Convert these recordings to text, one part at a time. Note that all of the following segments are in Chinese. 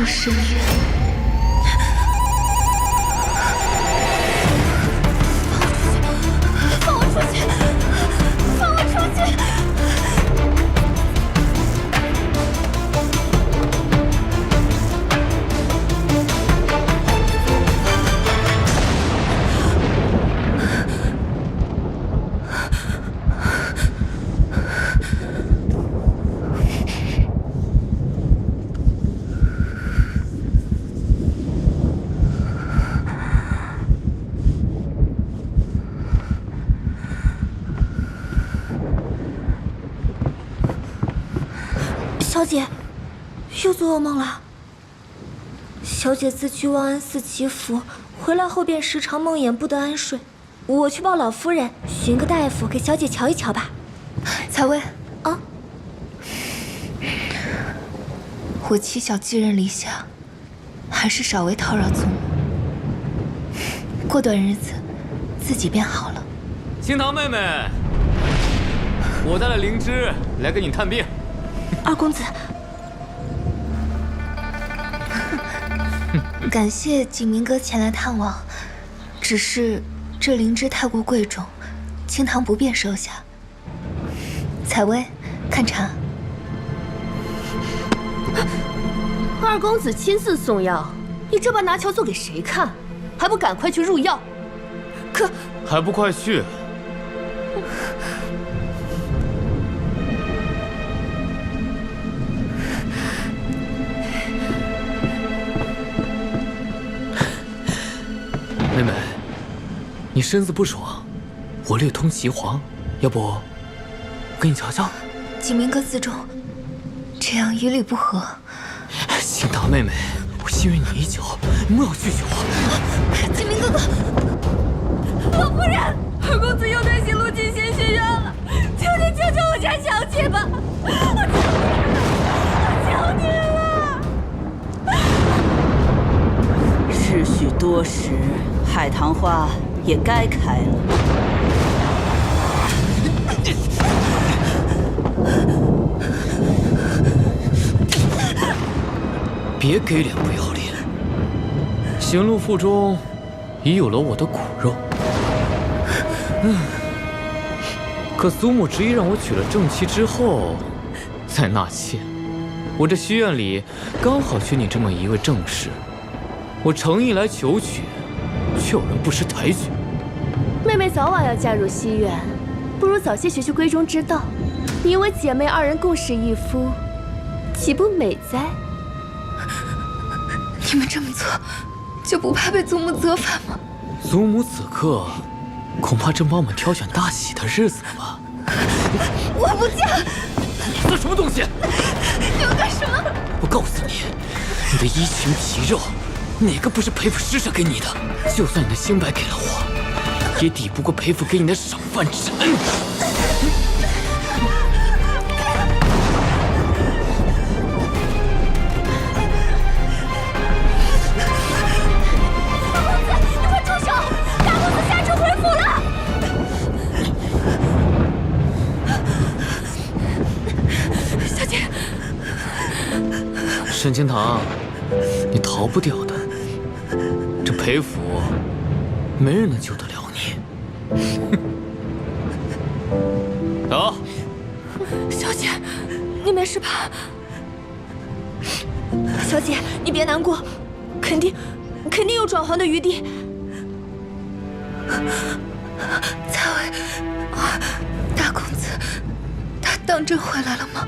入深渊。放我出去！放我出去！小姐，又做噩梦了。小姐自去望安寺祈福，回来后便时常梦魇不得安睡。我去报老夫人，寻个大夫给小姐瞧一瞧吧。采薇，啊，我妻小寄人篱下，还是少为叨扰祖母。过段日子，自己便好了。清堂妹妹，我带了灵芝来给你探病。二公子，感谢景明哥前来探望，只是这灵芝太过贵重，清堂不便收下。采薇，看茶。二公子亲自送药，你这般拿桥做给谁看？还不赶快去入药！还不快去！妹妹，你身子不爽，我略通岐黄，要不给你瞧瞧？景明哥自重，这样与理不合。清堂妹妹，我信任你已久，你莫要拒绝我。景明哥哥，老夫人，二公子又带行路进仙学院了，求你救救我家小姐吧！我求你了！日许多时，海棠花也该开了。别给脸不要脸！行路腹中已有了我的骨肉，可祖母执意让我娶了正妻之后再纳妾。我这西院里刚好缺你这么一位正室，我诚意来求娶，却有人不识抬举。妹妹早晚要嫁入西院，不如早些学习闺中之道。你我姐妹二人共侍一夫，岂不美哉？你们这么做，就不怕被祖母责罚吗？祖母此刻恐怕正帮我们挑选大喜的日子了吧？我不嫁！你算什么东西？你要干什么？我告诉你，你的衣裙皮肉，哪个不是裴府施舍给你的？就算你的清白给了我，也抵不过裴府给你的赏饭之恩。沈清堂，你逃不掉的。这裴府，没人能救得了你。走。小姐，你没事吧？小姐，你别难过，肯定有转圜的余地。采薇，大公子，他当真回来了吗？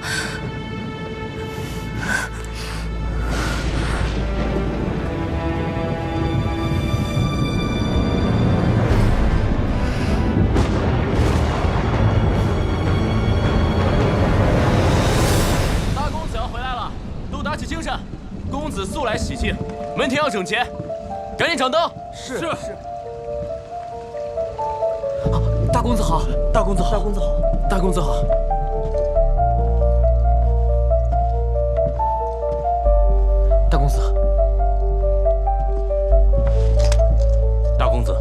打起精神，公子速来喜庆，门庭要整洁，赶紧掌灯。是。大公子好，大公子好，大公子好，大公子好。大公子，大公子，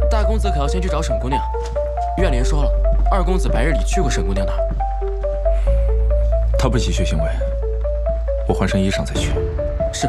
大公子可要先去找沈姑娘，院里人说了，二公子白日里去过沈姑娘那儿？她不喜血腥味，我换身衣裳再去。是。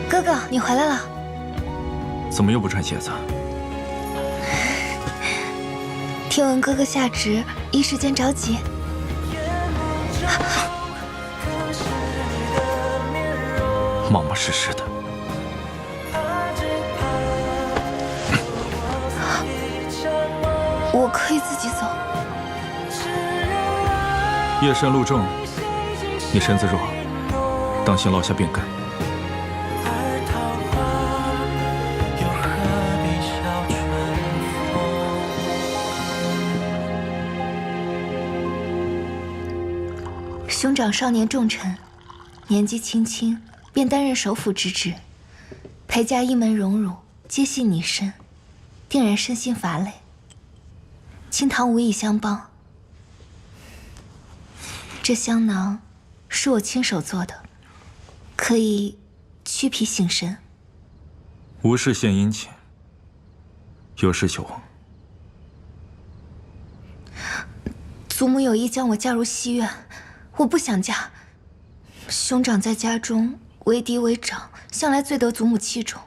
哥哥，你回来了。怎么又不穿鞋子？听闻哥哥下职，一时间着急。冒冒失失的。我可以自己走。夜深路重，你身子弱，当心落下病根。兄长少年重臣，年纪轻轻便担任首辅之职，裴家一门荣辱皆系你身，定然身心乏累。清堂无以相帮，这香囊是我亲手做的，可以驱脾醒神。无事献殷勤，有事求我。祖母有意将我嫁入西院，我不想嫁。兄长在家中为嫡为长，向来最得祖母器重，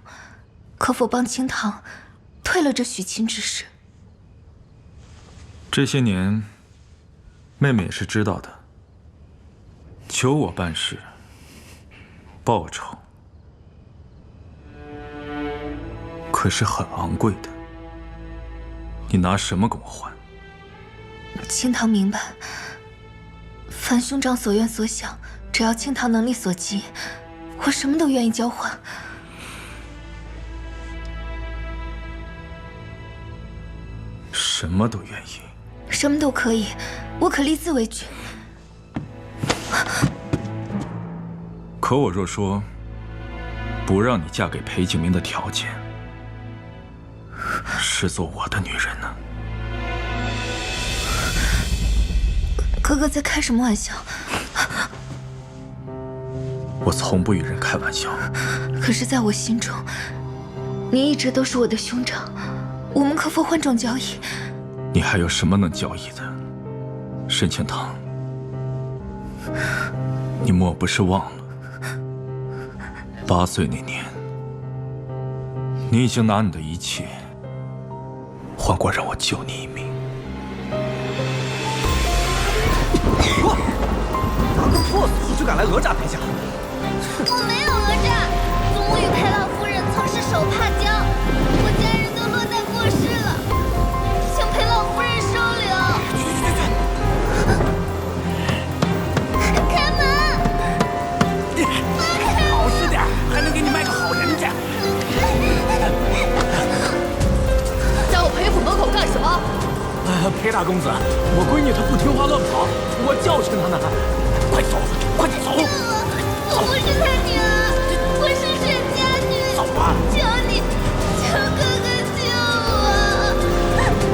可否帮清堂退了这许亲之事？这些年，妹妹也是知道的。求我办事，报酬可是很昂贵的。你拿什么跟我换？清堂明白，凡兄长所愿所想，只要清堂能力所及，我什么都愿意交换。什么都愿意？什么都可以，我可立字为据。可我若说不让你嫁给裴景明的条件，是做我的女人呢？哥哥在开什么玩笑？我从不与人开玩笑。可是在我心中，你一直都是我的兄长，我们可否换种交易？你还有什么能交易的？沈清堂，你莫不是忘了8岁那年，你已经拿你的一切换过让我救你一命。拿个破死就敢来讹诈裴家！我没有讹诈，祖母与裴老夫人曾是手帕交，我家人都落在过世了，请裴老夫人收留。开门！老实点，还能给你卖个好人家。在我裴府门口干什么？裴大公子，我闺女她不听话乱跑，我教训她呢。快走，快走！我不是他女儿，我是沈家女。走啊！求你，求哥哥救我！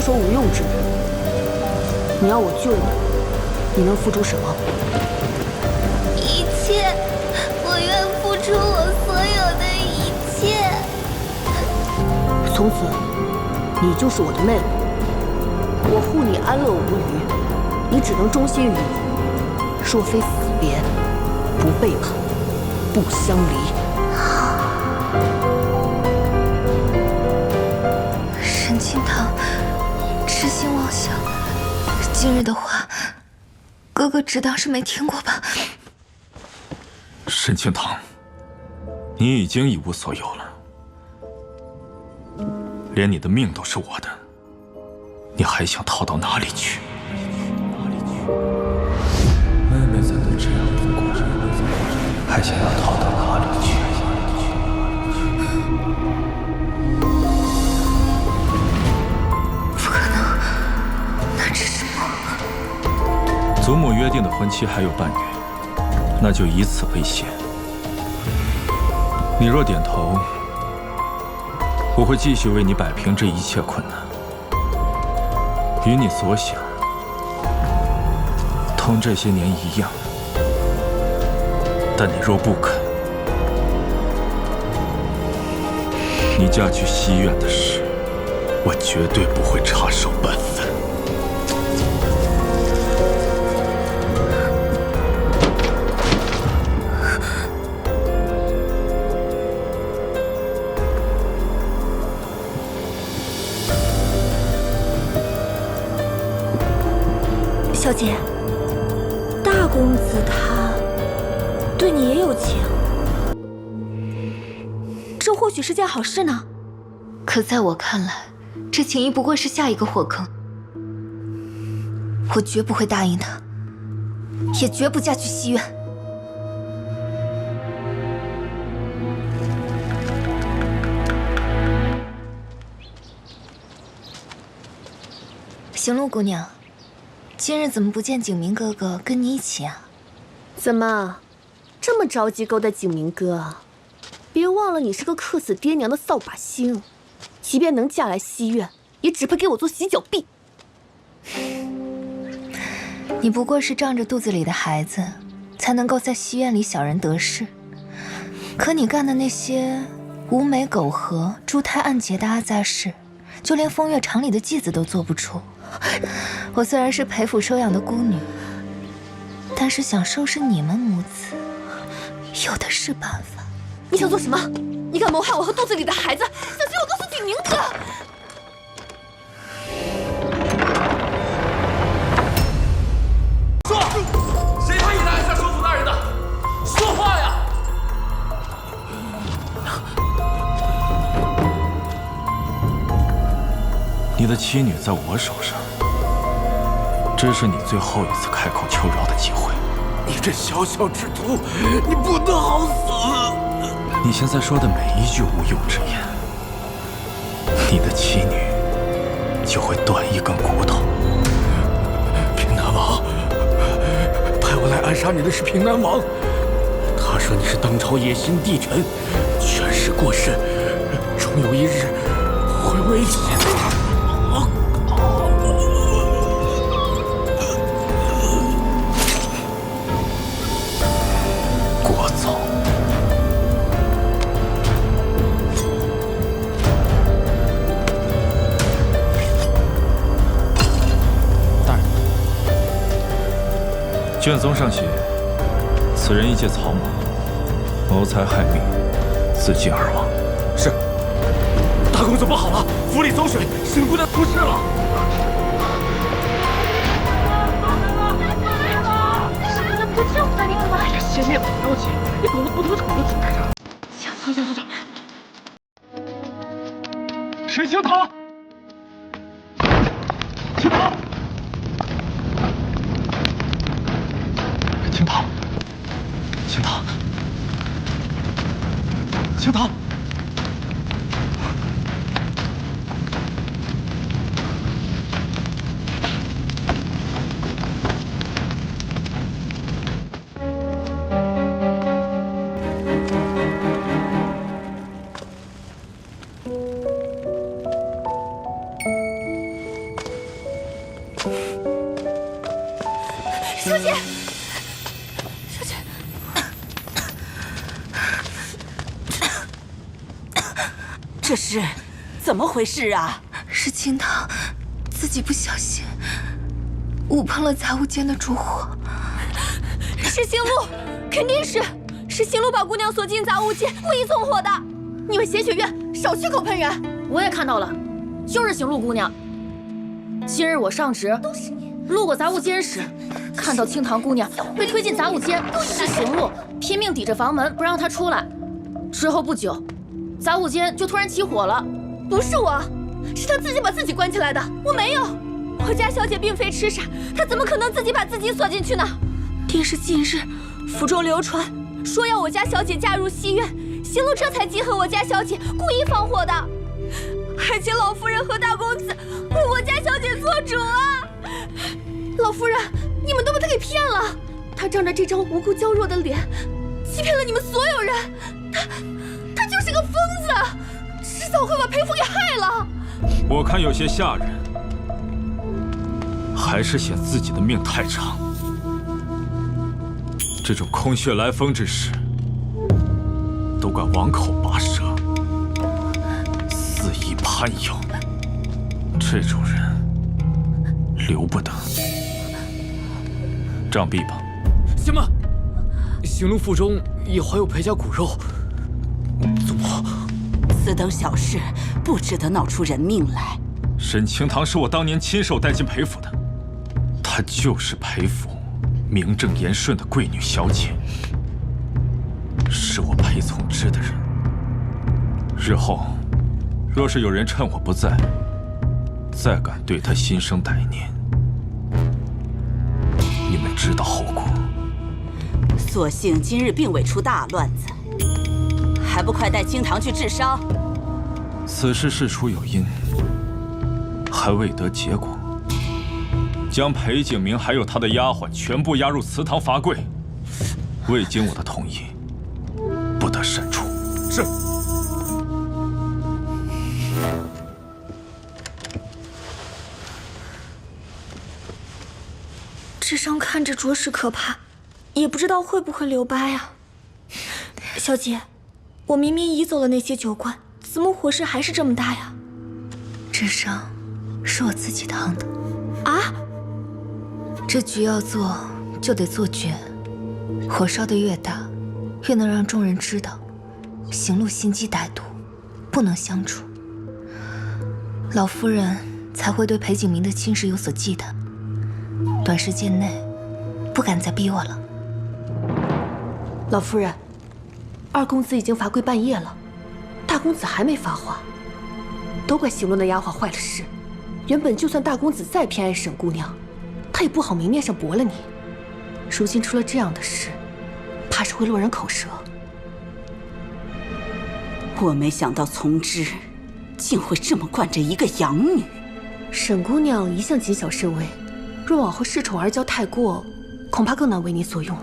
说无用之人。你要我救你，你能付出什么？一切，我愿付出我所有的一切。从此，你就是我的妹妹，我护你安乐无虞，你只能忠心于我。若非死别，不背叛，不相离。沈清堂，痴心妄想，今日的话，哥哥只当是没听过吧。沈清堂，你已经一无所有了，连你的命都是我的，你还想逃到哪里去？妹妹在的这样的过程，还想要逃到哪里去？不可能，那只是梦。祖母约定的婚期还有半月，那就以此为限。你若点头，我会继续为你摆平这一切困难，与你所想，同这些年一样。但你若不肯，你嫁去西院的事，我绝对不会插手半分。小姐，大公子他对你也有情，这或许是件好事呢。可在我看来，这情谊不过是下一个火坑。我绝不会答应他，也绝不嫁去西院。行路姑娘，今日怎么不见景明哥哥跟你一起啊？怎么，这么着急勾搭景明哥啊？别忘了，你是个克死爹娘的扫把星，即便能嫁来西院，也只配给我做洗脚婢。你不过是仗着肚子里的孩子，才能够在西院里小人得势。可你干的那些无美苟合、珠胎暗结的阿杂事，就连风月场里的继子都做不出。我虽然是裴府收养的孤女，但是想收拾你们母子，有的是办法。你想做什么？你敢谋害我和肚子里的孩子，小心我告诉景明哥！说，谁他也来暗杀首府大人的？说话呀！你的妻女在我手上，这是你最后一次开口求饶的机会。你这小小之徒，你不得好死！你现在说的每一句无用之言，你的妻女就会断一根骨头。平南王派我来暗杀你的是平南王，他说你是当朝野心帝臣，权势过甚，终有一日会危险。聒噪！大人，卷宗上写，此人一介草莽，谋财害命，自尽而亡。是，大公子不好了，府里走水，沈姑娘出事了。不救他，你干嘛？先面不着急，你搞得不得宠的主在这儿。走。沈清堂，清堂，清堂，清堂，清堂。小姐，小姐，这是怎么回事啊？是清堂自己不小心误碰了杂物间的烛火。是行路，肯定是行路把姑娘锁进杂物间，故意纵火的。你们邪学院少血口喷人！我也看到了，就是行路姑娘。今日我上值，路过杂物间时，看到清堂姑娘被推进杂物间，是行路拼命抵着房门不让她出来。之后不久，杂物间就突然起火了。不是我，是她自己把自己关起来的，我没有。我家小姐并非痴傻，她怎么可能自己把自己锁进去呢？定是近日府中流传说要我家小姐嫁入西院，行路这才记恨我家小姐，故意放火的，还请老夫人和大公子为我家小姐做主啊！老夫人，你们都被他给骗了，他仗着这张无辜娇弱的脸，欺骗了你们所有人，他就是个疯子，迟早会把裴府给害了。我看有些吓人，还是嫌自己的命太长。这种空穴来风之事，都怪王口拔舌，肆意攀有，这种人留不得。杖毙吧！什么？行路腹中也怀有裴家骨肉，祖母，此等小事不值得闹出人命来。沈清堂是我当年亲手带进裴府的，她就是裴府名正言顺的贵女小姐，是我裴从之的人。日后若是有人趁我不在，再敢对她心生歹念，你们知道后果。所幸今日并未出大乱子，还不快带清堂去治伤？此事事出有因，还未得结果。将裴景明还有他的丫鬟全部押入祠堂罚跪，未经我的同意，不得擅出。是。这伤看着着实可怕，也不知道会不会留疤呀。小姐，我明明移走了那些酒罐，怎么火势还是这么大呀？这伤是我自己烫的。啊？这局要做就得做绝，火烧得越大，越能让众人知道行路心机歹毒，不能相处。老夫人才会对裴景明的亲事有所忌惮，短时间内不敢再逼我了。老夫人，二公子已经罚跪半夜了，大公子还没发话，都怪行路的丫鬟坏了事。原本就算大公子再偏爱沈姑娘，他也不好明面上驳了你。如今出了这样的事，怕是会落人口舌。我没想到从之竟会这么惯着一个养女。沈姑娘一向谨小慎微，若往后恃宠而骄太过，恐怕更难为你所用。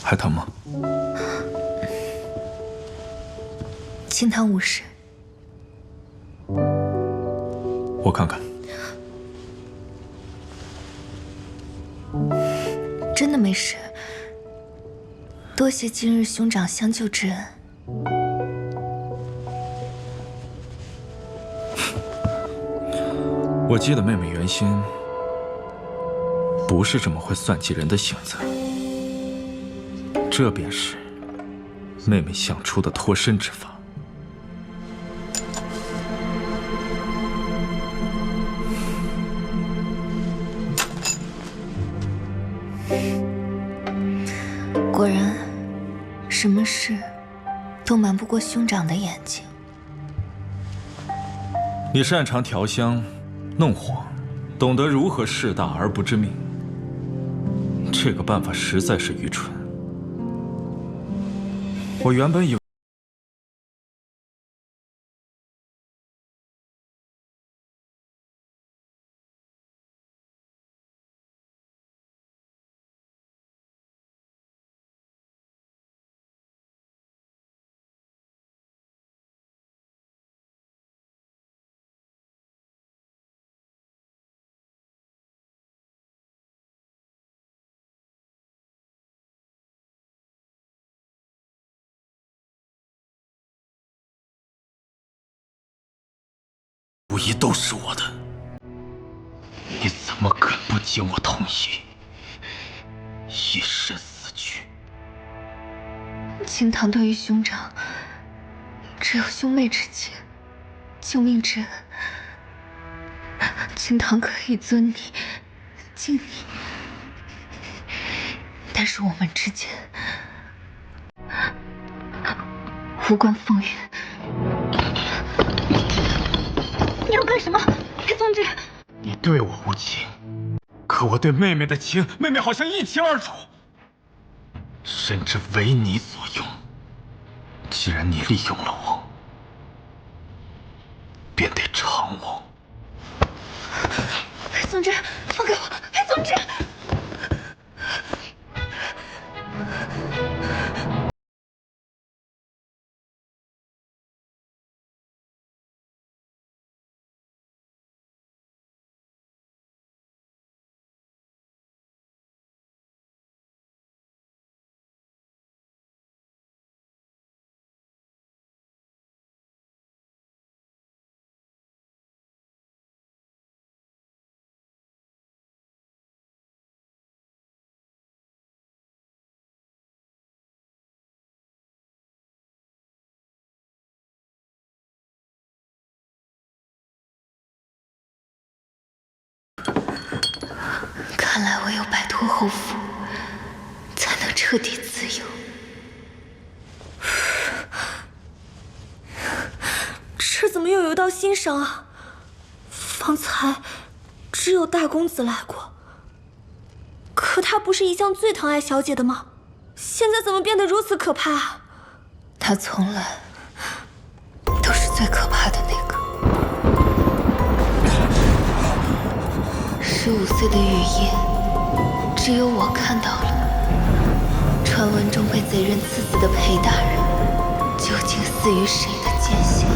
还疼吗？清堂无事。我看看。真的没事。多谢今日兄长相救之恩。我记得妹妹原先不是这么会算计人的性子。这便是妹妹想出的脱身之法。果然，什么事都瞒不过兄长的眼睛。你擅长调香，弄火，懂得如何事大而不致命。这个办法实在是愚蠢。我原本以为无疑都是我的，你怎么敢不经我同意，以身死去？青堂对于兄长只有兄妹之情，救命之恩，青堂可以尊你、敬你，但是我们之间无关风云。你要干什么，裴宗之？你对我无情，可我对妹妹的情，妹妹好像一清二楚，甚至为你所用。既然你利用了我，便得偿我。裴宗之，放开我！裴宗之！看来唯有摆脱后父，才能彻底自由。这怎么又有一道新伤啊？方才只有大公子来过，可他不是一向最疼爱小姐的吗？现在怎么变得如此可怕啊？他从来都是最可怕的那个。15岁的雨夜，只有我看到了传闻中被贼人刺死的裴大人，究竟死于谁的剑下？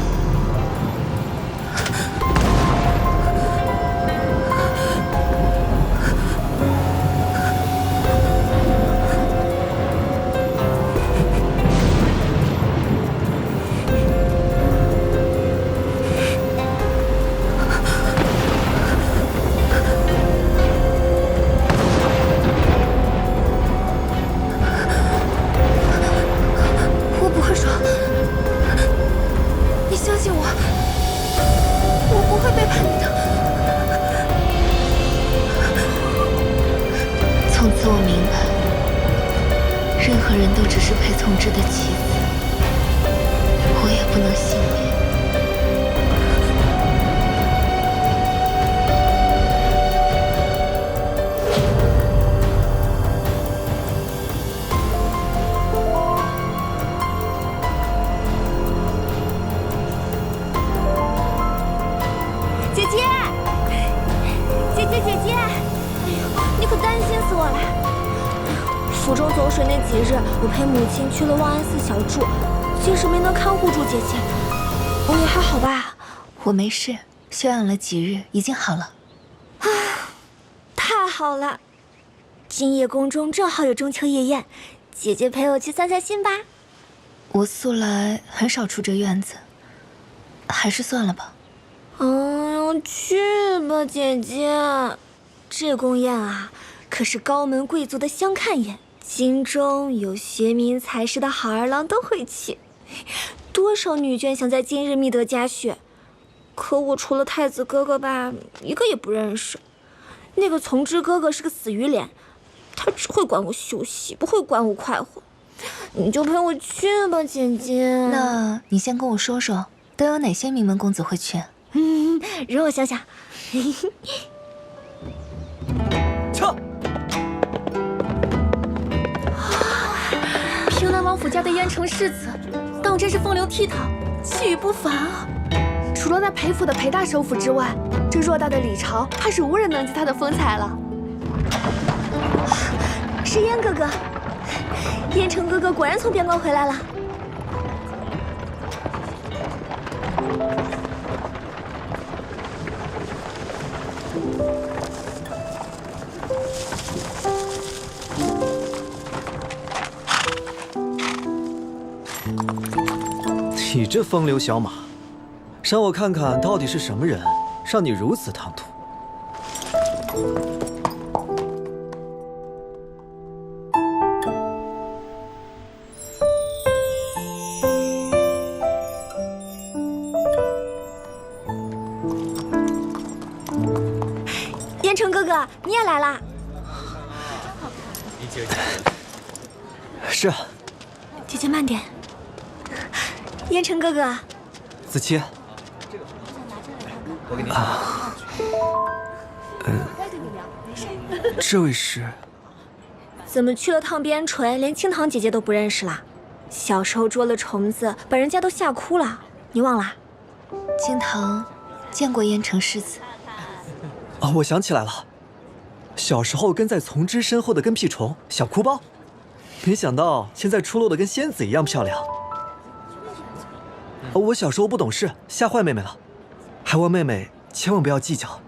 从之的妻子，我也不能幸免。姐姐，姐姐，哎呦，你可担心死我了。府中走水那几日，我陪母亲去了望安寺小住，竟是没能看护住姐姐。你还好吧？我没事，休养了几日，已经好了。啊，太好了！今夜宫中正好有中秋夜宴，姐姐陪我去散散心吧。我素来很少出这院子，还是算了吧。去吧，姐姐。这宫宴啊，可是高门贵族的相看宴。京中有学名才识的好儿郎都会去，多少女眷想在今日觅得佳婿，可我除了太子哥哥吧，一个也不认识。那个从之哥哥是个死鱼脸，他只会管我休息，不会管我快活。你就陪我去吧，姐姐。那你先跟我说说，都有哪些名门公子会去？让我想想。撤！平南王府家的燕城世子，当真是风流倜傥，气宇不凡啊！除了那裴府的裴大首府之外，这偌大的李朝，怕是无人能及他的风采了。是燕哥哥，燕城哥哥果然从边关回来了。你这风流小马，让我看看到底是什么人，让你如此唐突。燕城哥哥，你也来啦？是啊。姐姐慢点。燕城哥哥，子期，我给你这位是？怎么去了趟边陲，连青堂姐姐都不认识啦？小时候捉了虫子，把人家都吓哭了，你忘啦？青堂见过燕城世子。哦，我想起来了，小时候跟在丛枝身后的跟屁虫，小哭包。没想到现在出落得跟仙子一样漂亮。我小时候不懂事，吓坏妹妹了，还望妹妹千万不要计较。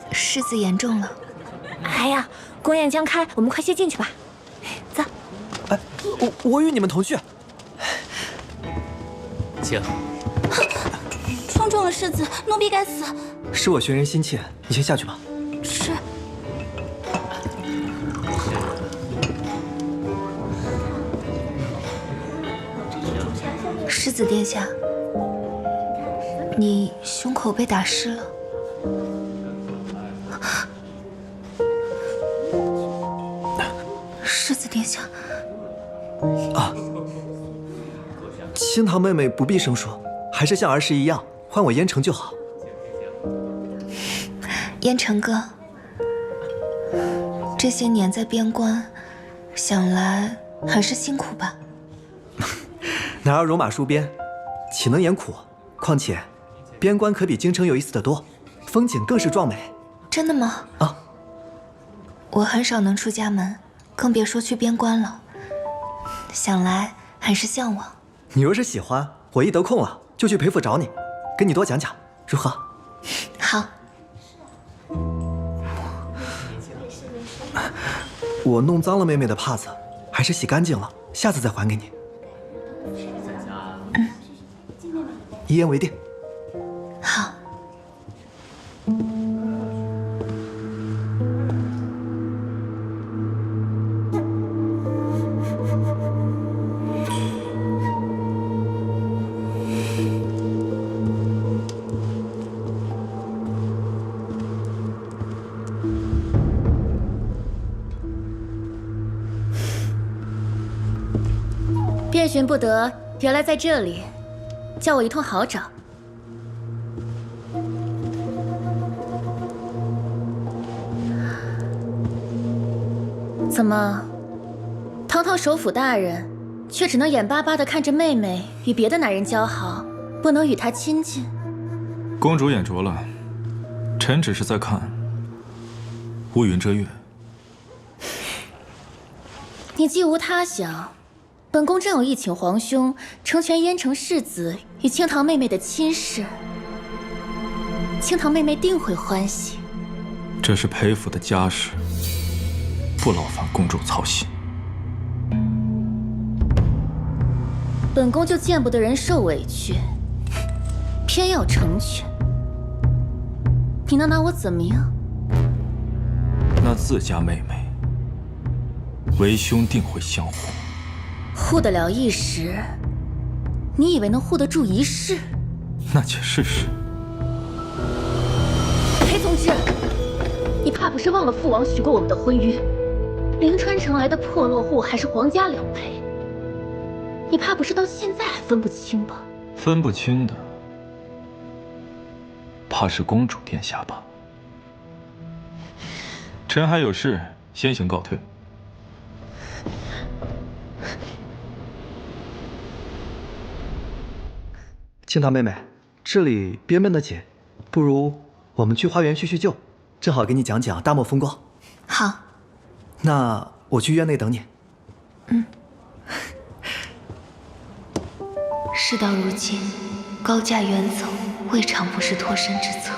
世子言重了。哎呀，宫宴将开，我们快些进去吧。走。哎，我与你们同去。请。冲撞了世子，奴婢该死。是我寻人心切，你先下去吧。是。世子殿下，你胸口被打湿了。世子殿下，啊，青堂妹妹不必生疏，还是像儿时一样，唤我燕城就好。燕城哥，这些年在边关，想来很是辛苦吧？男儿戎马戍边，岂能言苦？况且，边关可比京城有意思得多，风景更是壮美。真的吗？啊，我很少能出家门，更别说去边关了。想来很是向往。你若是喜欢，我一得空了就去裴府找你，跟你多讲讲，如何？好。我弄脏了妹妹的帕子，还是洗干净了，下次再还给你。一言为定。好。遍寻不得，原来在这里，叫我一通好找。怎么，堂堂首府大人，却只能眼巴巴地看着妹妹与别的男人交好，不能与她亲近？公主眼拙了，臣只是在看乌云遮月。你既无他想，本宫正有意请皇兄成全燕城世子与青堂妹妹的亲事，青堂妹妹定会欢喜。这是裴府的家事，不劳烦公主操心。本宫就见不得人受委屈，偏要成全。你能拿我怎么样？那自家妹妹，为兄定会相护。护得了一时，你以为能护得住一世？那且试试。裴从之，你怕不是忘了父王许过我们的婚约？临川城来的破落户还是皇家两陪？你怕不是到现在还分不清吧？分不清的，怕是公主殿下吧？臣还有事，先行告退。青桃妹妹，这里憋闷的紧，不如我们去花园叙叙旧，正好给你讲讲大漠风光。好，那我去院内等你。事到如今，高驾远走，未尝不是脱身之策。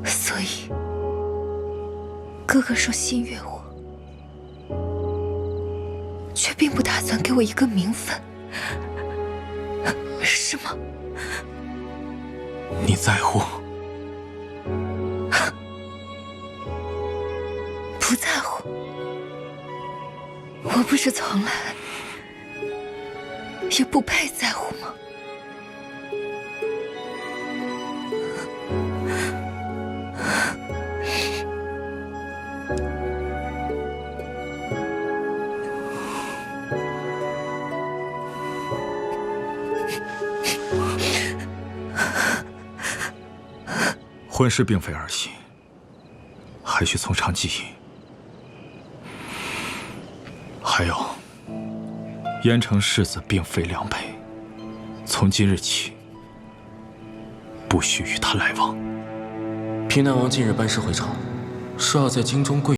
所以，哥哥说心悦我，却并不打算给我一个名分，是吗？你在乎？不在乎。我不是从来也不配在乎吗？婚事并非儿戏，还需从长计议。还有，燕城世子并非良配，从今日起，不许与他来往。平南王近日班师回朝，说要在京中跪。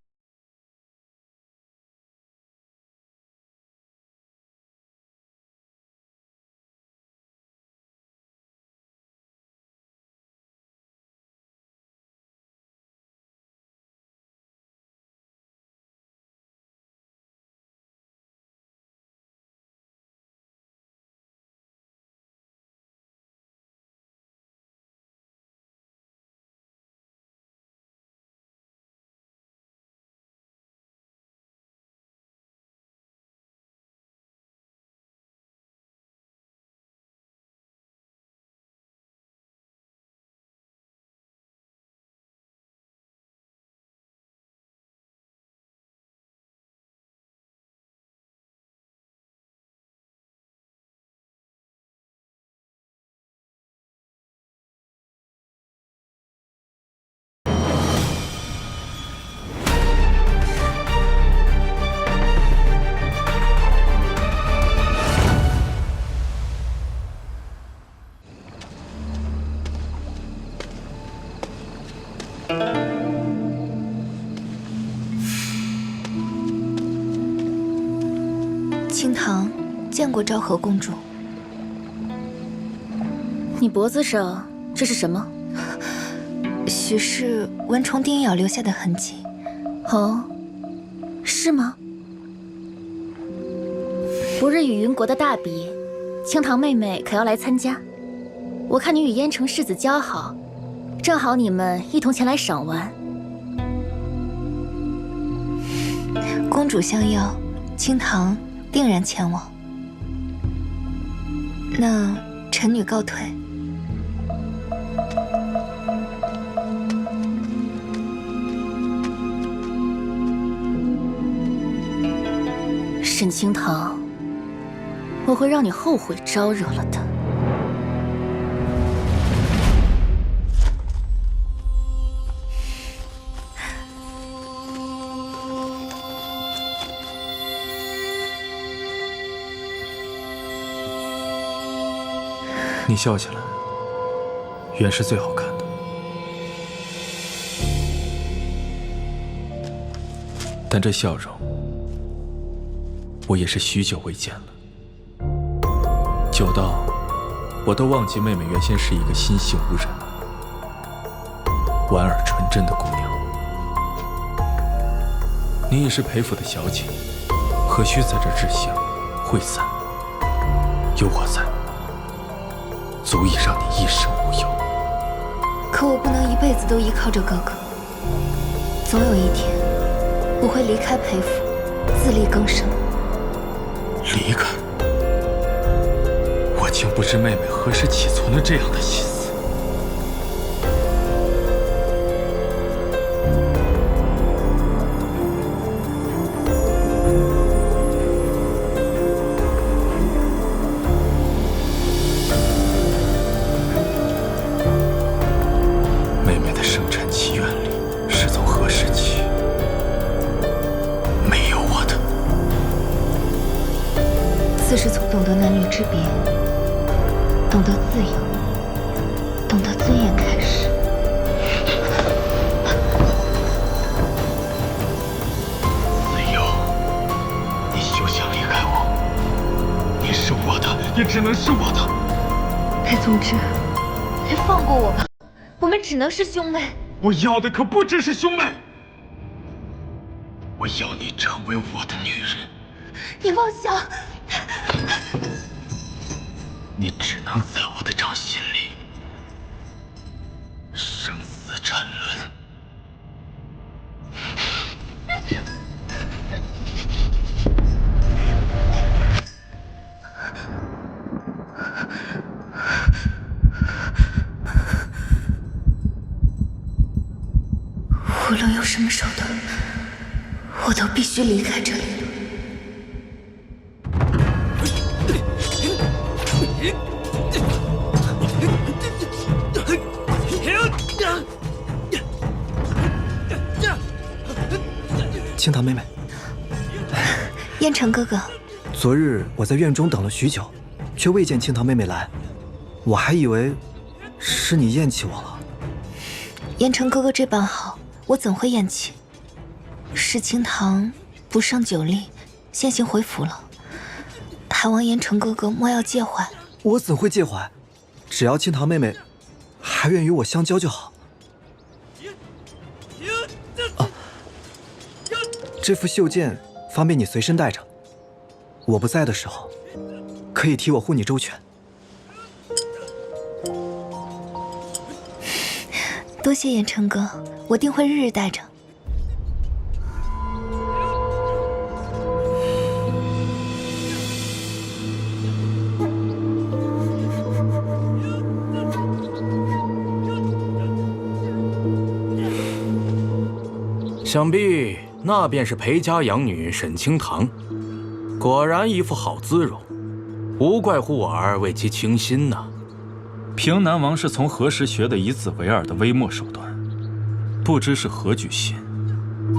清堂见过昭和公主。你脖子上这是什么？许是蚊虫叮咬留下的痕迹。哦，是吗？不日与云国的大比，清堂妹妹可要来参加？我看你与燕城世子交好，正好你们一同前来赏玩。公主相邀，清堂定然前往。那臣女告退。沈清堂，我会让你后悔招惹了他。你笑起来，原是最好看的。但这笑容，我也是许久未见了，久到我都忘记妹妹原先是一个心性无染、婉尔纯真的姑娘。你也是裴府的小姐，何须在这志向会散？有我在，足以让你一生无忧。可我不能一辈子都依靠着哥哥，总有一天，我会离开裴府，自力更生。离开？我竟不知妹妹何时起存了这样的心思。妹妹的生辰祈愿里是从何时起？没有我的。自是从懂得男女之别，懂得自由，懂得尊严开始。自由？你休想离开我！你是我的，也只能是我的。裴宗之，你放过我吧，我们只能是兄妹。我要的可不只是兄妹，我要你成为我的女人。你妄想！你只能在我的掌心里生死沉沦。无论用什么手段，我都必须离开这里。清堂妹妹，燕城哥哥，昨日我在院中等了许久，却未见清堂妹妹来，我还以为是你厌弃我了。燕城哥哥这般好，我怎会厌弃？是清堂不胜酒力，先行回府了。还望燕城哥哥莫要介怀。我怎会介怀？只要清堂妹妹还愿与我相交就好。啊，这副袖剑方便你随身带着，我不在的时候，可以替我护你周全。多谢燕城哥，我定会日日带着。想必那便是裴家养女沈清堂，果然一副好姿容，无怪乎我儿为其倾心呐。平南王是从何时学的以子为饵的微末手段？不知是何居心。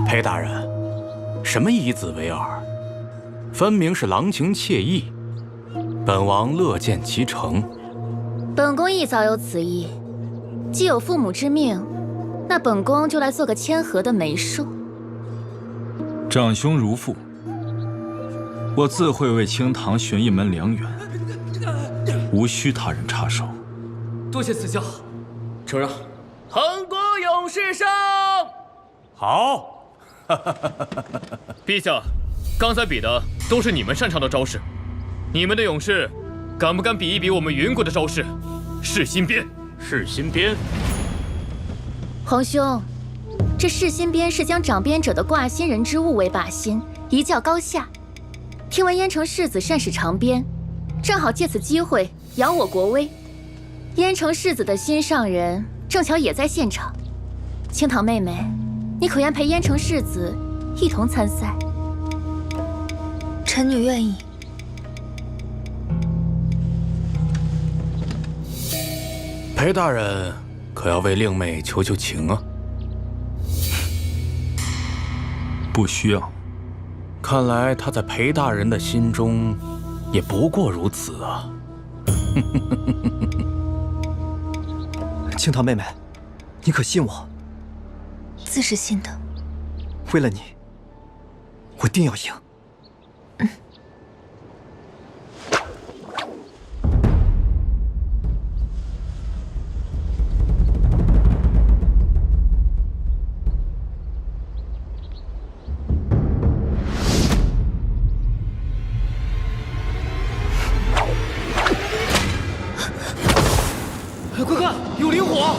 裴大人，什么以子为饵？分明是郎情妾意，本王乐见其成。本宫亦早有此意，既有父母之命，那本宫就来做个谦和的媒妁。长兄如父，我自会为清堂寻一门良缘，无需他人插手。多谢赐教，承让。恒国勇士上！好，陛下，刚才比的都是你们擅长的招式，你们的勇士敢不敢比一比我们云国的招式？噬心鞭，噬心鞭。皇兄，这噬心鞭是将掌鞭者的挂心人之物为靶心，一较高下。听闻燕城世子善使长鞭，正好借此机会扬我国威。燕城世子的心上人正巧也在现场，清堂妹妹，你可愿陪燕城世子一同参赛？臣女愿意。裴大人可要为令妹求求情啊！不需要。看来他在裴大人的心中，也不过如此啊。青桃妹妹，你可信我？自是信的。为了你，我定要赢。快看，有灵火！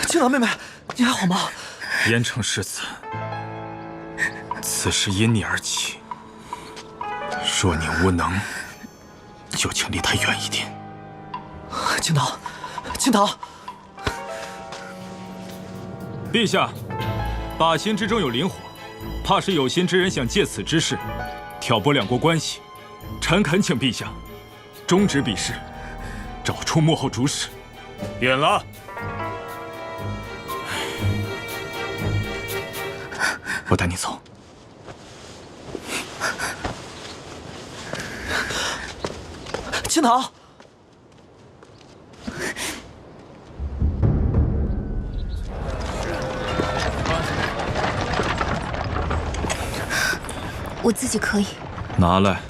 青桃妹妹，你还好吗？严惩世子，此事因你而起。若你无能，就请离他远一点。青桃，青桃，陛下，靶心之中有灵火，怕是有心之人想借此之事挑拨两国关系。臣恳请陛下终止比试，找出幕后主使。免了。我带你走。青桃，我自己可以。拿来。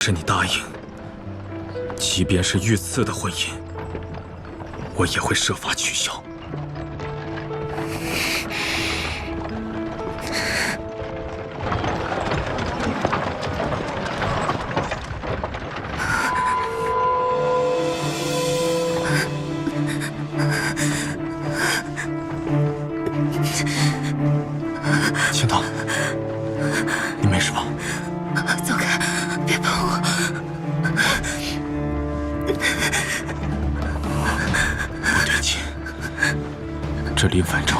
是你答应，即便是御赐的婚姻，我也会设法取消。青桃，你没事吧？走开，别碰我！不对劲，这林反正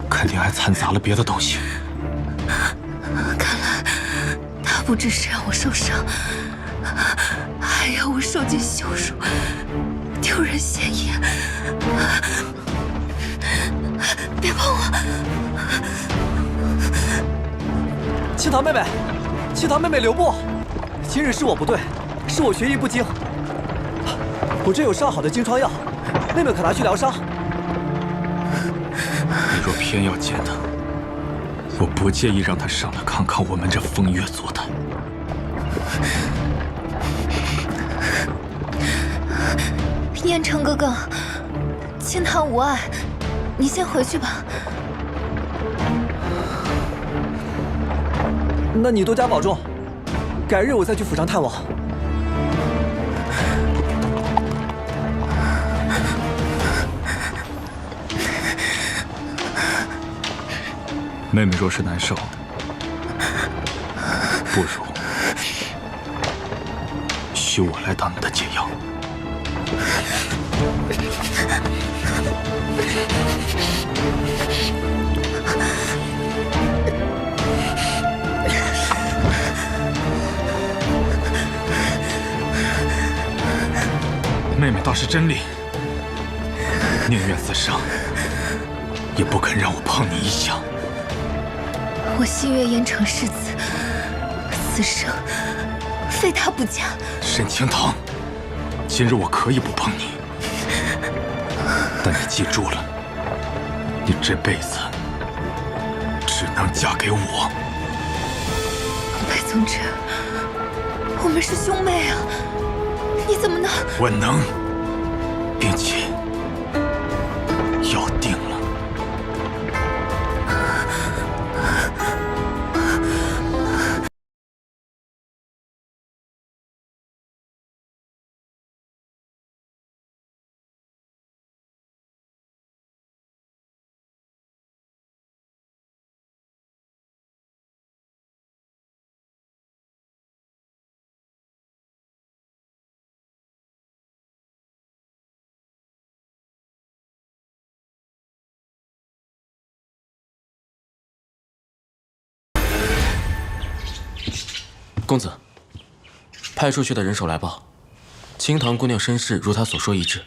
肯定还掺杂了别的东西。看来他不只是让我受伤，还让我受尽羞辱，丢人现眼。别碰我！青桃妹妹，青桃妹妹留步！今日是我不对，是我学艺不精。我这有上好的金疮药，妹妹可拿去疗伤。你若偏要见他，我不介意让他上来看看我们这风月作态。燕城哥哥，青桃无碍，你先回去吧。那你多加保重，改日我再去府上探望。妹妹若是难受，不如许我来当你的解药。妹妹倒是真厉，宁愿自伤，也不肯让我碰你一下。我心悦燕城世子，此生非他不嫁。沈清棠，今日我可以不碰你，但你记住了，你这辈子只能嫁给我。裴宗之，我们是兄妹啊，你怎么能……我能，并且要定了。公子，派出去的人手来报，清棠姑娘身世如他所说一致，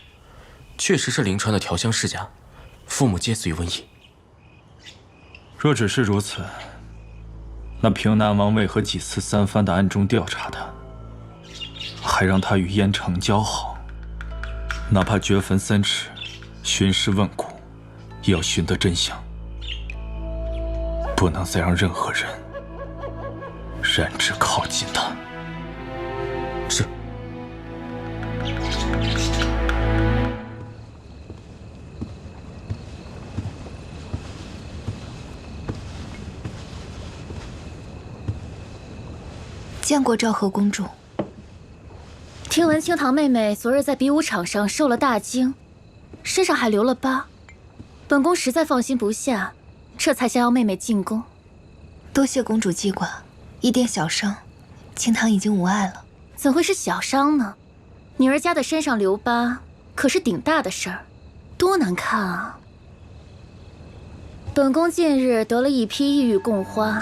确实是临川的调香世家，父母皆死于瘟疫。若只是如此，那平南王为何几次三番的暗中调查他，还让他与燕城交好？哪怕掘坟3尺，寻尸问骨，也要寻得真相，不能再让任何人染指靠近他。是。见过昭和公主。听闻清棠妹妹昨日在比武场上受了大惊，身上还留了疤，本宫实在放心不下，这才想要妹妹进宫。多谢公主记挂，一点小伤，清棠已经无碍了。怎会是小伤呢？女儿家的身上留疤，可是顶大的事儿，多难看啊！本宫近日得了一批异域贡花，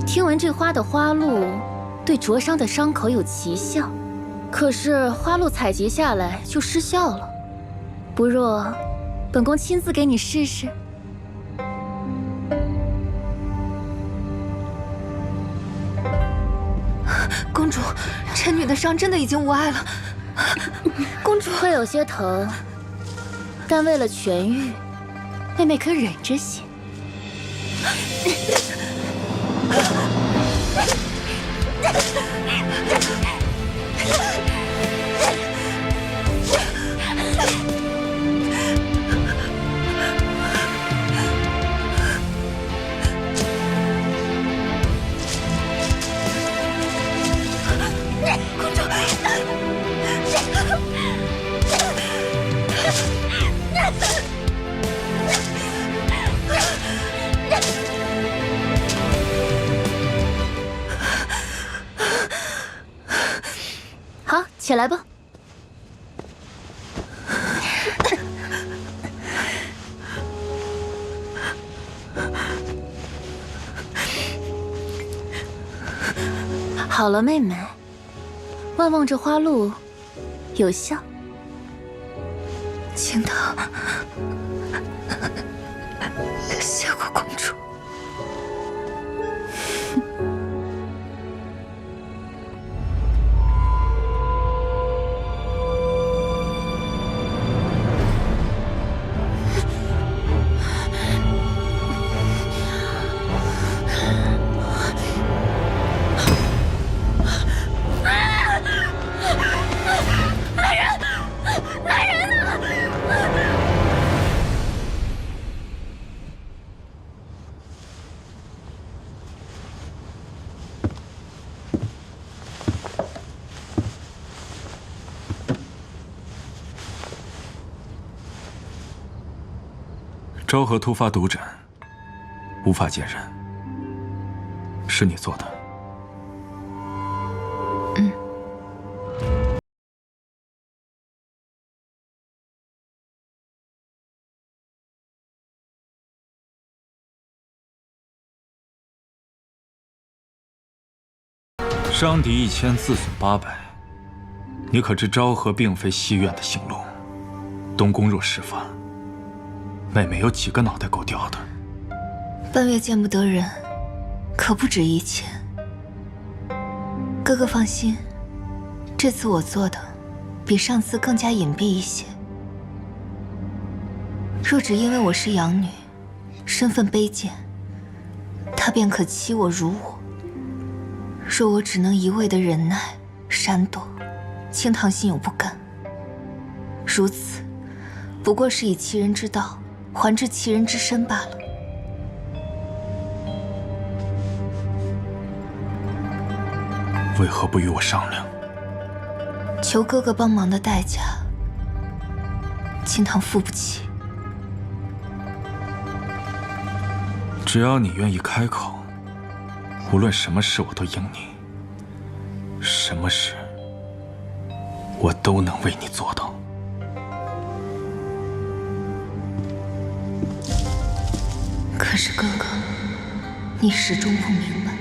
听闻这花的花露对灼伤的伤口有奇效，可是花露采集下来就失效了。不若本宫亲自给你试试。公主，臣女的伤真的已经无碍了。公主会有些疼，但为了痊愈，妹妹可忍着些。公主，好，起来吧。好了，妹妹，万望这花露有效。清棠，谢过公主。昭和突发毒疹，无法见人，是你做的。嗯。伤敌1000，自损800。你可知昭和并非西院的行路？东宫若事发，妹妹有几个脑袋够掉的？半月见不得人，可不止1000。哥哥放心，这次我做的比上次更加隐蔽一些。若只因为我是养女，身份卑贱，他便可欺我辱我。若我只能一味的忍耐、闪躲，清堂心有不甘。如此，不过是以其人之道还治其人之身罢了。为何不与我商量？求哥哥帮忙的代价，清堂付不起。只要你愿意开口，无论什么事我都应你，什么事我都能为你做到。可是哥哥，你始终不明白，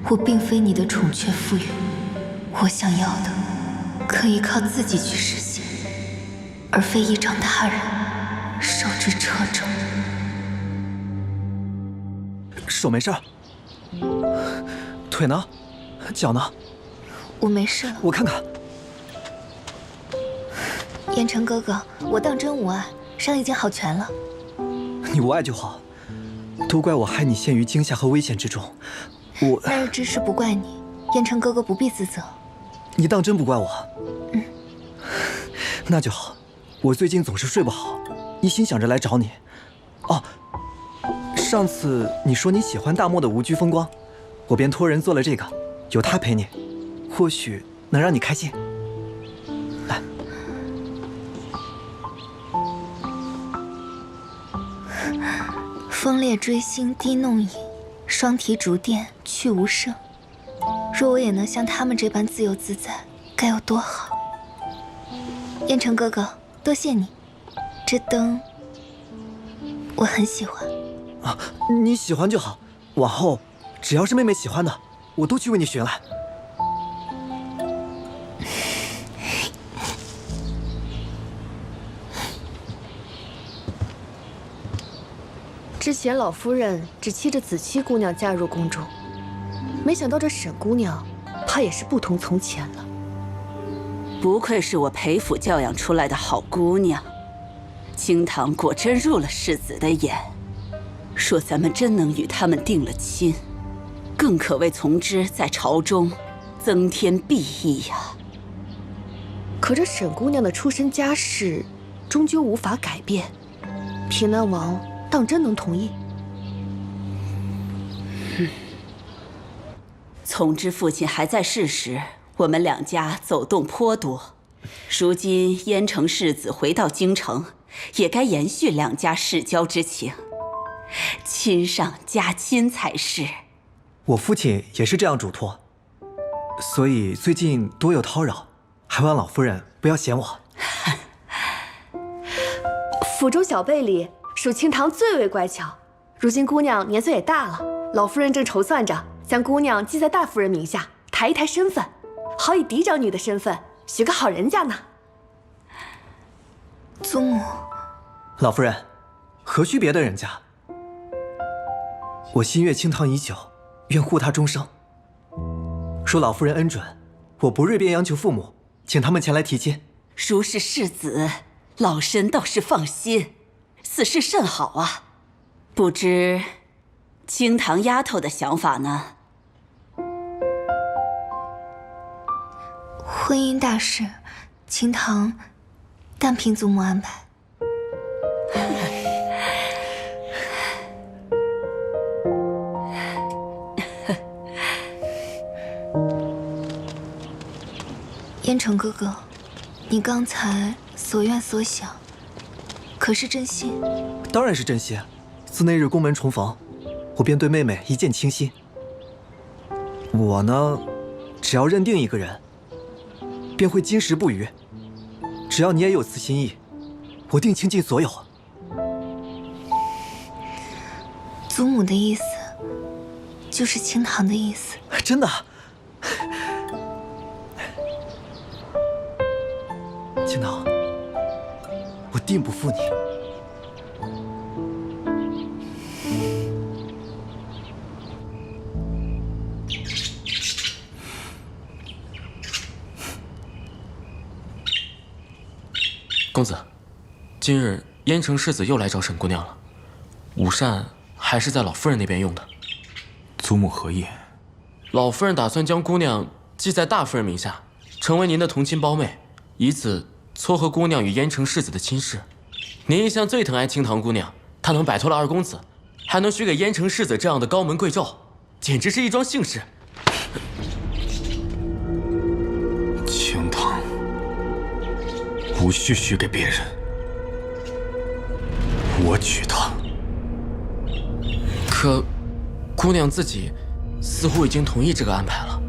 我并非你的宠雀驸羽，我想要的可以靠自己去实现，而非依仗他人，受之掣肘。手没事儿，腿呢？脚呢？我没事了。我看看。燕城哥哥，我当真无碍，伤已经好全了。你无碍就好，都怪我害你陷于惊吓和危险之中。那日之事不怪你，燕城哥哥不必自责。你当真不怪我？嗯，那就好。我最近总是睡不好，一心想着来找你。哦，上次你说你喜欢大漠的无拘风光，我便托人做了这个，有他陪你，或许能让你开心。来，风烈追星滴弄影，双提竹垫去无声。若我也能像他们这般自由自在，该有多好！燕城哥哥，多谢你，这灯我很喜欢。啊，你喜欢就好。往后只要是妹妹喜欢的，我都去为你寻来。之前老夫人只期着子期姑娘嫁入宫中，没想到这沈姑娘，怕也是不同从前了。不愧是我裴府教养出来的好姑娘，清堂果真入了世子的眼。若咱们真能与他们定了亲，更可为从之在朝中增添裨益呀。可这沈姑娘的出身家世，终究无法改变。平南王当真能同意？从之父亲还在世时，我们两家走动颇多。如今燕城世子回到京城，也该延续两家世交之情，亲上加亲才是。我父亲也是这样嘱托，所以最近多有叨扰，还望老夫人不要嫌我。府中小辈里，属清堂最为乖巧。如今姑娘年岁也大了，老夫人正筹算着将姑娘记在大夫人名下，抬一抬身份，好以嫡长女的身份许个好人家呢。祖母，老夫人，何须别的人家？我心悦清堂已久，愿护她终生。若老夫人恩准，我不锐便央求父母，请他们前来提亲。如是世子，老身倒是放心，此事甚好啊。不知清堂丫头的想法呢？婚姻大事，清堂但凭祖母安排。燕城哥哥，你刚才所愿所想，可是真心？当然是真心。自那日宫门重逢，我便对妹妹一见倾心。我呢，只要认定一个人，便会金石不渝。只要你也有此心意，我定倾尽所有。祖母的意思，就是清堂的意思。真的？清堂，我定不负你。公子，今日燕城世子又来找沈姑娘了。午膳还是在老夫人那边用的。祖母何意？老夫人打算将姑娘记在大夫人名下，成为您的同亲胞妹，以此撮合姑娘与燕城世子的亲事。您一向最疼爱清堂姑娘，她能摆脱了二公子，还能许给燕城世子这样的高门贵胄，简直是一桩幸事。清堂无需许给别人，我娶她。可，姑娘自己似乎已经同意这个安排了。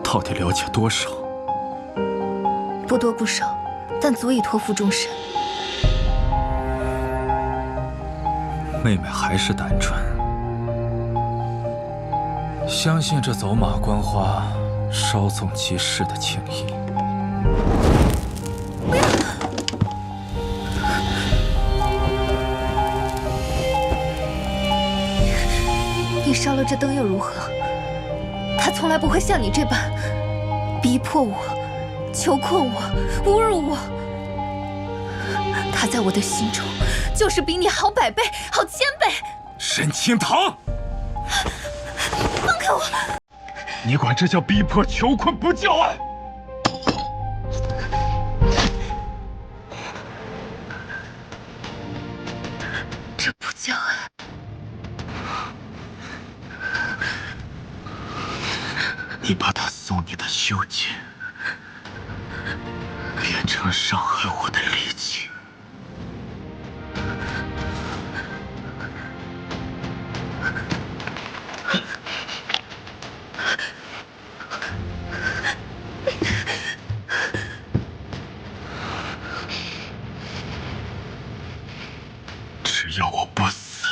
到底了解多少？不多不少，但足以托付终身。妹妹还是单纯，相信这走马观花、稍纵即逝的情谊。你烧了这灯又如何？他从来不会像你这般逼迫我、求困我、侮辱我。他在我的心中就是比你好100倍、好1000倍。沈清堂，放开我！你管这叫逼迫、求困，不叫爱？这不叫爱。你把他送你的修剑变成伤害我的利器，只要我不死，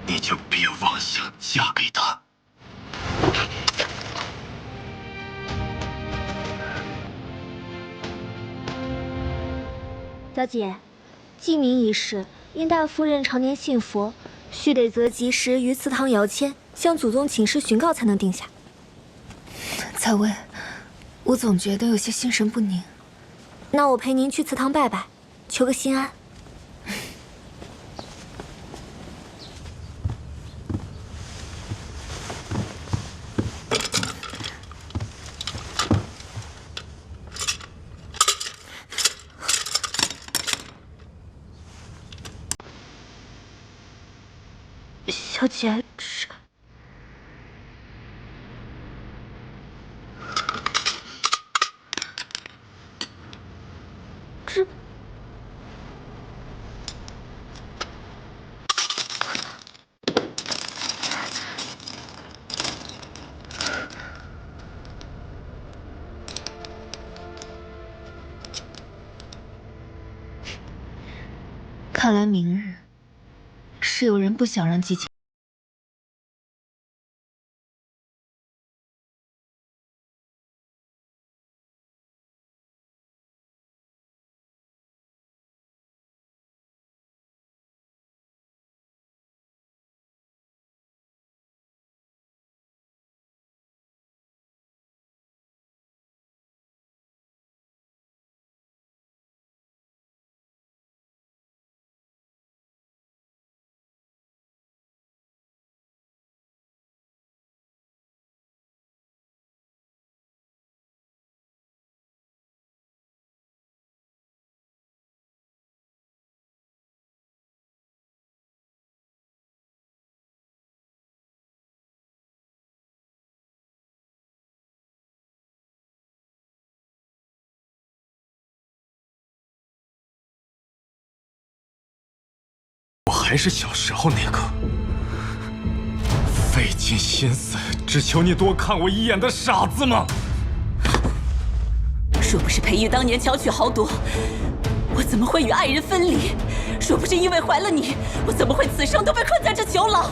你就别妄想嫁给他。小姐，记名一事，因大夫人常年信佛，须得择吉时于祠堂摇签，向祖宗请示询告才能定下。采薇，我总觉得有些心神不宁。那我陪您去祠堂拜拜，求个心安。小姐，这看来明日是有人不想让季前。我还是小时候那个费尽心思只求你多看我一眼的傻子吗？若不是裴玉当年巧取豪夺，我怎么会与爱人分离？若不是因为怀了你，我怎么会此生都被困在这囚牢？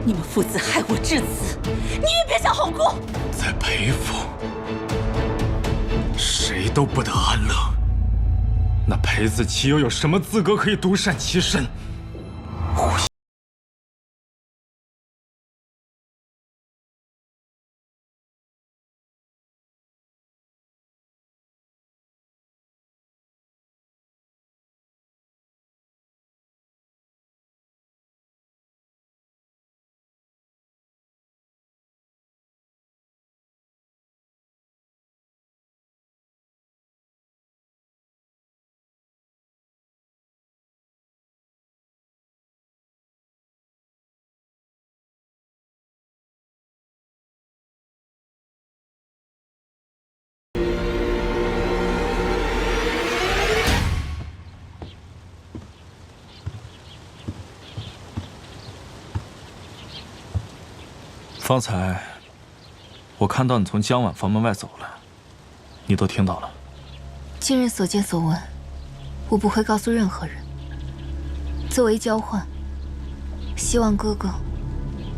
你们父子害我至此，你也别想好过。在裴府，谁都不得安乐。那裴子琪又有什么资格可以独善其身？方才我看到你从江晚房门外走了，你都听到了。今日所见所闻，我不会告诉任何人。作为交换，希望哥哥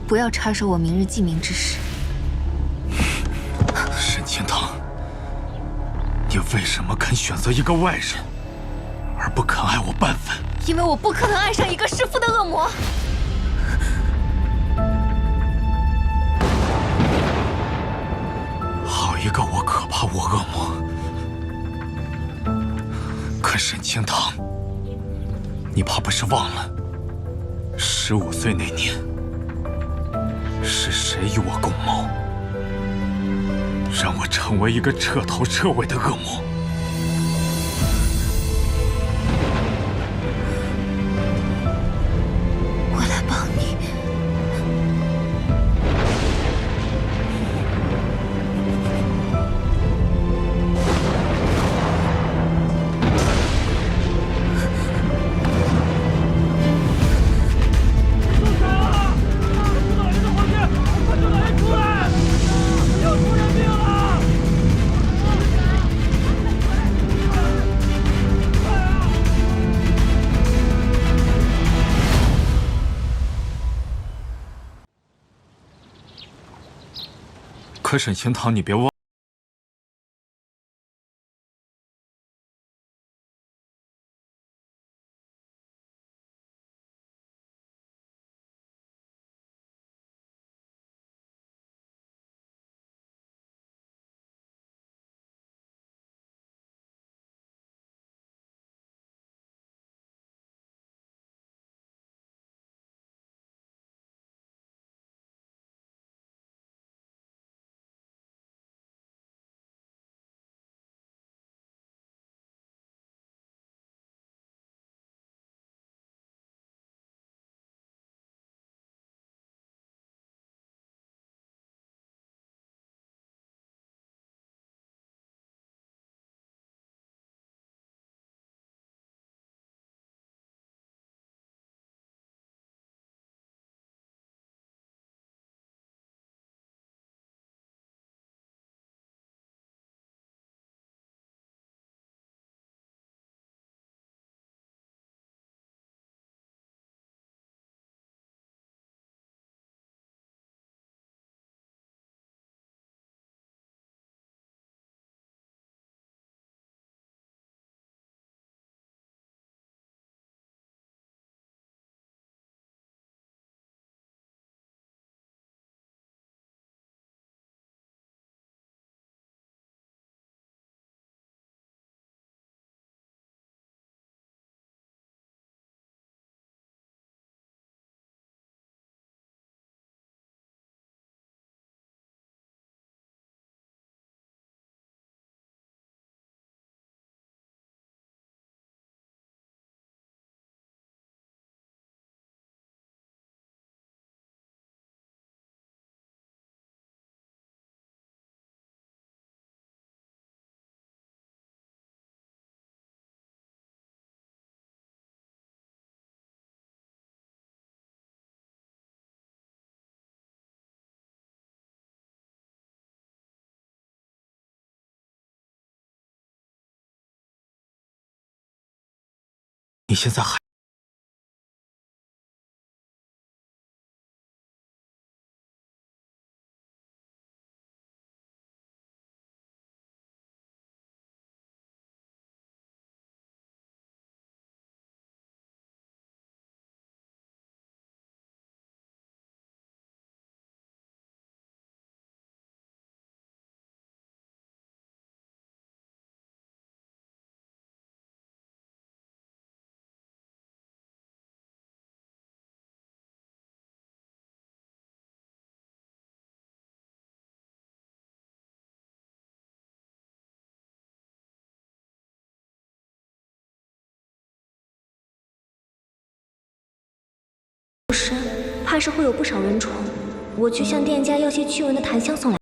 不要插手我明日记名之事。沈清堂，你为什么肯选择一个外人，而不肯爱我半分？因为我不可能爱上一个弑父的恶魔。好一个我可怕我恶魔！可沈清堂，你怕不是忘了，15岁那年是谁与我共谋，让我成为一个彻头彻尾的恶魔？我来帮你。可沈清堂，你别忘。你现在还……怕是会有不少人宠。我去向店家要些驱蚊的檀香送来。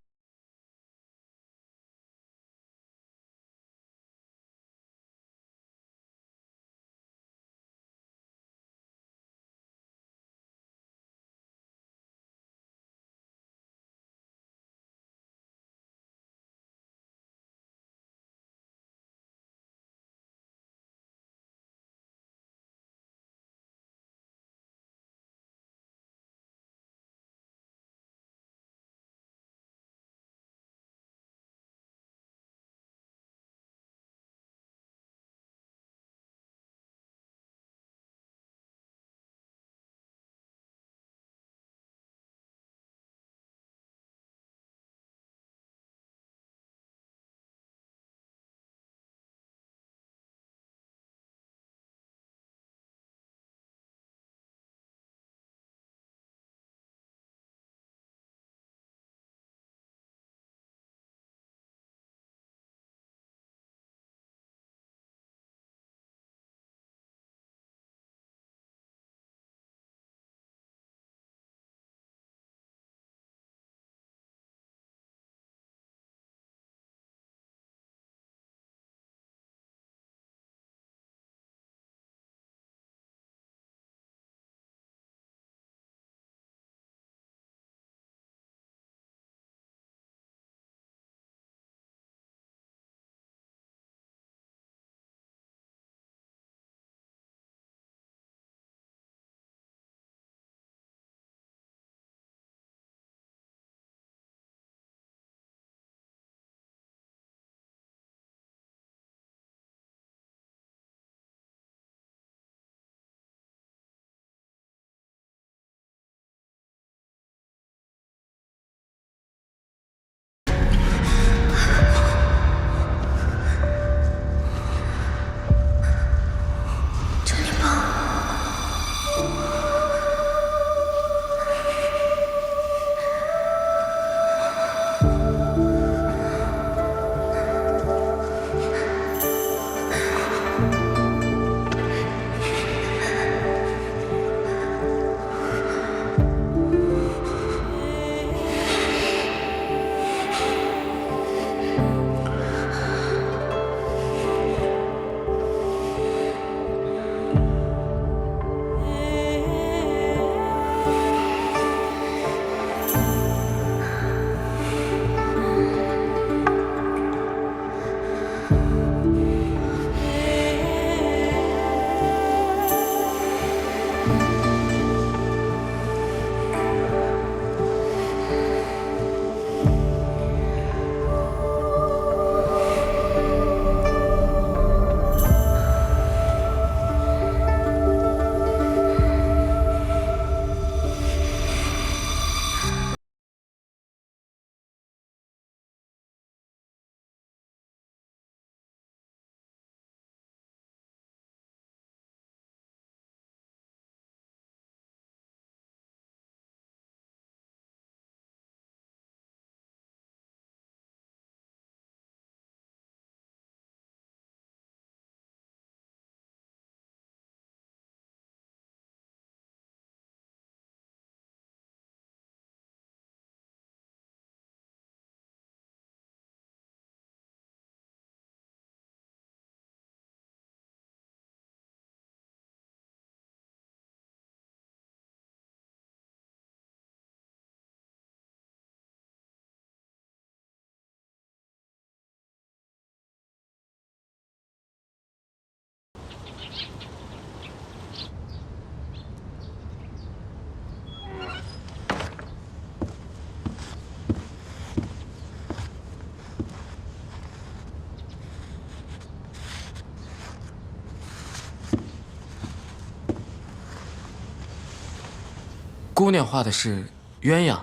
姑娘画的是鸳鸯，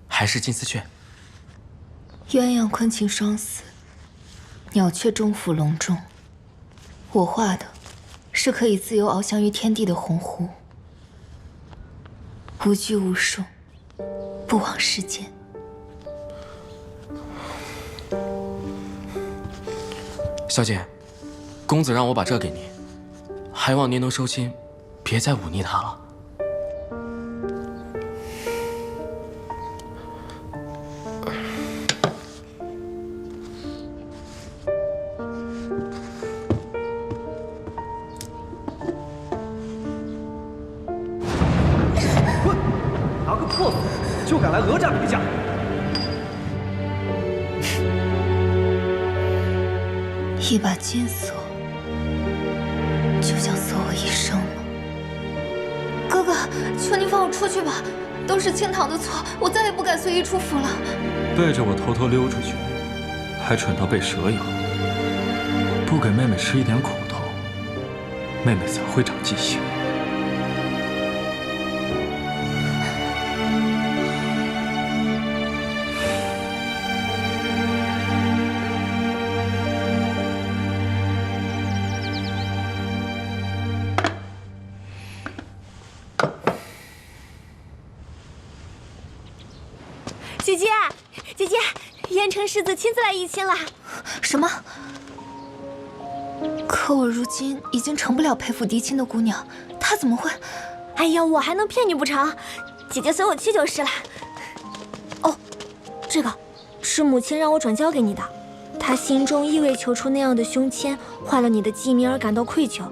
还是金丝雀？鸳鸯昆禽双死，鸟雀终伏笼中。我画的是可以自由翱翔于天地的鸿鹄，无拘无束，不枉世间。小姐，公子让我把这给您，还望您能收心，别再忤逆他了。拿个破锁就敢来讹诈奴家！一把金锁，就想锁我一生吗？哥哥，求你放我出去吧，都是青堂的错，我再也不敢随意出府了。背着我偷偷溜出去，还蠢到被蛇咬，不给妹妹吃一点苦头，妹妹怎会长记性？姐姐，姐姐，燕城世子亲自来议亲了。什么？可我如今已经成不了陪府嫡亲的姑娘，她怎么会？哎呀，我还能骗你不成？姐姐随我去就是了。哦，这个是母亲让我转交给你的，她心中意为求出那样的胸签，坏了你的记名而感到愧疚。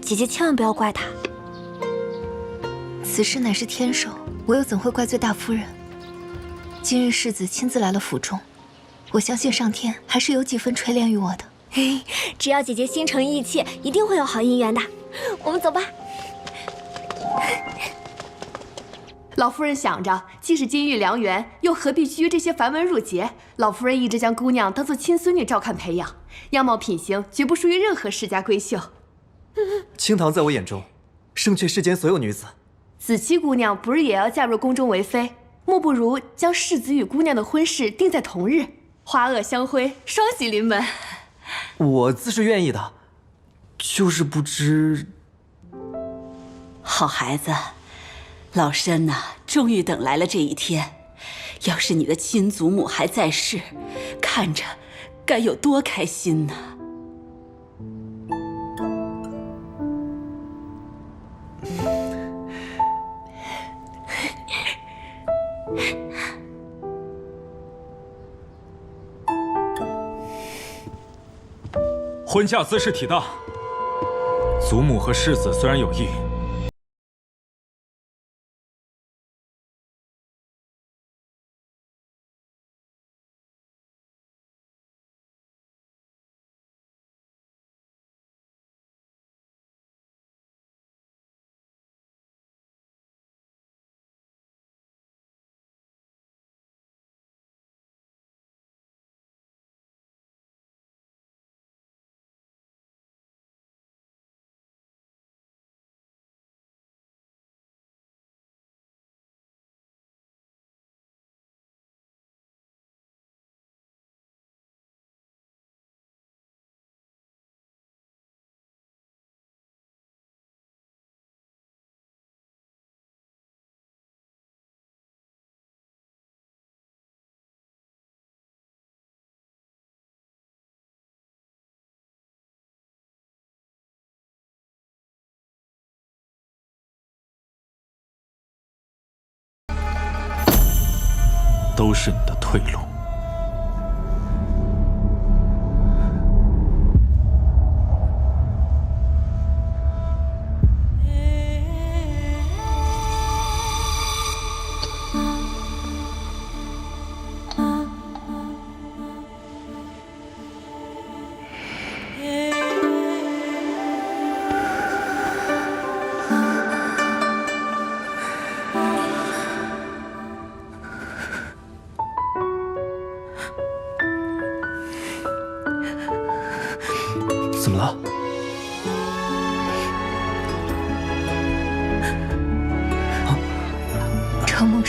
姐姐千万不要怪她。此事乃是天授，我又怎会怪罪大夫人？今日世子亲自来了府中，我相信上天还是有几分垂怜于我的。嘿，只要姐姐心诚意切，一定会有好姻缘的。我们走吧。老夫人想着，既是金玉良缘，又何必拘这些繁文缛节？老夫人一直将姑娘当做亲孙女照看培养，样貌品行绝不输于任何世家闺秀。青堂在我眼中，胜却世间所有女子。子期姑娘不是也要嫁入宫中为妃？莫不如将世子与姑娘的婚事定在同日，花萼相辉，双喜临门。我自是愿意的，就是不知……好孩子，老身呐，终于等来了这一天。要是你的亲祖母还在世，看着该有多开心呢！婚嫁姿势体大，祖母和世子虽然有意，都是你的退路。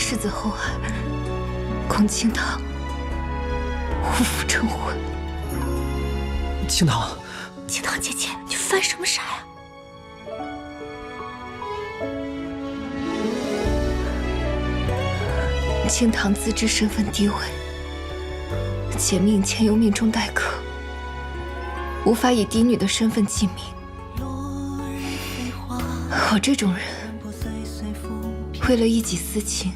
世子厚爱，供清堂无负成婚。清堂，清堂姐姐，你犯什么傻呀？清堂自知身份低微，且命前有命中待客，无法以嫡女的身份记名。我这种人，为了一己私情，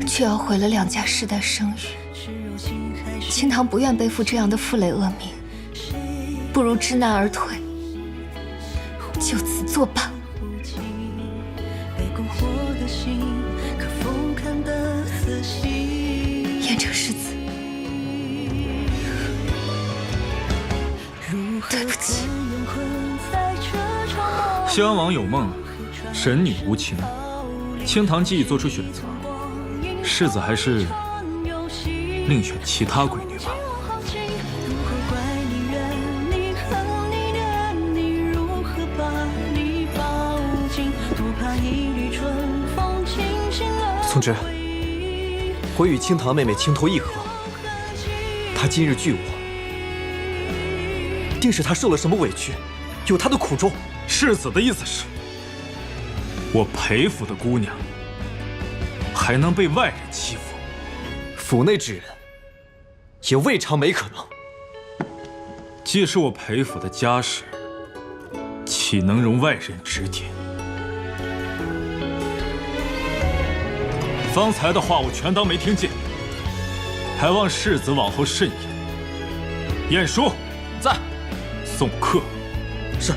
却要毁了两家世代声誉。清堂不愿背负这样的负累恶名，不如知难而退，就此作罢。燕城世子，对不起。襄阳王有梦，神女无情。清堂既已做出选择，世子还是另选其他闺女吧。从之，我与清堂妹妹情投意合，她今日拒我，定是她受了什么委屈，有她的苦衷。世子的意思是，我裴府的姑娘还能被外人欺负？府内之人也未尝没可能。既是我裴府的家事，岂能容外人指点？方才的话我全当没听见，还望世子往后慎言。晏殊在，送客。是。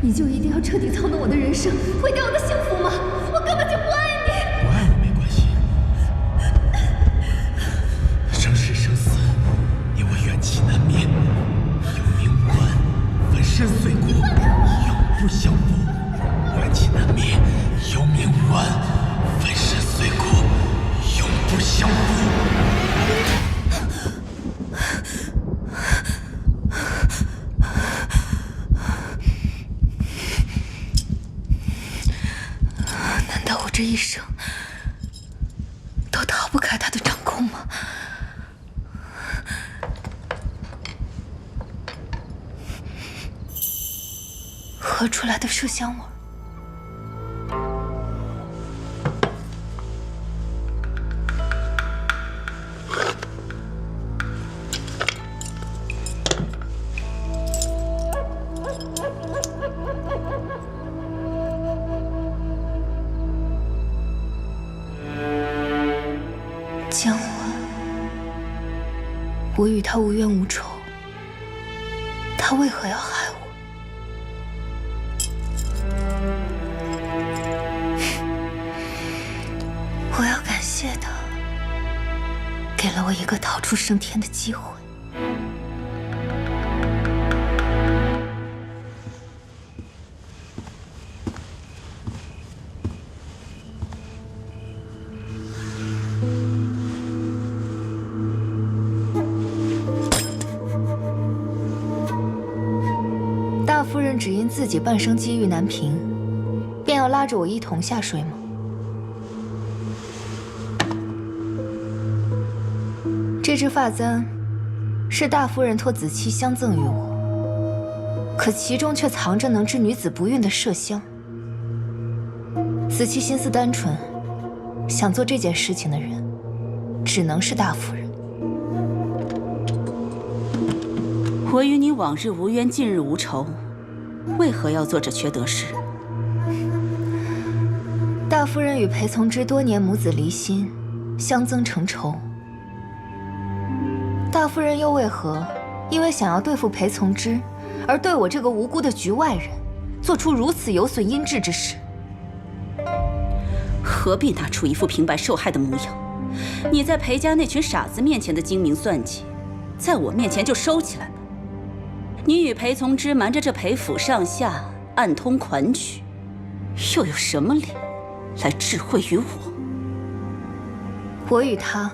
你就一定要彻底操弄我的人生，毁掉我的幸福吗？我根本就不爱你。不爱我没关系，生是生死，你我怨气难灭，有命无关，粉身碎骨，永不相负。怨气难灭，有命无关，粉身碎骨，永不相负。这一生都逃不开他的掌控吗？喝出来的麝香味。江晚，我与他无冤无仇，他为何要害我？我要感谢他，给了我一个逃出升天的机会。大夫人只因自己半生机遇难平，便要拉着我一同下水吗？这支发簪是大夫人托子期相赠于我，可其中却藏着能治女子不孕的麝香。子期心思单纯，想做这件事情的人，只能是大夫人。我与你往日无冤，近日无仇，为何要做这缺德事？大夫人与裴从之多年母子离心，相增成仇。大夫人又为何因为想要对付裴从之，而对我这个无辜的局外人，做出如此有损阴质之事？何必拿出一副平白受害的模样？你在裴家那群傻子面前的精明算计，在我面前就收起来吧。你与裴从之瞒着这裴府上下，暗通款曲，又有什么理来智慧于我？我与他，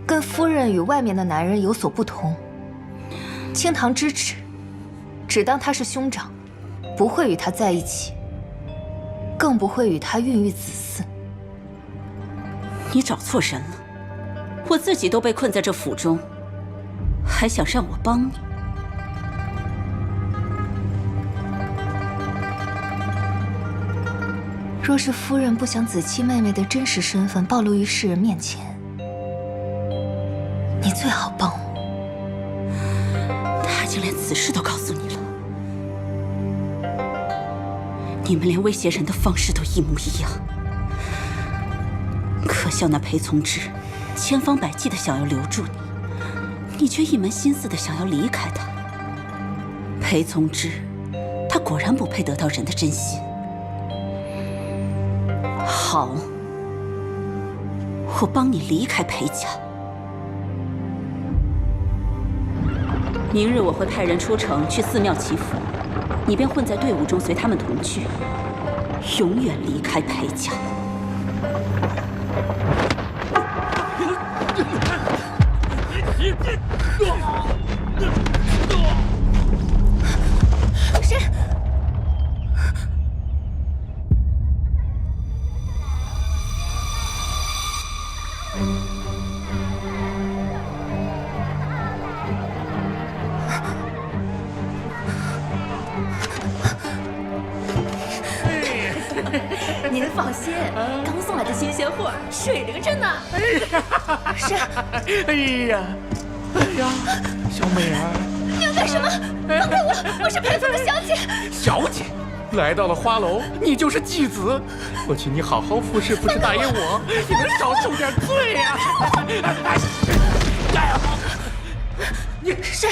跟夫人与外面的男人有所不同。清堂之旨，只当他是兄长，不会与他在一起，更不会与他孕育子嗣。你找错人了，我自己都被困在这府中，还想让我帮你？若是夫人不想子期妹妹的真实身份暴露于世人面前，你最好帮我。他竟连此事都告诉你了，你们连威胁人的方式都一模一样。可笑那裴从之，千方百计的想要留住你，你却一门心思的想要离开他。裴从之，他果然不配得到人的真心。好，我帮你离开裴家。明日我会派人出城去寺庙祈福，你便混在队伍中，随他们同去，永远离开裴家。谁？您放心，刚送来的新鲜货，水灵着呢。是。哎呀，小美儿，你要干什么？放开我！我是裴府的小姐。小姐，来到了花楼，你就是继子，我请你好好服侍服侍大爷我，你能少受点罪呀？加油！你是。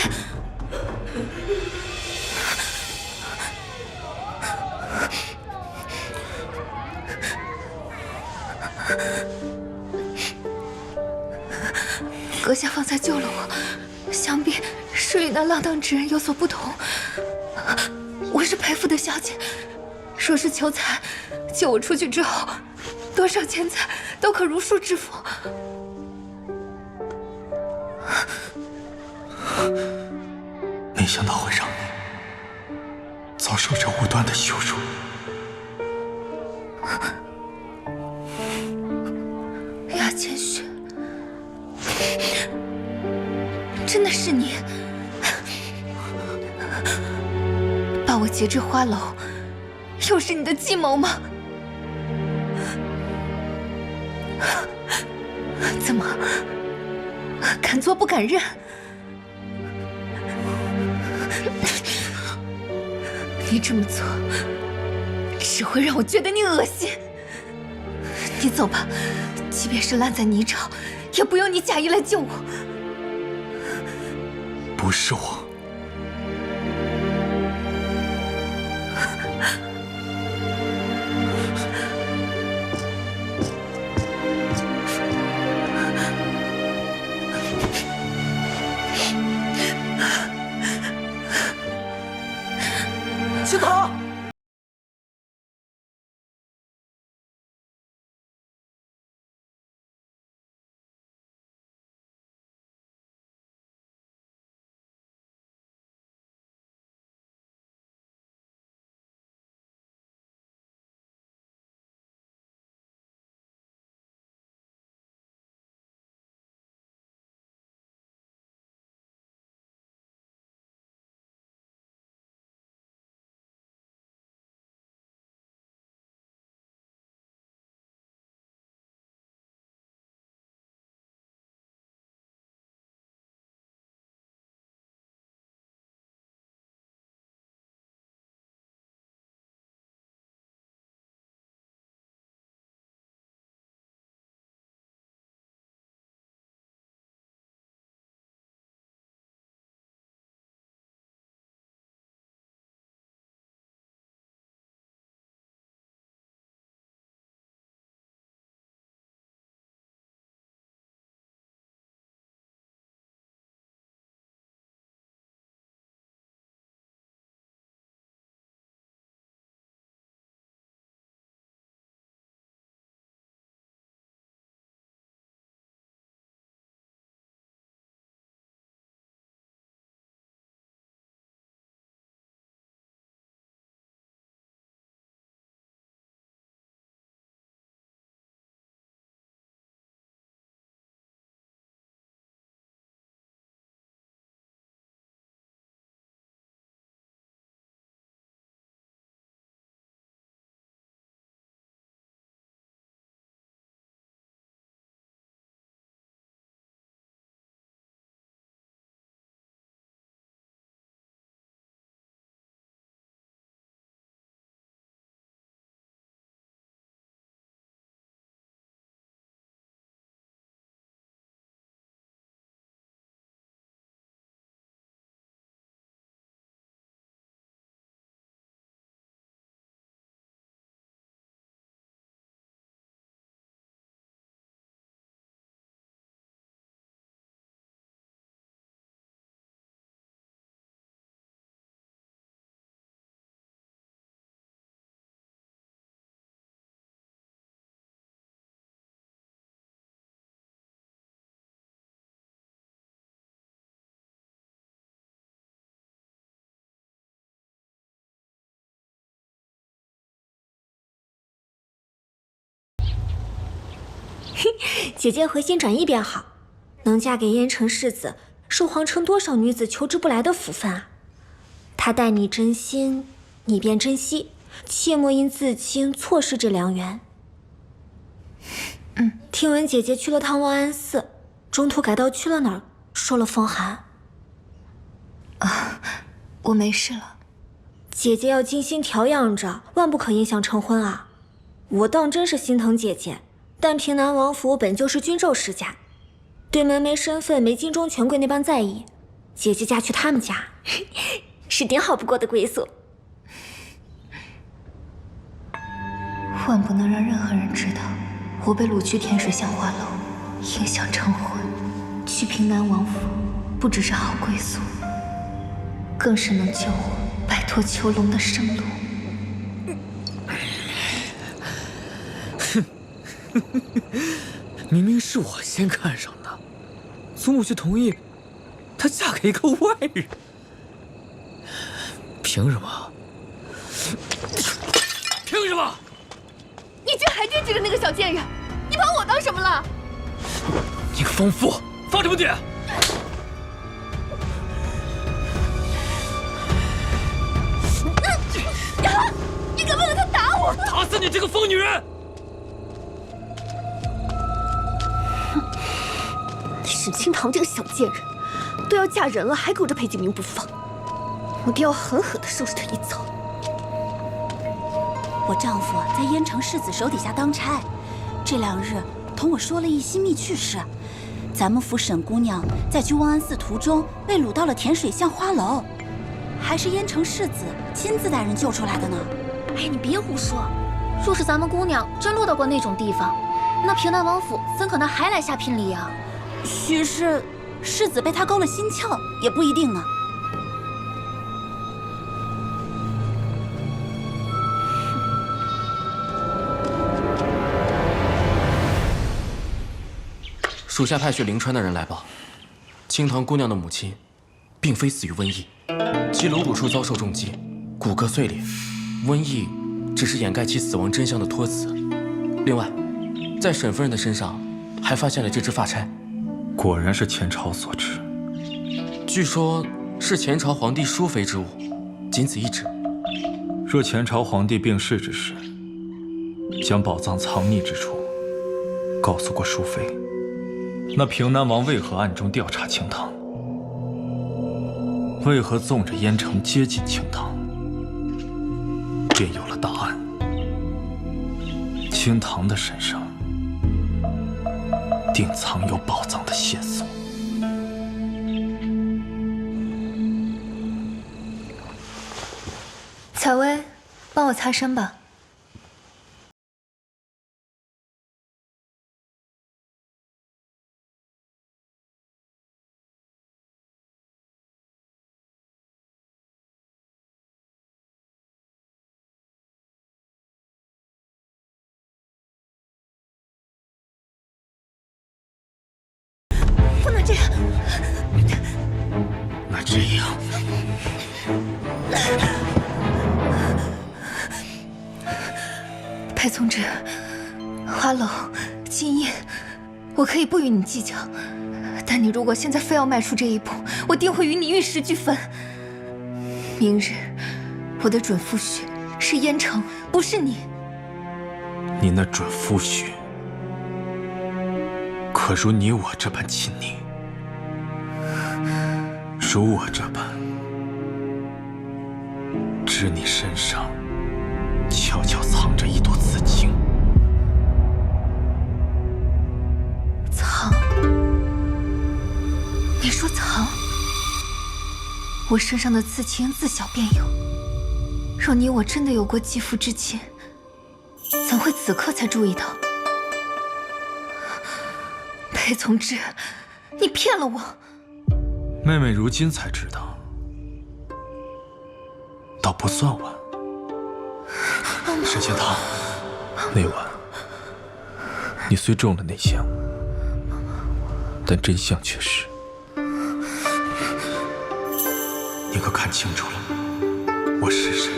阁下方才救了我，想必是与那浪荡之人有所不同。我是裴府的小姐，若是求财，救我出去之后，多少钱财都可如数支付。没想到会让你遭受这无端的羞辱。雅千雪，真的是你把我劫至花楼，又是你的计谋吗？怎么敢做不敢认？你这么做只会让我觉得你恶心。你走吧，即便是烂在泥沼，也不用你假意来救我。不是我。青桃。姐姐回心转意便好，能嫁给燕城世子，是皇城多少女子求之不来的福分啊！他待你真心，你便珍惜，切莫因自轻错失这良缘。听闻姐姐去了趟望安寺，中途改道去了哪儿，受了风寒。我没事了。姐姐要精心调养着，万不可影响成婚啊！我当真是心疼姐姐，但平南王府本就是君胄世家，对门楣身份没京中权贵那般在意。姐姐嫁去他们家，是顶好不过的归宿。万不能让任何人知道我被掳去天水巷花楼，影响成婚。去平南王府，不只是好归宿，更是能救我摆脱囚笼的生路。明明是我先看上的，祖母却同意她嫁给一个外人，凭什么？凭什么？你居然还惦记着那个小贱人！你把我当什么了？你个疯妇，放什么癫？你敢为了他打我？打死你这个疯女人！沈清堂这个小贱人，都要嫁人了还勾着裴景明不放，我定要狠狠地收拾他一遭。我丈夫在燕城世子手底下当差，这2日同我说了一新秘趣事，咱们府沈姑娘在去望安寺途中被掳到了甜水巷花楼，还是燕城世子亲自带人救出来的呢。哎，你别胡说，若是咱们姑娘真落到过那种地方，那平南王府怎可能还来下聘礼啊？许是世子被他勾了心窍，也不一定呢。属下派去灵川的人来报，清堂姑娘的母亲，并非死于瘟疫，其颅骨处遭受重击，骨骼碎裂，瘟疫只是掩盖其死亡真相的托词。另外，在沈夫人的身上还发现了这只发钗，果然是前朝所制。据说是前朝皇帝淑妃之物，仅此一指。若前朝皇帝病逝之时，将宝藏藏匿之处告诉过淑妃，那平南王为何暗中调查清堂？为何纵着燕城接近清堂？便有了答案。清堂的身上定藏有宝藏的线索。采薇，帮我擦身吧。不能这样。那这样，裴从之，花楼、金印，我可以不与你计较，但你如果现在非要迈出这一步，我定会与你玉石俱焚。明日，我的准夫婿是燕城，不是你。你那准夫婿，可如你我这般亲昵？如我这般，知你身上悄悄藏着一朵紫荆。藏？你说藏？我身上的刺青自小便有。若你我真的有过肌肤之亲，怎会此刻才注意到？裴从之，你骗了我！妹妹如今才知道，倒不算晚。沈清堂，那晚你虽中了内香，但真相却是……你可看清楚了，我是谁？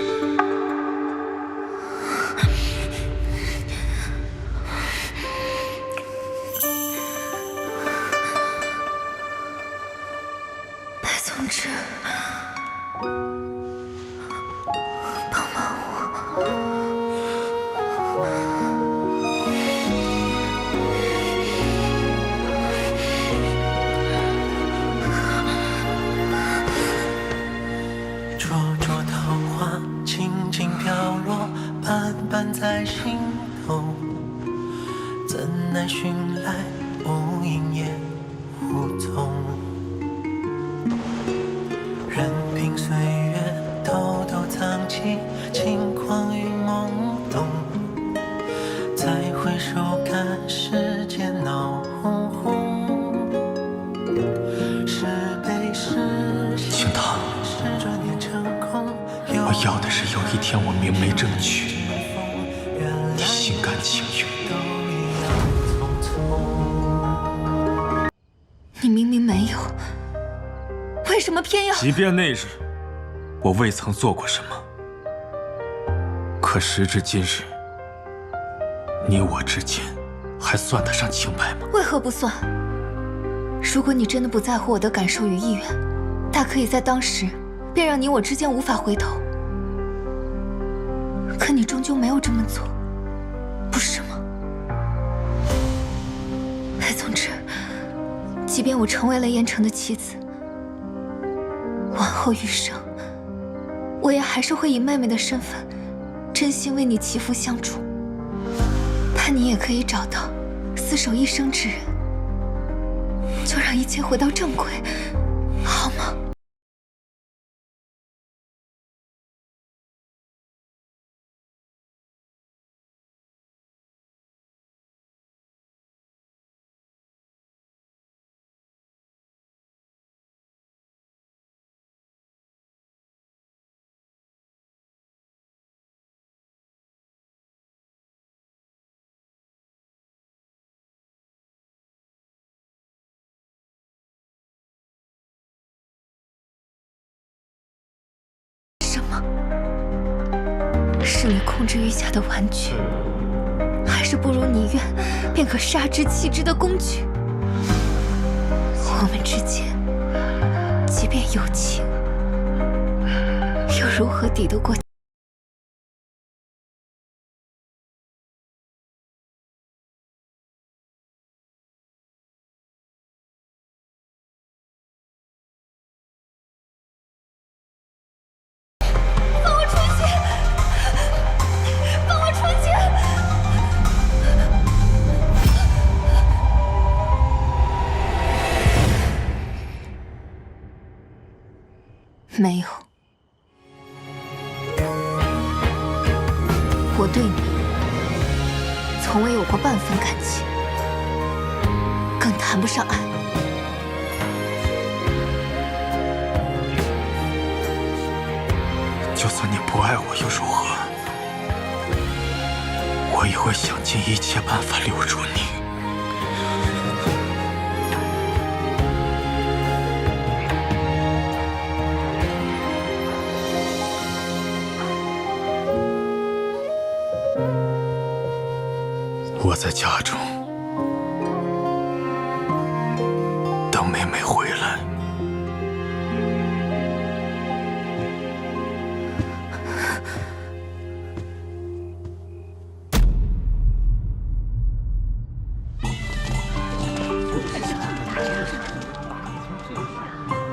总之，帮帮我。灼灼桃花，轻轻飘落，瓣瓣在心头。怎奈寻来无影也无踪。任凭岁月偷偷藏起轻狂与懵懂，再回首看世间闹哄哄。是悲是喜，是转念成空。我要的是有一天我明媒正娶，你心甘情愿。你明明没有，为什么偏要？即便那日我未曾做过什么，可时至今日，你我之间还算得上清白吗？为何不算？如果你真的不在乎我的感受与意愿，大可以在当时便让你我之间无法回头。可你终究没有这么做，不是吗？总之，即便我成为了燕城的妻子，往后余生，我也还是会以妹妹的身份，真心为你祈福相助，盼你也可以找到厮守一生之人，就让一切回到正轨，好吗？是你控制欲下的玩具，还是不如你愿便可杀之弃之的工具？我们之间，即便有情，又如何抵得过？没有，我对你从未有过半分感情，更谈不上爱。就算你不爱我又如何？我也会想尽一切办法留住你。我在家中等妹妹回来。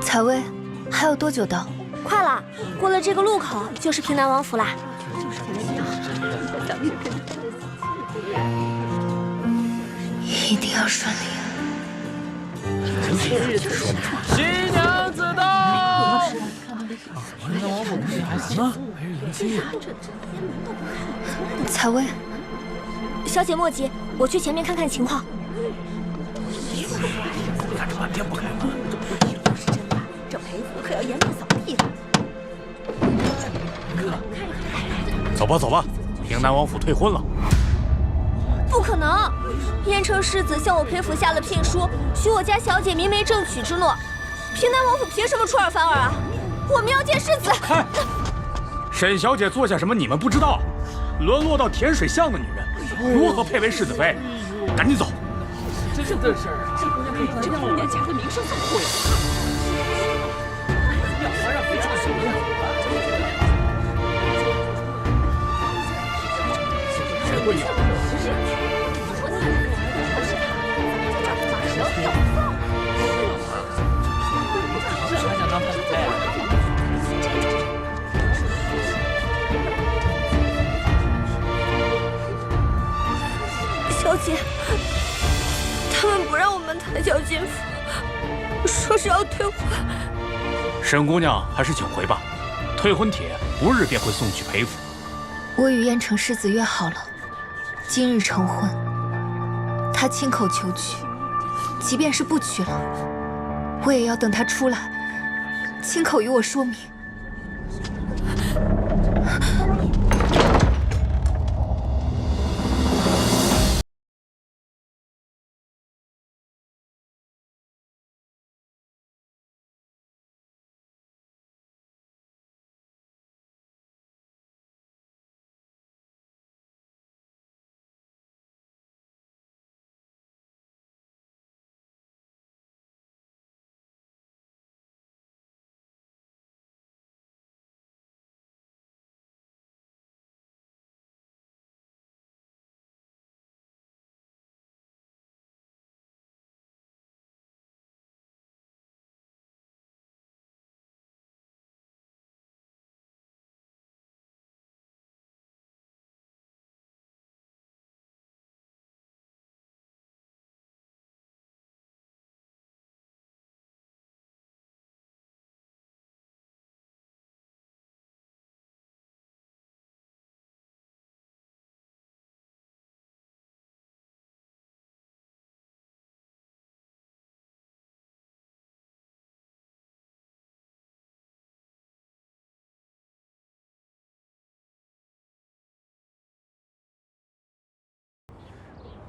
采薇，还有多久到？快了，过了这个路口就是平南王府啦。一定要顺利。新娘子到！采薇，小姐莫急，我去前面看看情况。看着半天不开门，这裴府可要严面扫地了。走吧走吧，平南王府退婚了。不可能！燕城世子向我裴府下了聘书，许我家小姐明媒正娶之诺。平南王府凭什么出尔反尔啊？我们要见世子。沈小姐做下什么你们不知道？沦落到甜水巷的女人，如何配为世子妃？赶紧走！这事儿，这姑娘可以让我们家的名声扫地。沈姑娘还是请回吧，退婚帖不日便会送去裴府。我与燕城世子约好了，今日成婚。他亲口求娶，即便是不娶了，我也要等他出来，亲口与我说明。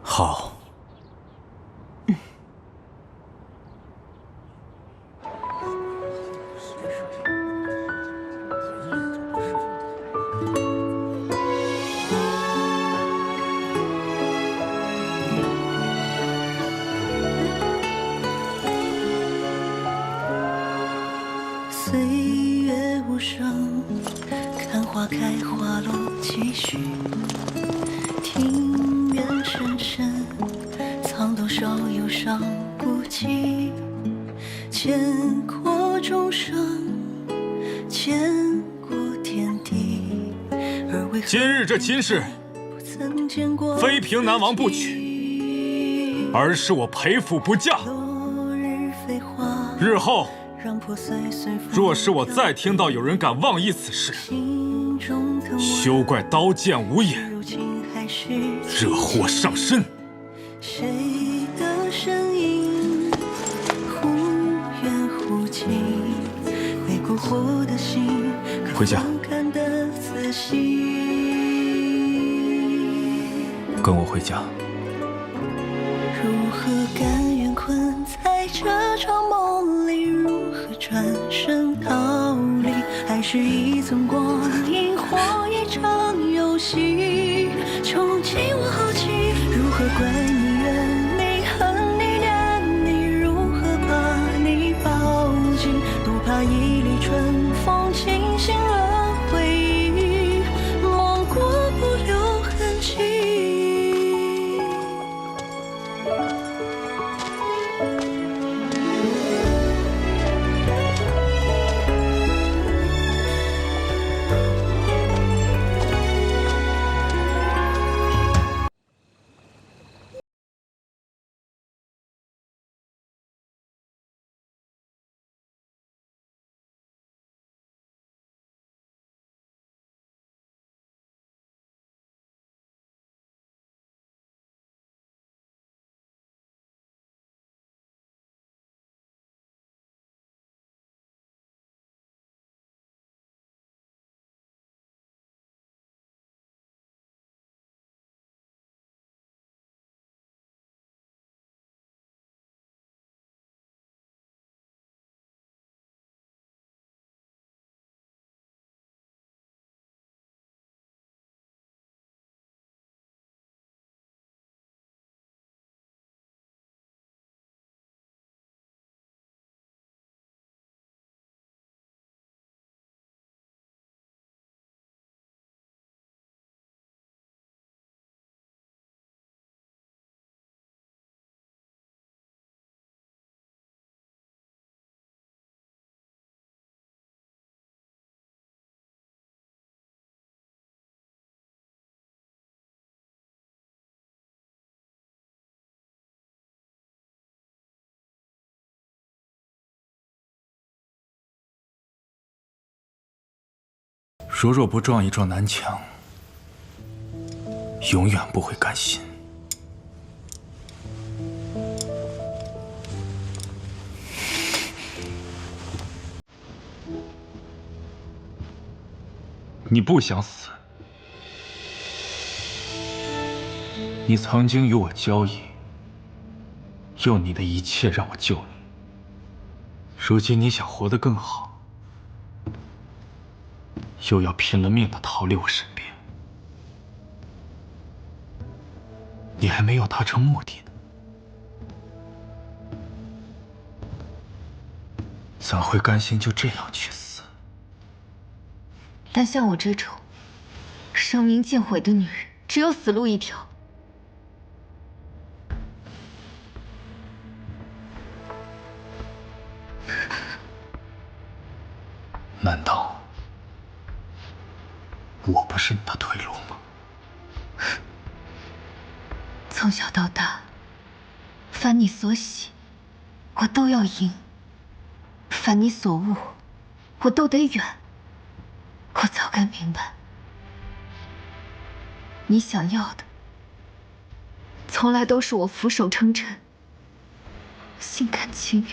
好。岁月无声，看花开花落几许。庭院深深，藏多少忧伤孤寂。牵过众生，牵过天地，而为何今日这亲事，不曾见过非平南王不娶，而是我裴府不嫁。日后，若是我再听到有人敢妄议此事，休怪刀剑无眼，惹祸上身。谁的身影忽远忽近，被蛊惑的心回家，看得仔细。跟我回家。如何甘愿困在这场梦里？如何转身逃离？还是一寸光阴或一场游戏？穷尽我好奇，如何怪你怨你恨你念你？如何把你抱紧？多怕一粒春风惊醒了回忆，梦过不留痕迹。如若不撞一撞南墙，永远不会甘心。你不想死，你曾经与我交易，用你的一切让我救你。如今你想活得更好，又要拼了命的逃离我身边，你还没有达成目的呢，怎会甘心就这样去死？但像我这种生命尽毁的女人，只有死路一条。难道我不是你的退路吗？从小到大，凡你所喜，我都要迎；凡你所恶，我都得远。我早该明白，你想要的，从来都是我俯首称臣，心甘情愿。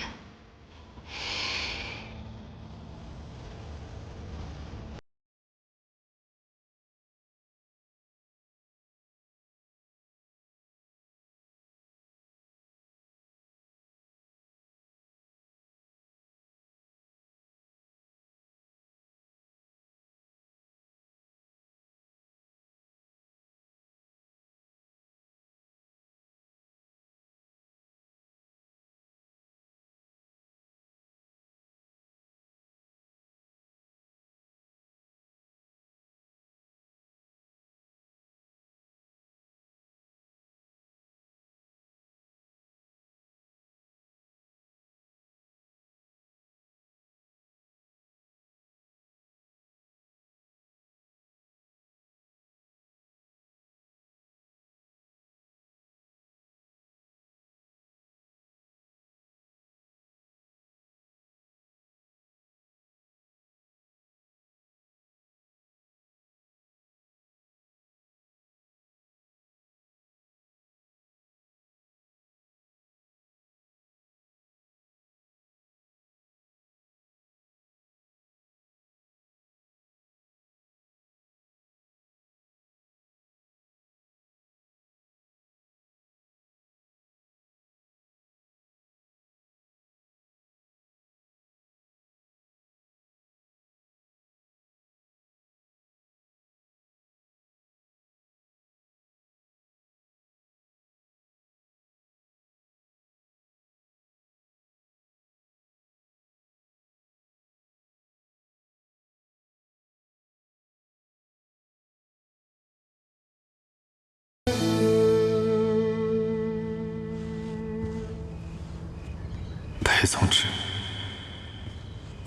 裴宗之，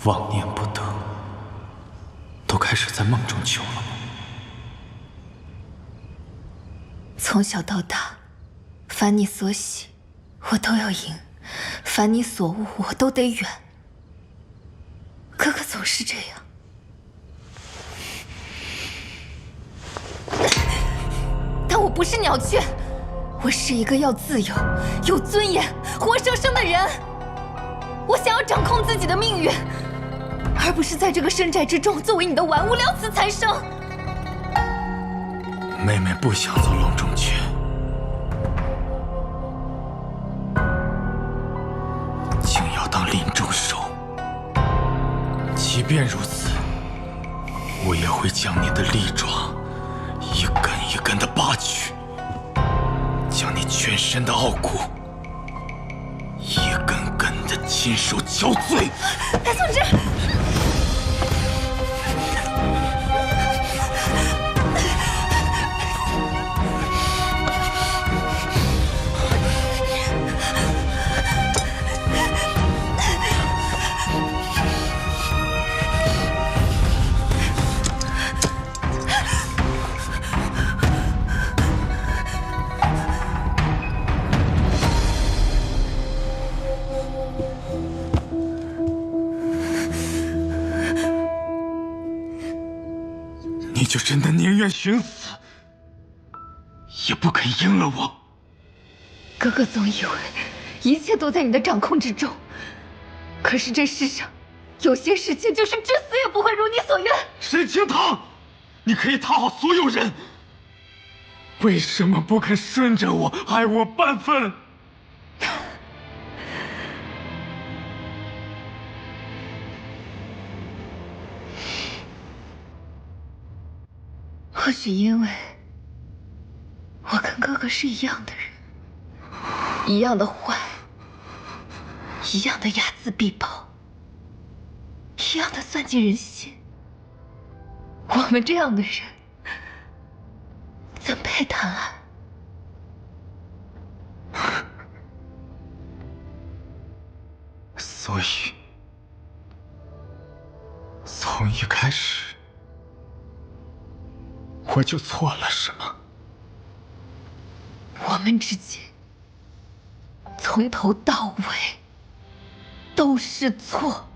妄念不得，都开始在梦中求了吗？从小到大，凡你所喜，我都要迎；凡你所恶，我都得远。哥哥总是这样。但我不是鸟雀，我是一个要自由、有尊严、活生生的人。我想要掌控自己的命运，而不是在这个深寨之中作为你的玩物，撩此残生。妹妹不想做笼中雀，竟要当林中兽。即便如此，我也会将你的利爪一根一根的扒去，将你全身的傲骨一根根的亲手嚼碎。裴宗之，你就真的宁愿寻死，也不肯应了我？哥哥总以为一切都在你的掌控之中，可是这世上有些事情就是至死也不会如你所愿。沈清堂，你可以讨好所有人，为什么不肯顺着我，爱我半分？或许因为我跟哥哥是一样的人，一样的坏，一样的睚眦必报，一样的算计人心。我们这样的人怎配谈爱？所以，从一开始我就错了，是吗？我们之间从头到尾都是错。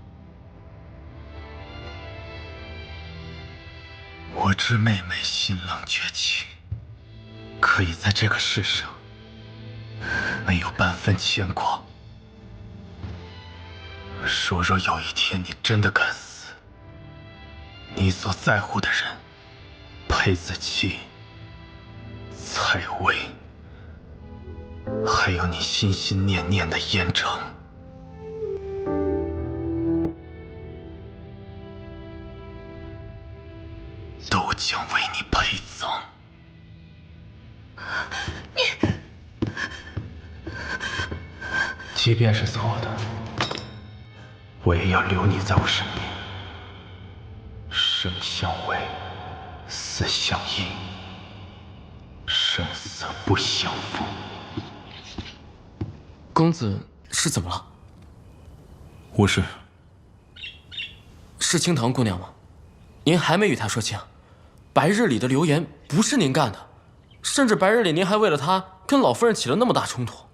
我知妹妹心冷绝情，可以在这个世上没有半分牵挂。说若有一天你真的敢死，你所在乎的人裴子期、蔡薇，还有你心心念念的燕城，都将为你陪葬。即便是错的，我也要留你在我身边。生相违，死相依，生死不相负。公子是怎么了？无事。是清堂姑娘吗？您还没与她说清。白日里的流言不是您干的，甚至白日里您还为了她跟老夫人起了那么大冲突。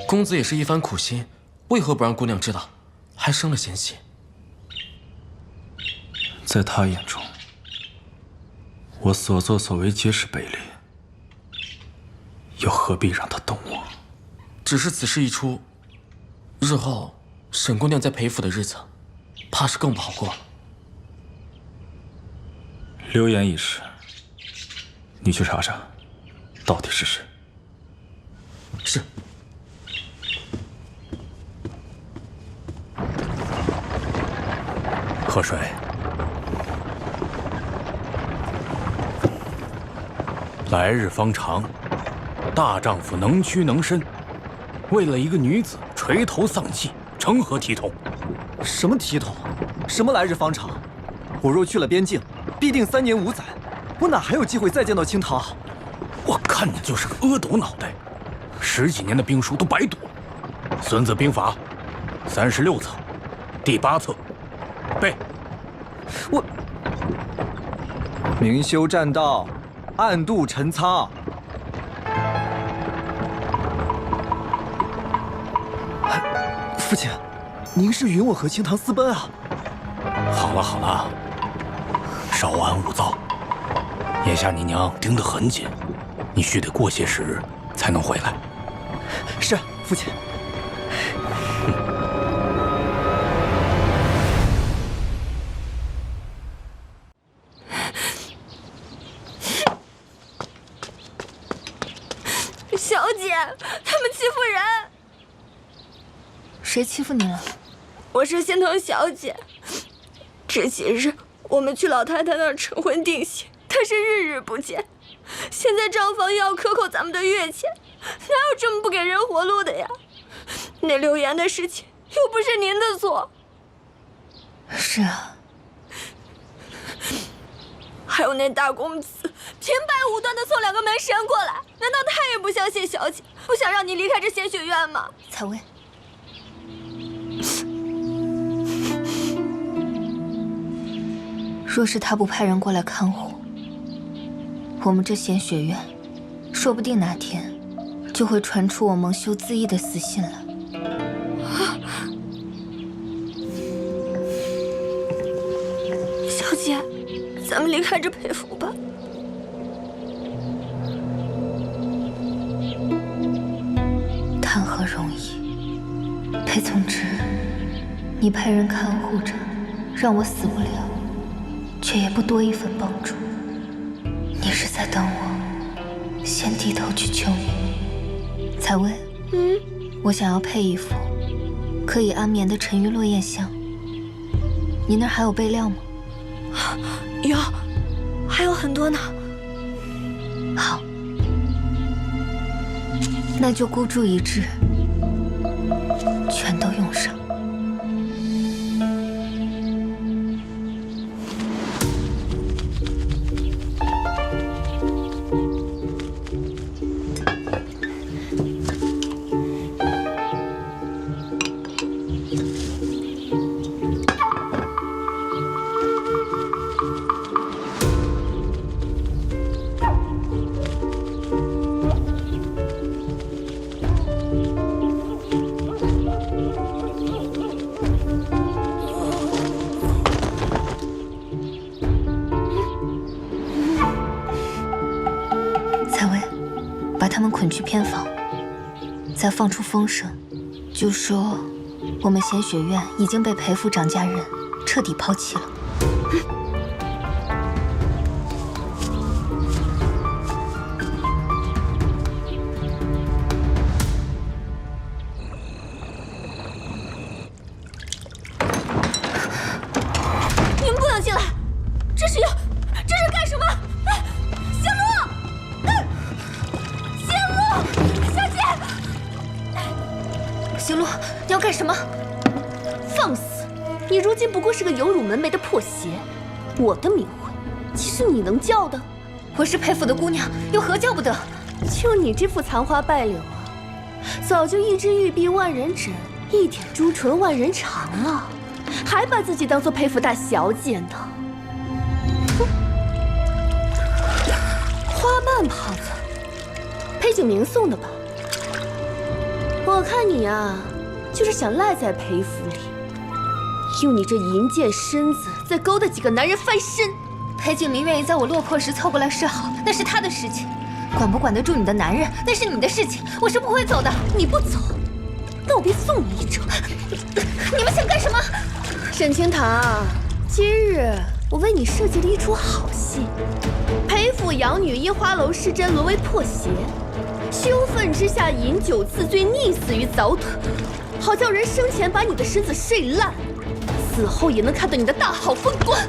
公子也是一番苦心，为何不让姑娘知道，还生了嫌隙？在他眼中，我所作所为皆是卑劣，又何必让他懂我？只是此事一出，日后沈姑娘在裴府的日子，怕是更不好过了。流言一事，你去查查，到底是谁？是。河水，来日方长，大丈夫能屈能伸，为了一个女子垂头丧气，成何体统？什么体统？什么来日方长？我若去了边境，必定3年5载，我哪还有机会再见到清堂？我看你就是个阿斗脑袋，10几年的兵书都白读了。《孙子兵法》36册，第8册。背。我明修栈道，暗度陈仓。父亲，您是允我和清堂私奔啊？好了好了，稍安勿躁。眼下你娘盯得很紧，你须得过些时日才能回来。是，父亲。小姐，他们欺负人。谁欺负你了？我是心疼小姐。这几日我们去老太太那儿成婚定亲，她是日日不见。现在账房又要克扣咱们的月钱，哪有这么不给人活路的呀？那流言的事情又不是您的错。是啊。还有那大公子，平白无端的送2个门神过来，难道他也不相信小姐，不想让你离开这仙学院吗？采薇，若是他不派人过来看护，我们这仙学院，说不定哪天就会传出我蒙羞自缢的死信来。小姐，咱们离开这裴府吧。谈何容易，裴总之，你派人看护着，让我死不了，却也不多一份帮助。你是在等我先低头去求你？采薇，我想要配一副可以安眠的沉鱼落雁香，你那儿还有备料吗？有，还有很多呢。好，那就孤注一掷，全都用上。把他们捆去偏房，再放出风声，就说我们仙学院已经被裴府长家人彻底抛弃了。你们不能进来！这是干什么？仙露！小姐，行路，你要干什么？放肆！你如今不过是个有辱门楣的破鞋，我的名讳，岂是你能叫的？我是裴府的姑娘，又何叫不得？就你这副残花败柳啊，早就一支玉臂万人枕，一点朱唇万人尝了，还把自己当做裴府大小姐呢。花瓣胖子。裴景明送的吧？我看你啊，就是想赖在裴府里，用你这淫贱身子再勾搭几个男人翻身。裴景明愿意在我落魄时凑过来示好，那是他的事情；管不管得住你的男人，那是你的事情。我是不会走的。你不走，那我便送你一程。你们想干什么？沈清堂，今日我为你设计了一出好戏。裴府养女因花楼失贞沦为破鞋，羞愤之下饮酒自醉，溺死于澡土，好叫人生前把你的身子睡烂，死后也能看到你的大好风光。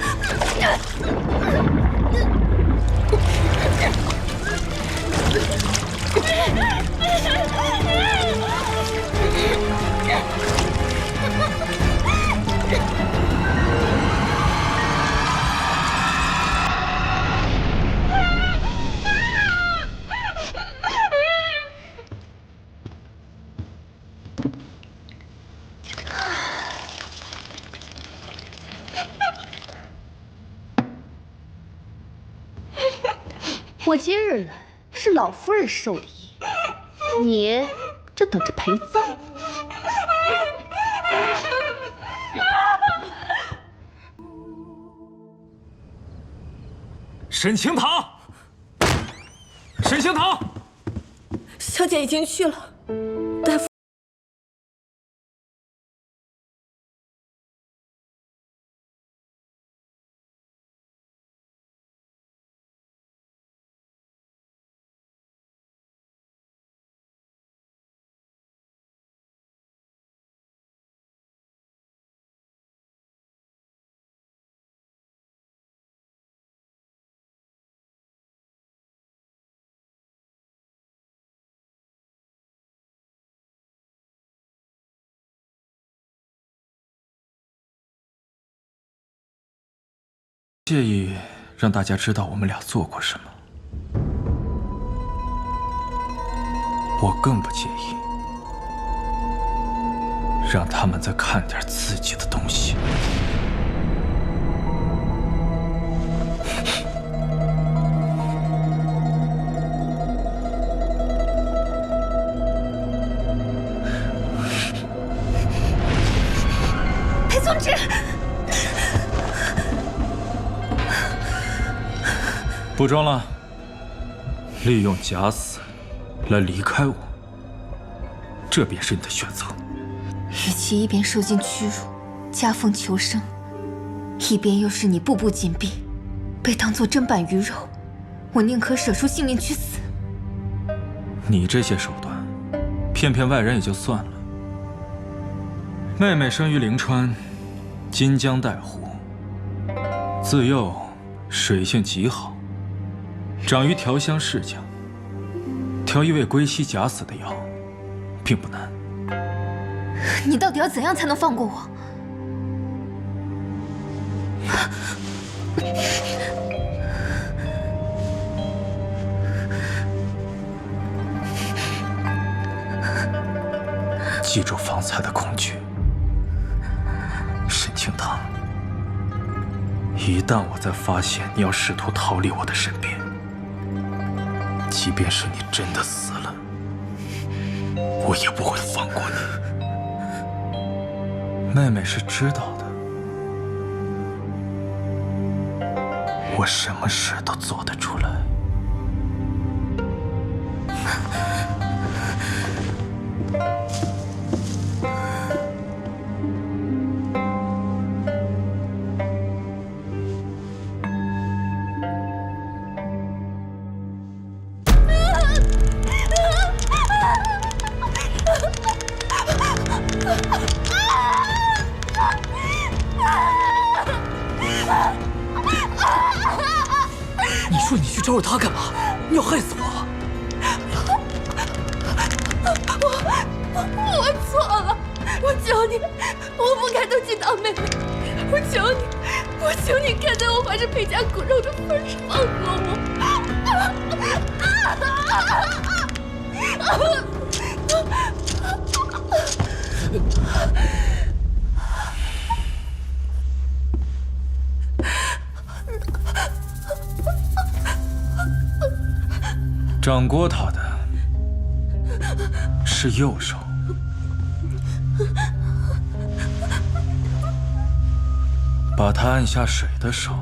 我今日来是老夫人授的意，你就等着陪葬。沈清堂，沈清堂，小姐已经去了。介意让大家知道我们俩做过什么。我更不介意让他们再看点自己的东西。裴宗之，不装了，利用假死来离开我，这便是你的选择。与其一边受尽屈辱，夹缝求生，一边又是你步步紧逼，被当作砧板鱼肉，我宁可舍出性命去死。你这些手段，骗骗外人也就算了。妹妹生于灵川，金江带湖，自幼水性极好，长于调香世家。调一味归西假死的药，并不难。你到底要怎样才能放过我？记住方才的恐惧，沈清堂。一旦我再发现你要试图逃离我的身边，即便是你真的死了，我也不会放过你。妹妹是知道的，我什么事都做得出来。你说你去招惹他干嘛？你要害死我？我错了，我求你，我不该动青堂妹妹，我求你，我求你看在我还是裴家骨肉的份上放过我。掌掴他的是右手，把他按下水的手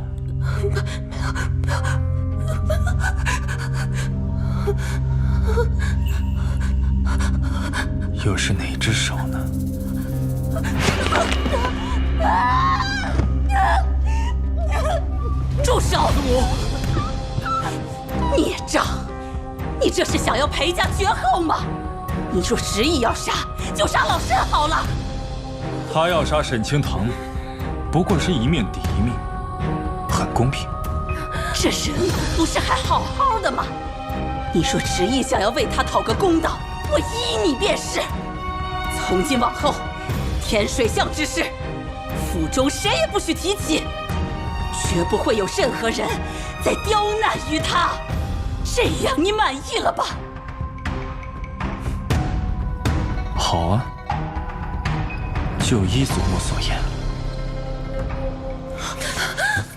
又是哪只手呢？住手！孽障！你这是想要裴家绝后吗？你若执意要杀，就杀老身好了。他要杀沈清堂，不过是一命抵一命，很公平。这人不是还好好的吗？你若执意想要为他讨个公道，我依你便是。从今往后，天水巷之事，府中谁也不许提起，绝不会有任何人再刁难于他。这样你满意了吧？好啊，就依祖母所言。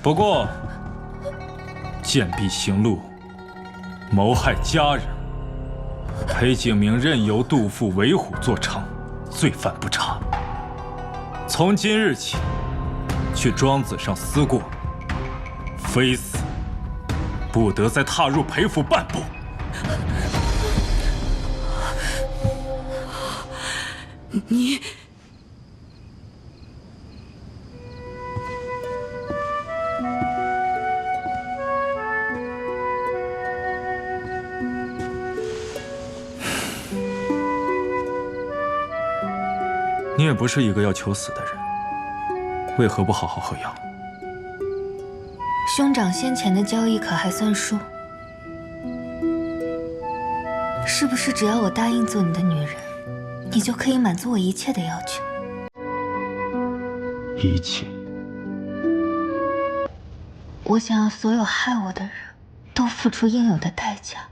不过，贱婢行路，谋害家人，裴景明任由杜父为虎作伥，罪犯不查。从今日起，去庄子上思过，非死不得再踏入裴府半步。你你也不是一个要求死的人，为何不好好喝药？兄长先前的交易可还算数？是不是只要我答应做你的女人，你就可以满足我一切的要求？一切。我想要所有害我的人都付出应有的代价。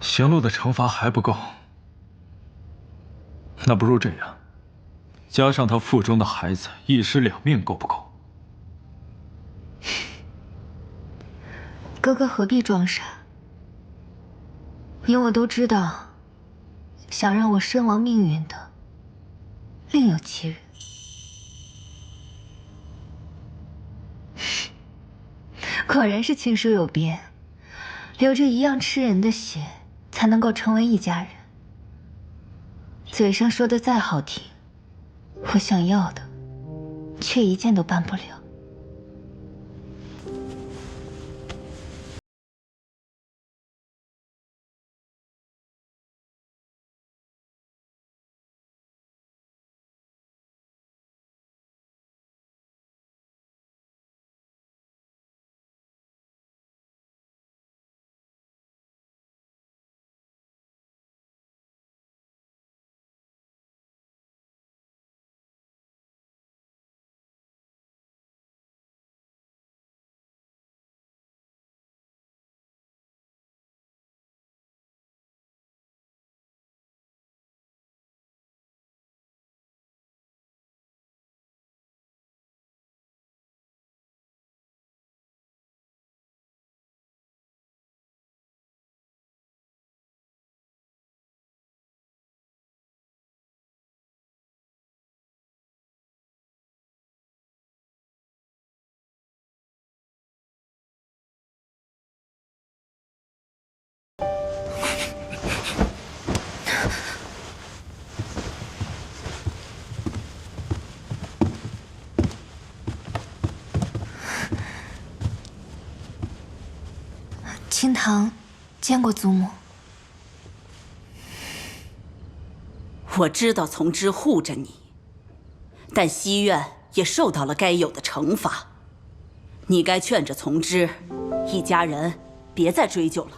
行路的惩罚还不够，那不如这样，加上他腹中的孩子，一尸两命，够不够？哥哥何必装傻？你我都知道，想让我身亡命陨的另有其人。果然是亲疏有别，流着一样吃人的血，才能够成为一家人。嘴上说的再好听，我想要的，却一件都办不了。清堂见过祖母。我知道从之护着你，但西院也受到了该有的惩罚。你该劝着从之，一家人别再追究了。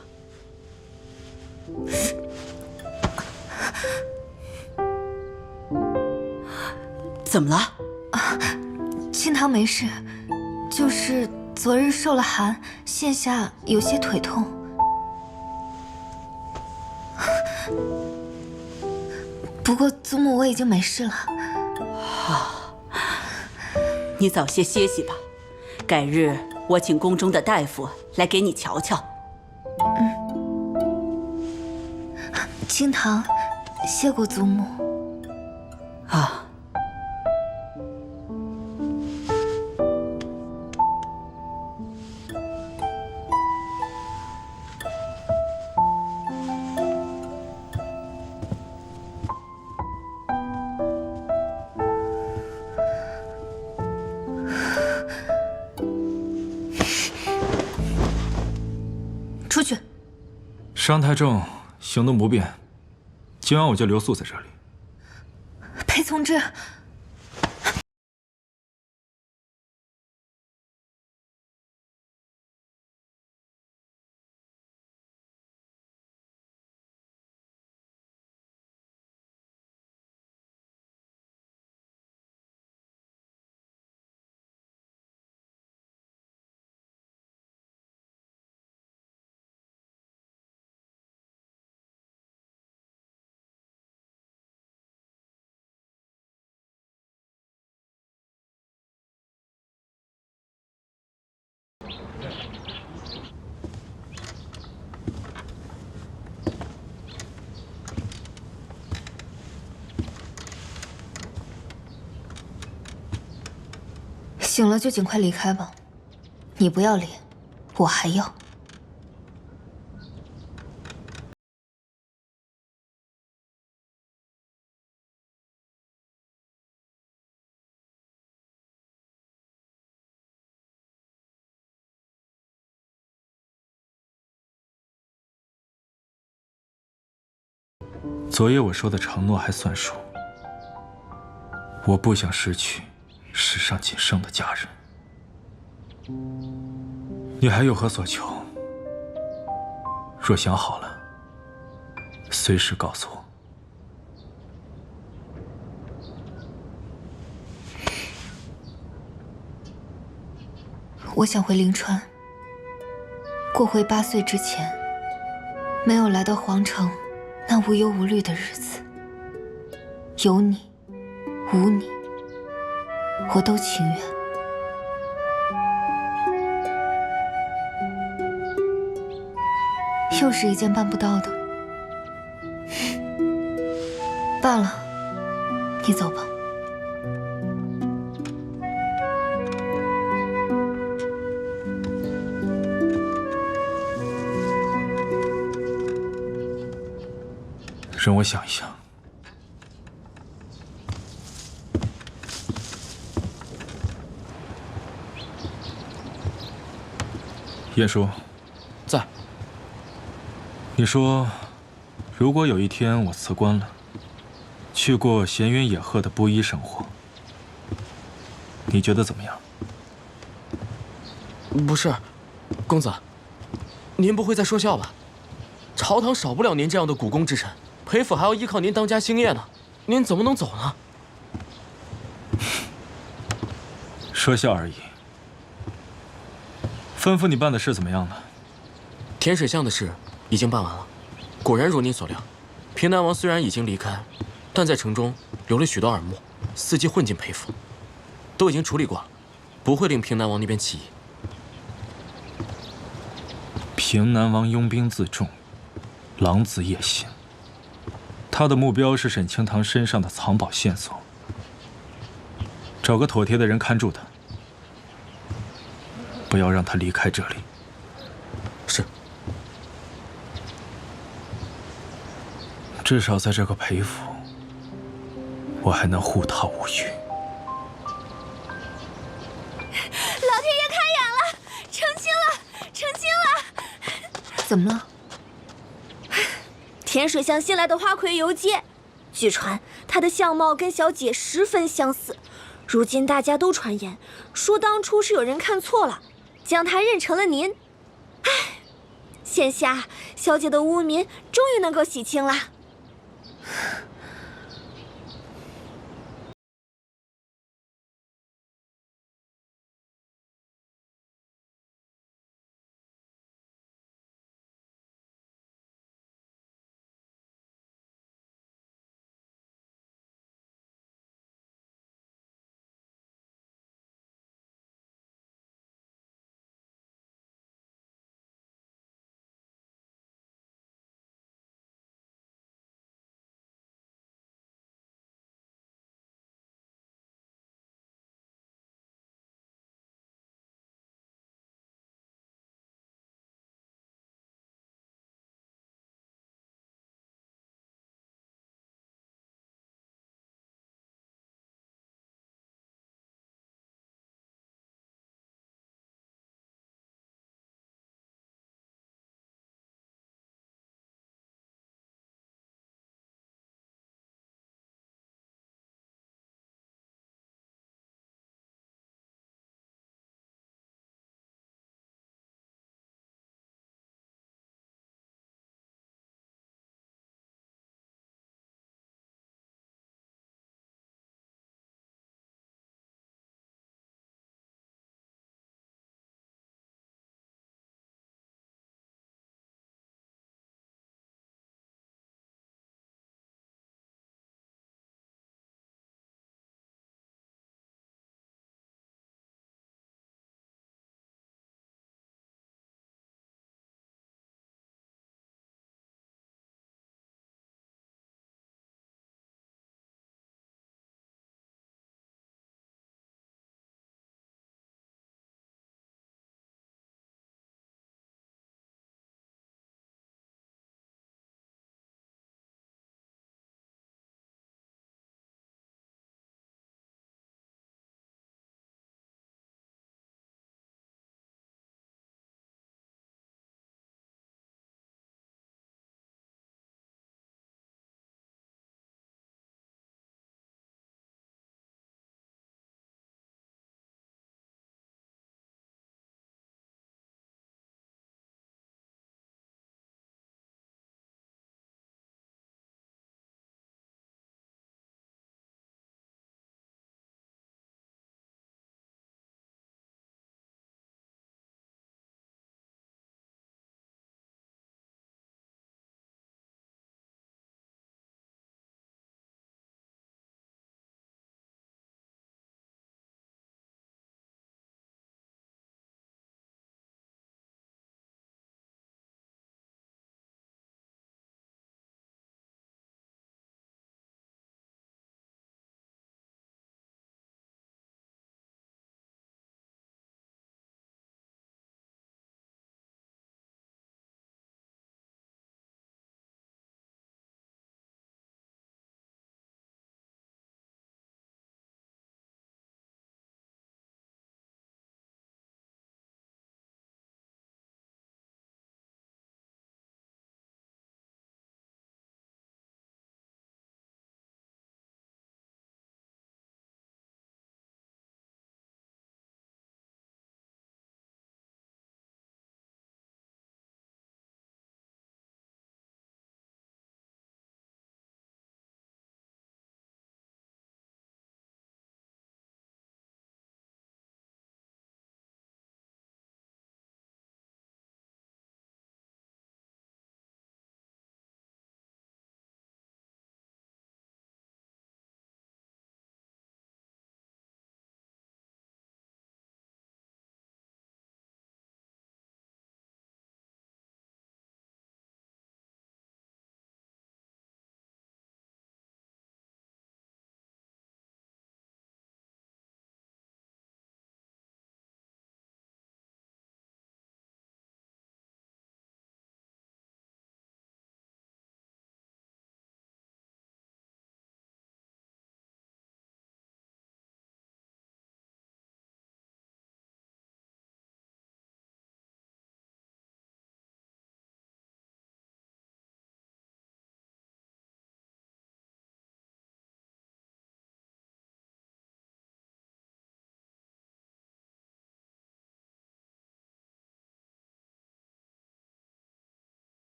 怎么了？清堂没事，就是昨日受了寒，现下有些腿痛。不过祖母我已经没事了。好，你早些歇息吧，改日我请宫中的大夫来给你瞧瞧。清堂谢过祖母。啊。出去。伤太重，行动不便，今晚我就留宿在这里。裴从之，醒了就尽快离开吧。你不要脸，我还要。昨夜我说的承诺还算数，我不想失去世上仅剩的家人。你还有何所求？若想好了，随时告诉我。我想回灵川，过回8岁之前没有来到皇城那无忧无虑的日子。有你，无你，我都情愿。又是一件办不到的。罢了，你走吧。让我想一想。晏叔，在。你说，如果有一天我辞官了，去过闲云野鹤的布衣生活，你觉得怎么样？不是，公子，您不会在说笑吧？朝堂少不了您这样的股肱之臣，裴府还要依靠您当家兴业呢，您怎么能走呢？说笑而已。吩咐你办的事怎么样了？甜水巷的事已经办完了，果然如您所料，平南王虽然已经离开，但在城中留了许多耳目，伺机混进裴府，都已经处理过了，不会令平南王那边起疑。平南王拥兵自重，狼子野心。他的目标是沈清堂身上的藏宝线索，找个妥帖的人看住他，不要让他离开这里。是。至少在这个裴府，我还能护他无虞。老天爷开眼了，成亲了，成亲了！怎么了？甜水巷新来的花魁游街，据传她的相貌跟小姐十分相似。如今大家都传言说当初是有人看错了，将她认成了您。唉，现下小姐的污名终于能够洗清了。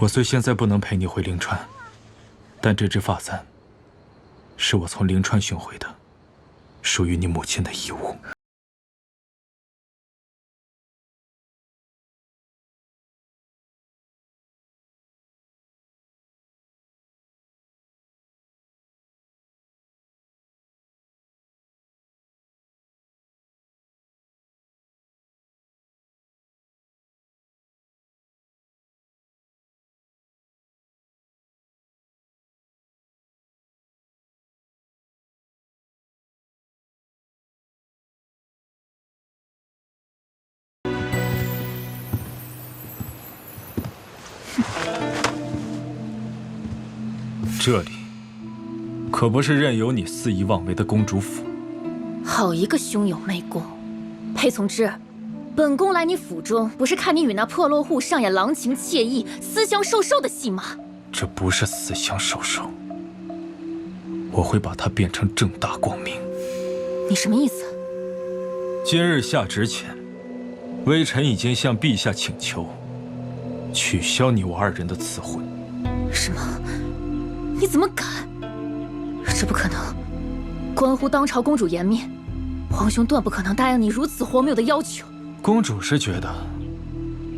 我虽现在不能陪你回灵川，但这只发簪是我从灵川寻回的，属于你母亲的遗物。这里可不是任由你肆意妄为的公主府。好一个兄友妹恭！裴从之，本宫来你府中，不是看你与那破落户上演郎情妾意、私相授受的戏码。这不是私相授受，我会把它变成正大光明。你什么意思？今日下旨前，微臣已经向陛下请求，取消你我二人的赐婚。什么？你怎么敢？这不可能，关乎当朝公主颜面，皇兄断不可能答应你如此荒谬的要求。公主是觉得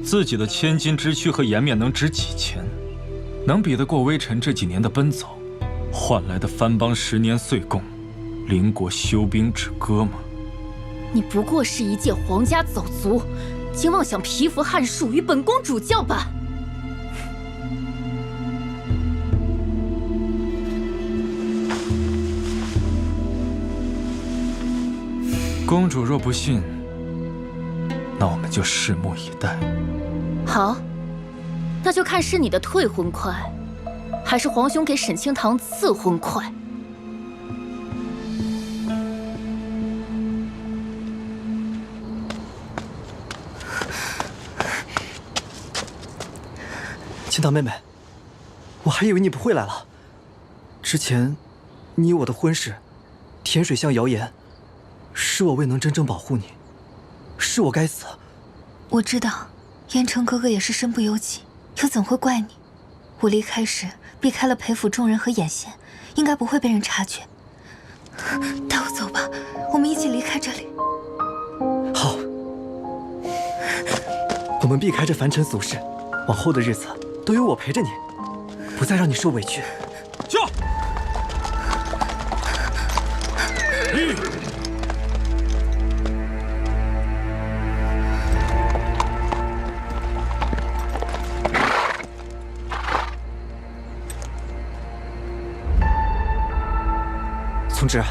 自己的千金之躯和颜面能值几钱，能比得过微臣这几年的奔走换来的藩邦10年岁贡、邻国休兵止戈吗？你不过是一介皇家走卒，竟妄想蚍蜉撼树与本公主叫板。公主若不信，那我们就拭目以待。好，那就看是你的退婚快，还是皇兄给沈清堂赐婚快。清堂妹妹，我还以为你不会来了。之前，你我的婚事，甜水巷谣言，是我未能真正保护你，是我该死。我知道，燕城哥哥也是身不由己，又怎会怪你？我离开时避开了裴府众人和眼线，应该不会被人察觉。带我走吧，我们一起离开这里。好，我们避开这凡尘俗世，往后的日子都有我陪着你，不再让你受委屈。驾！从之，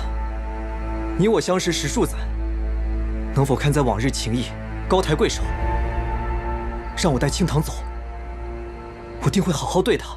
你我相识10数载，能否看在往日情谊，高抬贵手，让我带清堂走？我定会好好对他。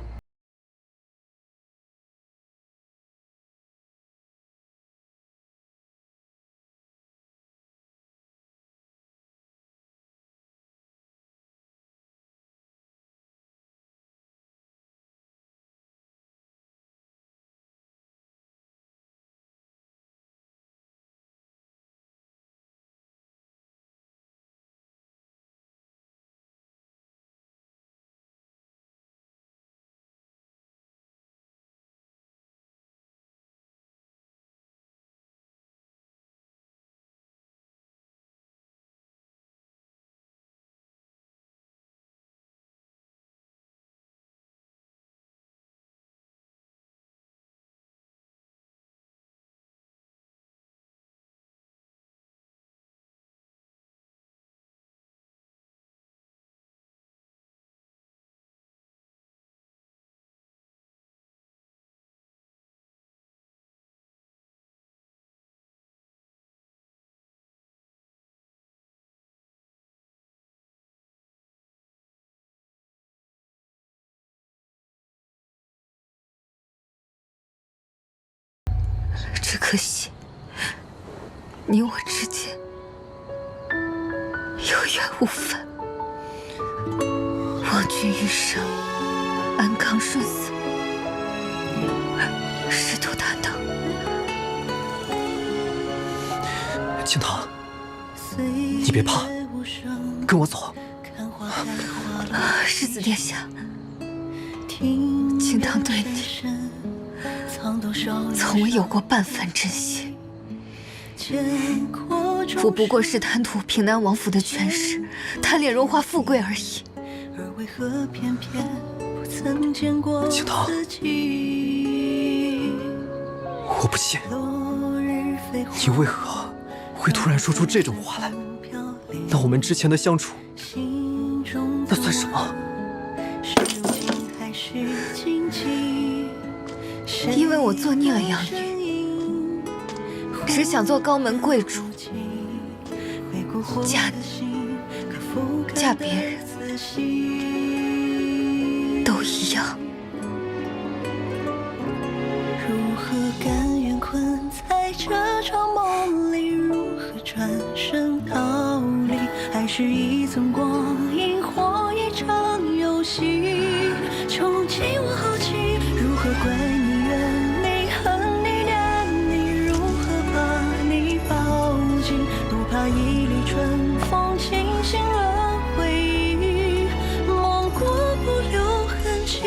只可惜，你我之间有缘无分。望君余生安康顺遂，仕途坦荡。清堂，你别怕，跟我走。世子殿下，青堂对你从未有过半分真心。我不过是贪图平南王府的权势，贪恋荣华富贵而已。青堂，我不信，你为何会突然说出这种话来？那我们之前的相处，那算什么？因为我做腻了养女，只想做高门贵族，嫁你，嫁别人，都一样。如何甘愿困在这场梦里？如何转身逃离？还是一寸光阴或一场游戏？囚禁我好奇，如何归你怨你恨你念你？如何把你抱紧？不怕一缕春风清醒了回忆，梦过不留痕迹。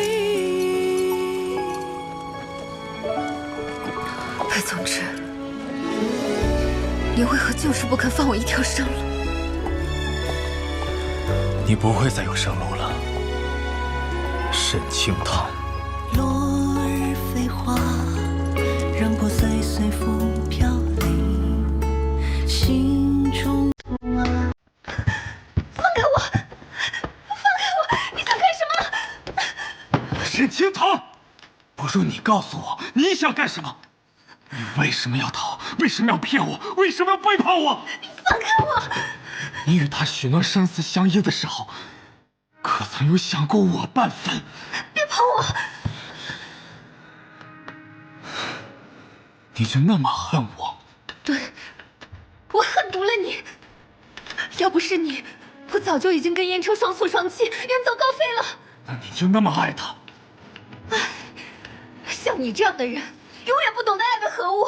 裴总之，你为何就是不肯放我一条生路？你不会再有生路了，沈清堂。落日飞花，让破碎随风飘零，心中放开我！放开我！你想干什么？沈清堂，不如你告诉我，你想干什么？你为什么要逃？为什么要骗我？为什么要背叛我？你放开我！你与他许诺生死相依的时候，可曾有想过我半分？别碰我！你就那么恨我？对，我恨毒了你。要不是你，我早就已经跟燕秋双宿双栖，远走高飞了。那你就那么爱他？唉，像你这样的人，永远不懂得爱的何物。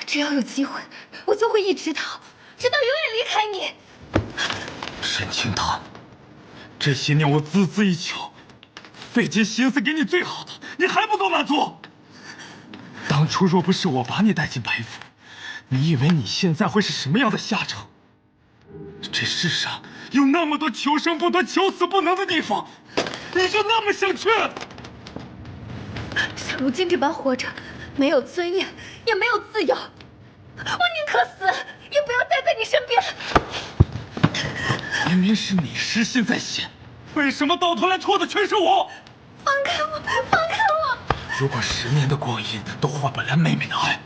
只要有机会，我就会一直逃，直到永远离开你。沈清堂，这些年我孜孜以求，费尽心思给你最好的，你还不够满足？当初若不是我把你带进裴府，你以为你现在会是什么样的下场？这世上有那么多求生不得、求死不能的地方，你就那么想去？像如今这般活着，没有尊严，也没有自由，我宁可死，也不要待在你身边。明明是你失信在先，为什么到头来错的全是我？放开我！放开我！如果10年的光阴都换不来妹妹的爱，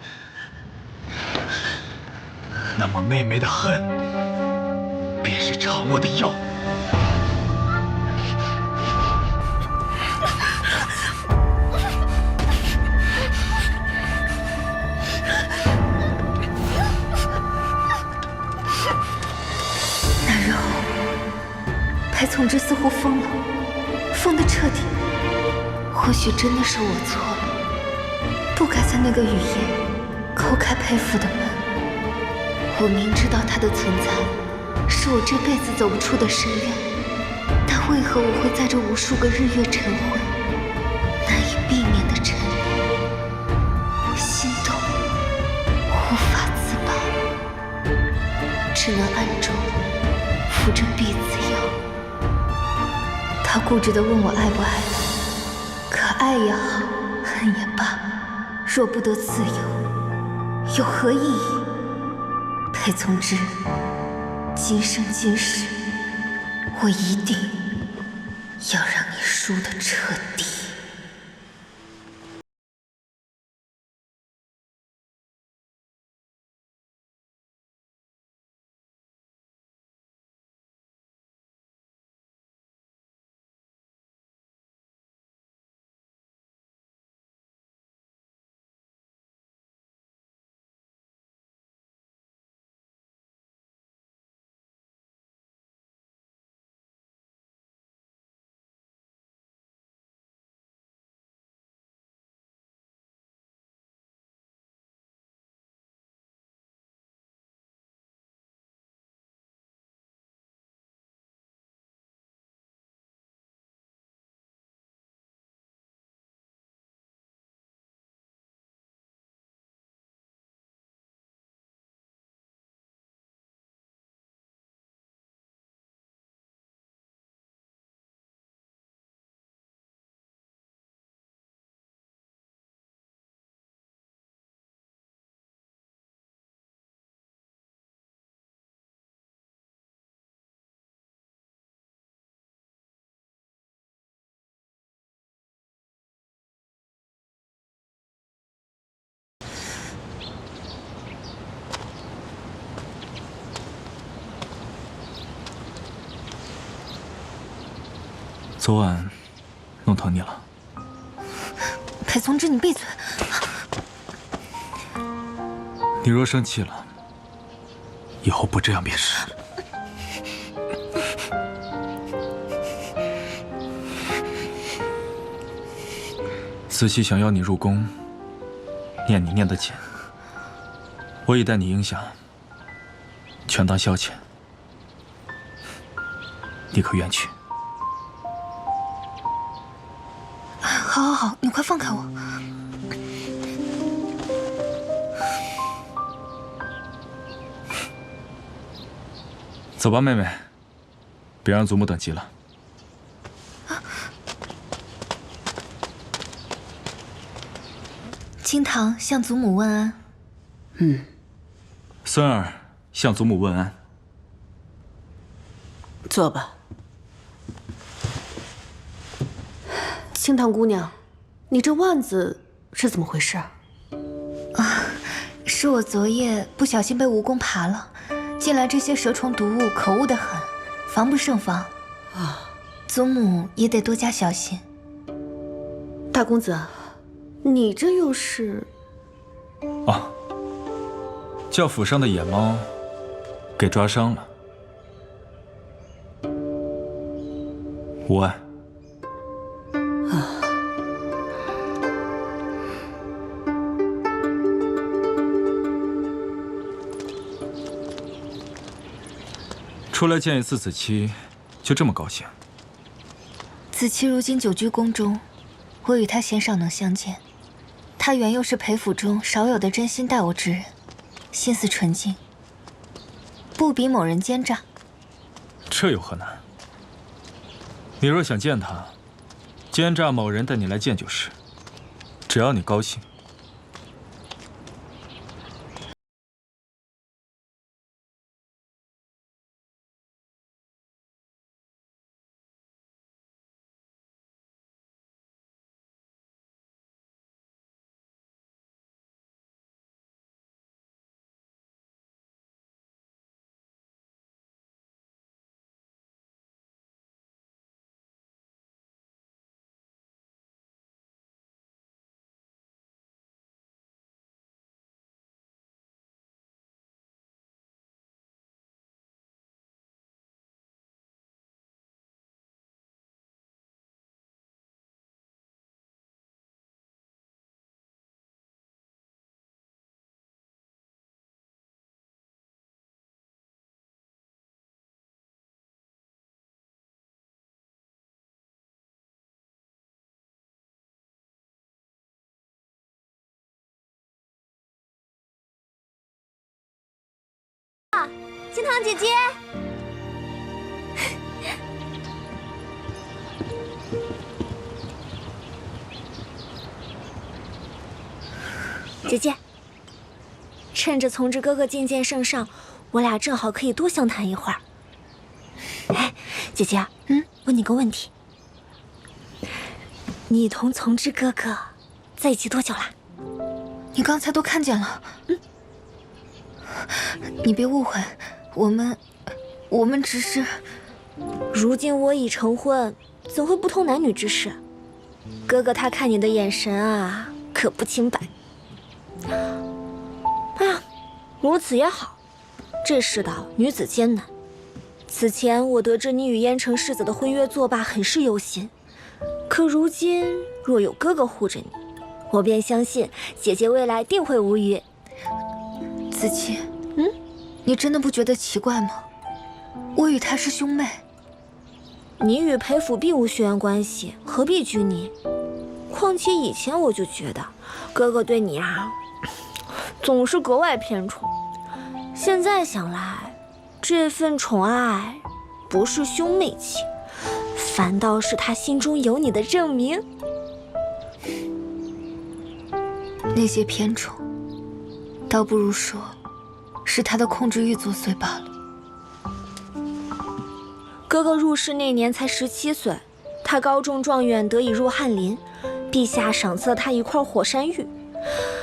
那么妹妹的恨便是偿我的药。那日后，裴从之似乎疯了，疯得彻底。或许真的是我错了，不该在那个雨夜叩开裴府的门。我明知道他的存在是我这辈子走不出的深渊，但为何我会在这无数个日月晨昏难以避免的沉溺？心动，无法自拔，只能暗中服着避子药。他固执地问我爱不爱他，可爱也好，恨也罢，若不得自由，有何意义？裴从之，今生今世，我一定要让你输得彻底。昨晚弄疼你了？裴从之，你闭嘴！你若生气了，以后不这样便是。子期想邀你入宫，念你念的紧，我已待你应下，全当消遣。你可愿去？好，好，好，你快放开我！走吧，妹妹，别让祖母等急了。清堂向祖母问安。孙儿向祖母问安。坐吧。清堂姑娘，你这腕子是怎么回事？是我昨夜不小心被蜈蚣爬了，进来这些蛇虫毒物可恶得很，防不胜防。祖母也得多加小心。大公子，你这又是？叫府上的野猫给抓伤了，无碍。出来见一次子期，就这么高兴？子期如今久居宫中，我与他鲜少能相见。他原又是裴府中少有的真心待我之人，心思纯净，不比某人奸诈。这有何难？你若想见他，奸诈某人带你来见就是，只要你高兴。清堂姐姐，姐姐，趁着从之哥哥渐渐圣上，我俩正好可以多相谈一会儿。哎，姐姐，问你个问题，你同从之哥哥在一起多久了？你刚才都看见了。你别误会，我们只是……如今我已成婚，怎会不通男女之事？哥哥他看你的眼神啊，可不清白。哎呀，如此也好。这世道女子艰难，此前我得知你与燕城世子的婚约作罢，很是忧心。可如今若有哥哥护着你，我便相信姐姐未来定会无虞。子期，你真的不觉得奇怪吗？我与他是兄妹。你与裴府并无血缘关系，何必拘泥？况且以前我就觉得哥哥对你啊，总是格外偏宠。现在想来，这份宠爱不是兄妹情，反倒是他心中有你的证明。那些偏宠，倒不如说是他的控制欲作祟罢了。哥哥入世那年才17岁，他高中状元得以入翰林，陛下赏赐了他一块火山玉。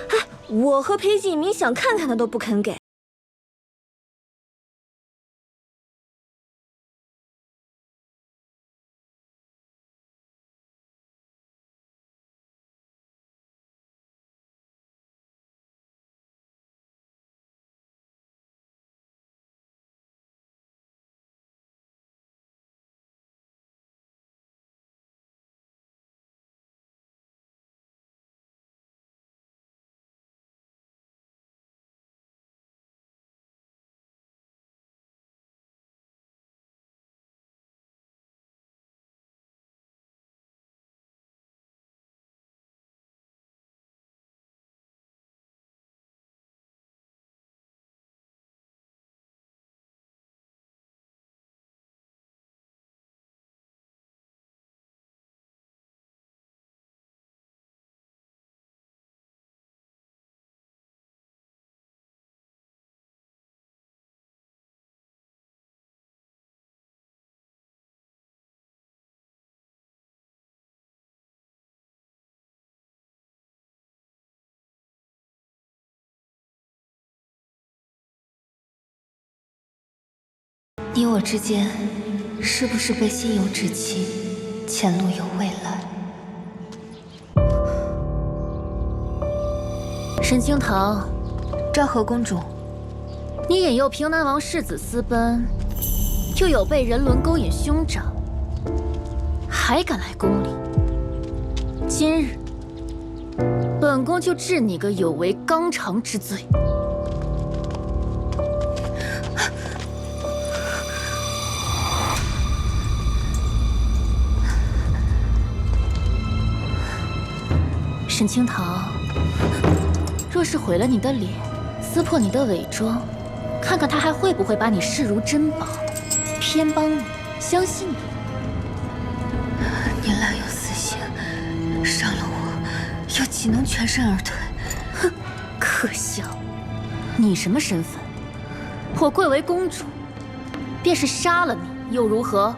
哎，我和裴景明想看看他都不肯给。你我之间是不是被心有志气，前路有未来？沈清堂，昭和公主，你引诱平南王世子私奔，又有被人伦勾引兄长，还敢来宫里？今日，本宫就治你个有违纲常之罪。沈清堂，若是毁了你的脸，撕破你的伪装，看看他还会不会把你视如珍宝，偏帮你，相信你？你滥用私刑，伤了我，又岂能全身而退？哼，可笑！你什么身份？我贵为公主，便是杀了你又如何？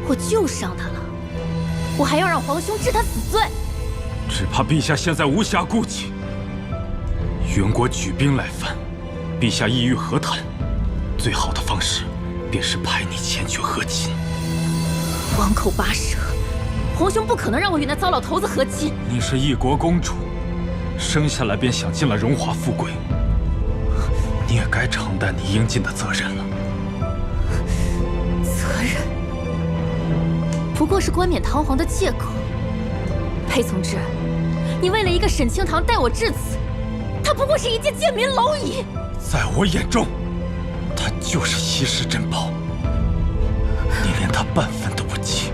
我就伤他了，我还要让皇兄治他死罪。只怕陛下现在无暇顾及，袁国举兵来犯，陛下意欲和谈，最好的方式便是派你前去和亲。王口拔舌，皇兄不可能让我与那糟老头子和亲。你是一国公主，生下来便享尽了荣华富贵，你也该承担你应尽的责任了。责任不过是冠冕堂皇的借口。裴从之，你为了一个沈清堂待我至此，他不过是一介贱民蝼蚁。在我眼中，他就是稀世珍宝，你连他半分都不及。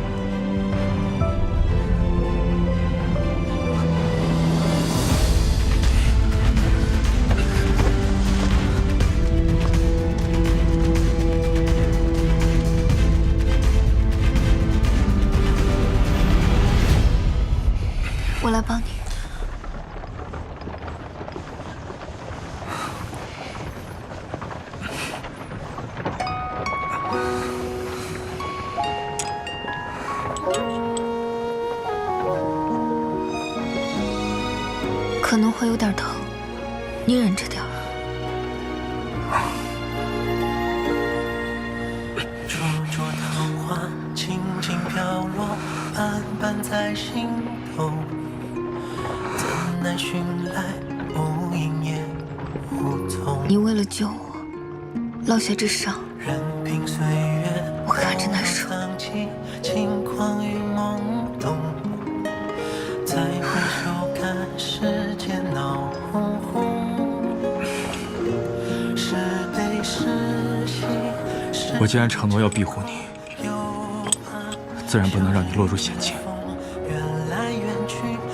我来帮你。可能会有点疼，你忍着点儿。灼灼桃花，轻轻飘落，瓣瓣在心头。怎奈寻来无影也无踪。你为了救我，落下这伤，任凭岁月我看着难受。轻狂与懵懂，再回首看世间闹哄哄。是悲是喜，我既然承诺要庇护你，自然不能让你落入险境。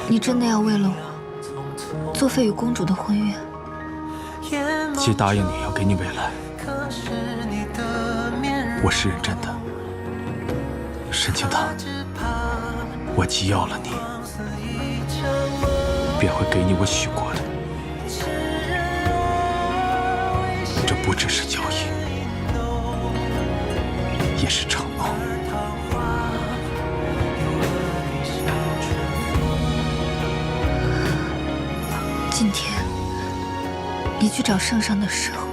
你真的要为了我作废与公主的婚约？既答应你要给你未来，我是认真的。沈清堂，我既要了你，便会给你我许过的。这不只是交易，也是承诺。今天你去找圣上的时候，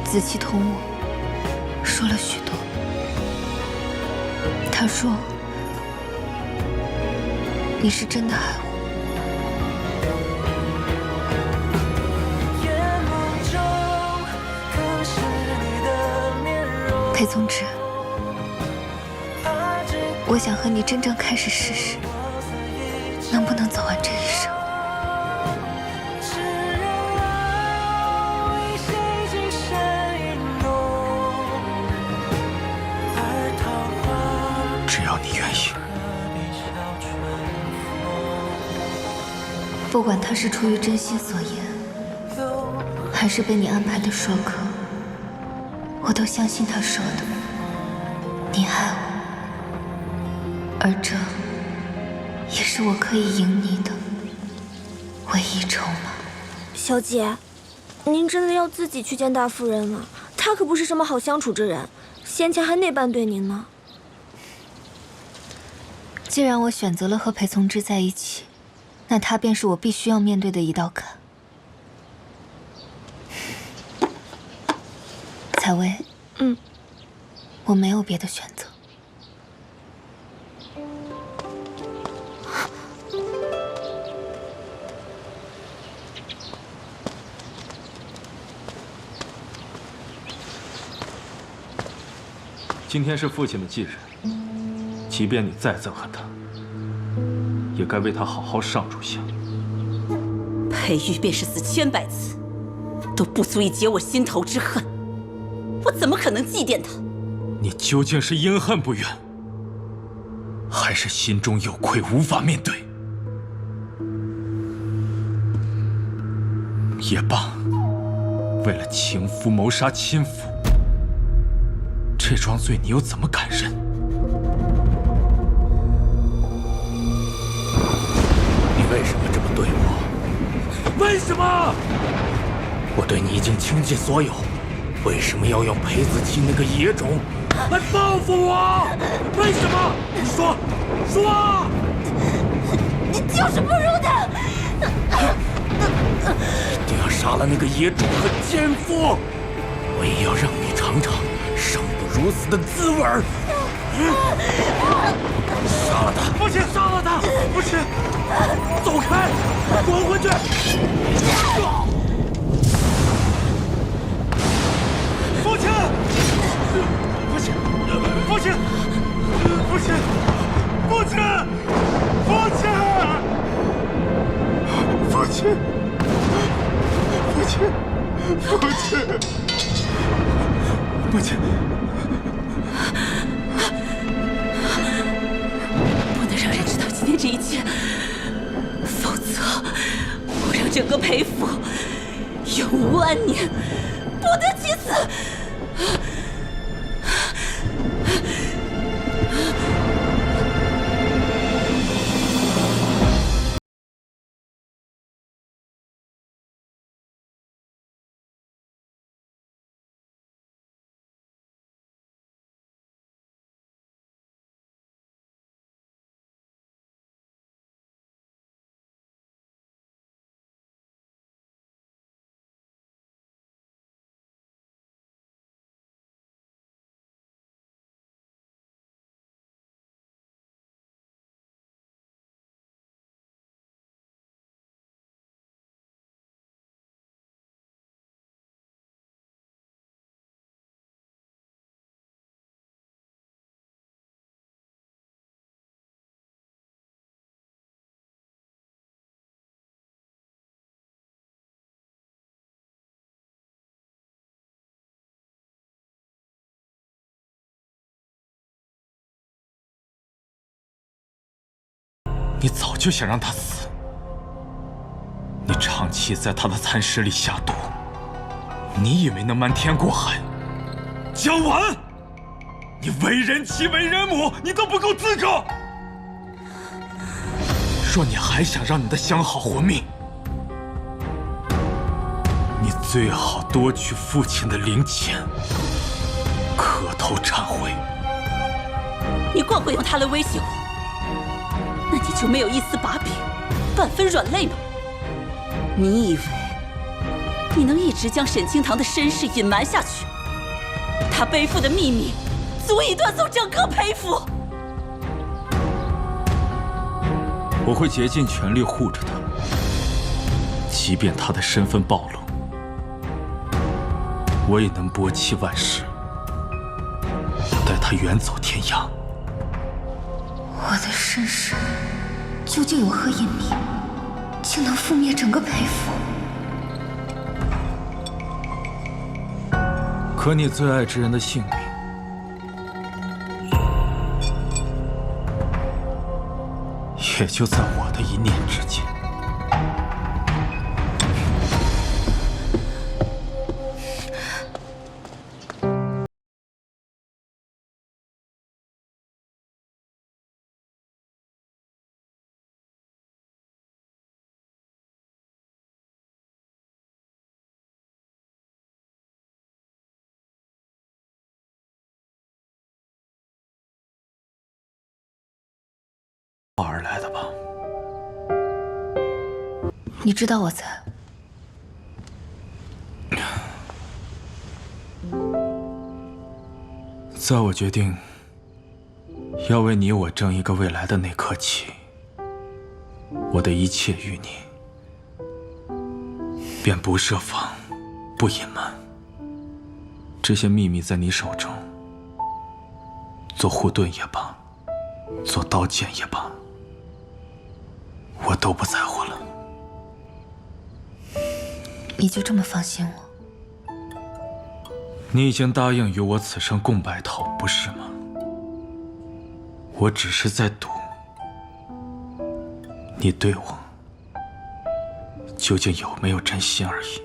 子期同我说了许多。他说你是真的爱我。裴宗之，我想和你真正开始试试，能不能走完这一生。不管他是出于真心所言，还是被你安排的说客，我都相信他说的，你爱我，而这也是我可以赢你的唯一筹码。小姐，您真的要自己去见大夫人了？她可不是什么好相处之人，先前还那般对您呢。既然我选择了和裴从之在一起，那他便是我必须要面对的一道坎。采薇，我没有别的选择。今天是父亲的忌日，即便你再憎恨他，也该为他好好上炷香。裴玉便是死千百次，都不足以解我心头之恨。我怎么可能祭奠他？你究竟是因恨不怨，还是心中有愧无法面对？也罢，为了情夫谋杀亲夫，这桩罪你又怎么敢认？你为什么这么对我？为什么？我对你已经倾尽所有，为什么要用裴子期那个野种来报复我？为什么？你说，说啊！你就是不如他！一定要杀了那个野种和奸夫！我也要让你尝尝生不如死的滋味儿！杀了他！不行，杀了他！不行，走开，滚回去！父亲，父亲，父亲，父亲，父亲，父亲，父亲，父亲，父亲，父亲。不能让人知道今天这一切，否则我让整个裴府永无安宁，不得其死。你早就想让他死，你长期在他的蚕食里下毒，你以为能瞒天过海？姜婉，你为人妻为人母，你都不够资格。若你还想让你的相好活命，你最好多取父亲的零钱，磕头忏悔。你光会用他来威胁我，那你就没有一丝把柄，半分软肋吗？你以为你能一直将沈清堂的身世隐瞒下去？他背负的秘密足以断送整个裴府。我会竭尽全力护着他，即便他的身份暴露，我也能拨妻万世，带他远走天涯。我的身世究竟有何隐秘，竟能覆灭整个裴府？可你最爱之人的性命，也就在我的一念之间。而来的吧？你知道我在。在我决定要为你我争一个未来的那刻起，我的一切与你便不设防，不隐瞒。这些秘密在你手中，做护盾也罢，做刀剑也罢，我都不在乎了。你就这么放心我？你已经答应与我此生共白头，不是吗？我只是在赌，你对我究竟有没有真心而已。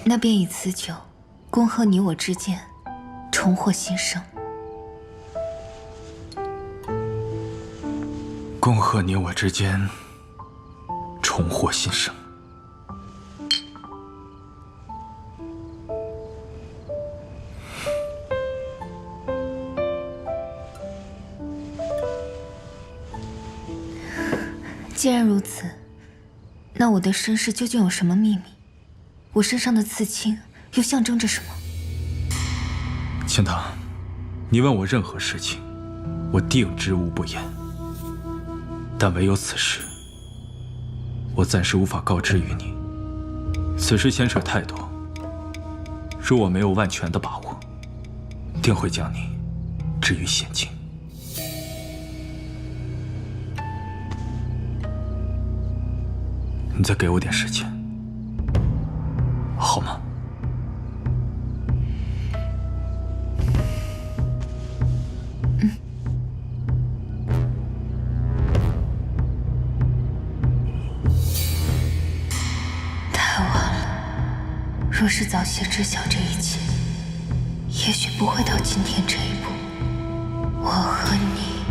那便以此酒，恭贺你我之间重获新生。恭贺你我之间重获新生。既然如此，那我的身世究竟有什么秘密？我身上的刺青又象征着什么？青堂，你问我任何事情，我定知无不言。但唯有此事，我暂时无法告知于你。此事牵扯太多，若我没有万全的把握，定会将你置于险境。你再给我点时间，好吗？若是早些知晓这一切，也许不会到今天这一步。我和你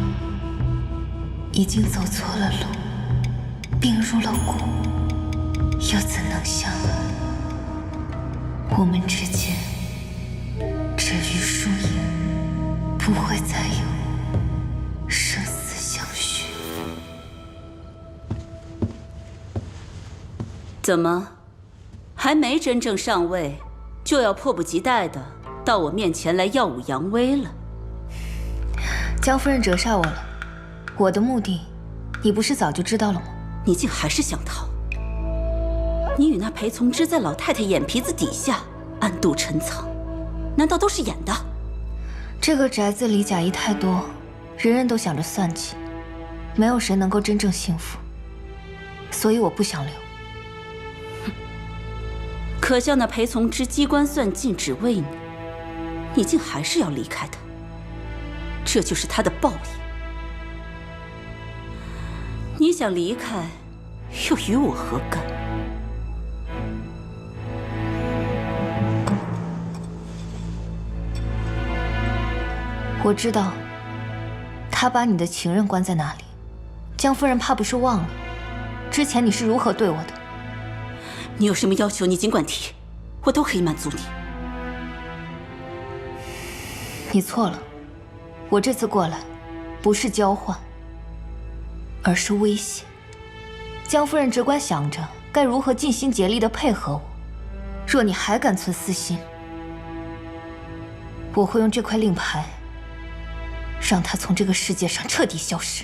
已经走错了路，并入了骨，又怎能相爱？我们之间至于输赢，不会再有生死相许。怎么？还没真正上位，就要迫不及待的到我面前来耀武扬威了？江夫人折煞我了，我的目的，你不是早就知道了吗？你竟还是想逃？你与那裴从之在老太太眼皮子底下暗度陈仓，难道都是演的？这个宅子里假意太多，人人都想着算计，没有谁能够真正幸福，所以我不想留。可笑那裴从之机关算尽只为你，你竟还是要离开他，这就是他的报应。你想离开，又与我何干？我知道，他把你的情人关在那里，江夫人怕不是忘了，之前你是如何对我的。你有什么要求，你尽管提，我都可以满足你。你错了，我这次过来，不是交换，而是威胁。江夫人只管想着该如何尽心竭力地配合我，若你还敢存私心，我会用这块令牌，让他从这个世界上彻底消失。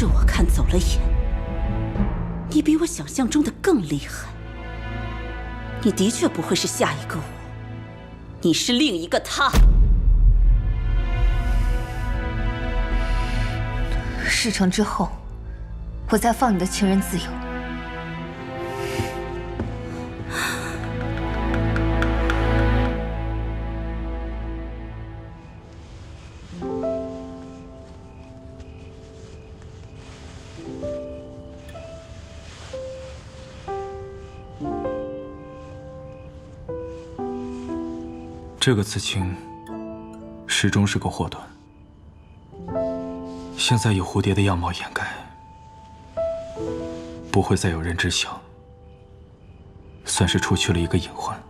是我看走了眼，你比我想象中的更厉害。你的确不会是下一个我，你是另一个他。事成之后，我再放你的情人自由。这个刺青始终是个祸端，现在以蝴蝶的样貌掩盖，不会再有人知晓算是除去了一个隐患。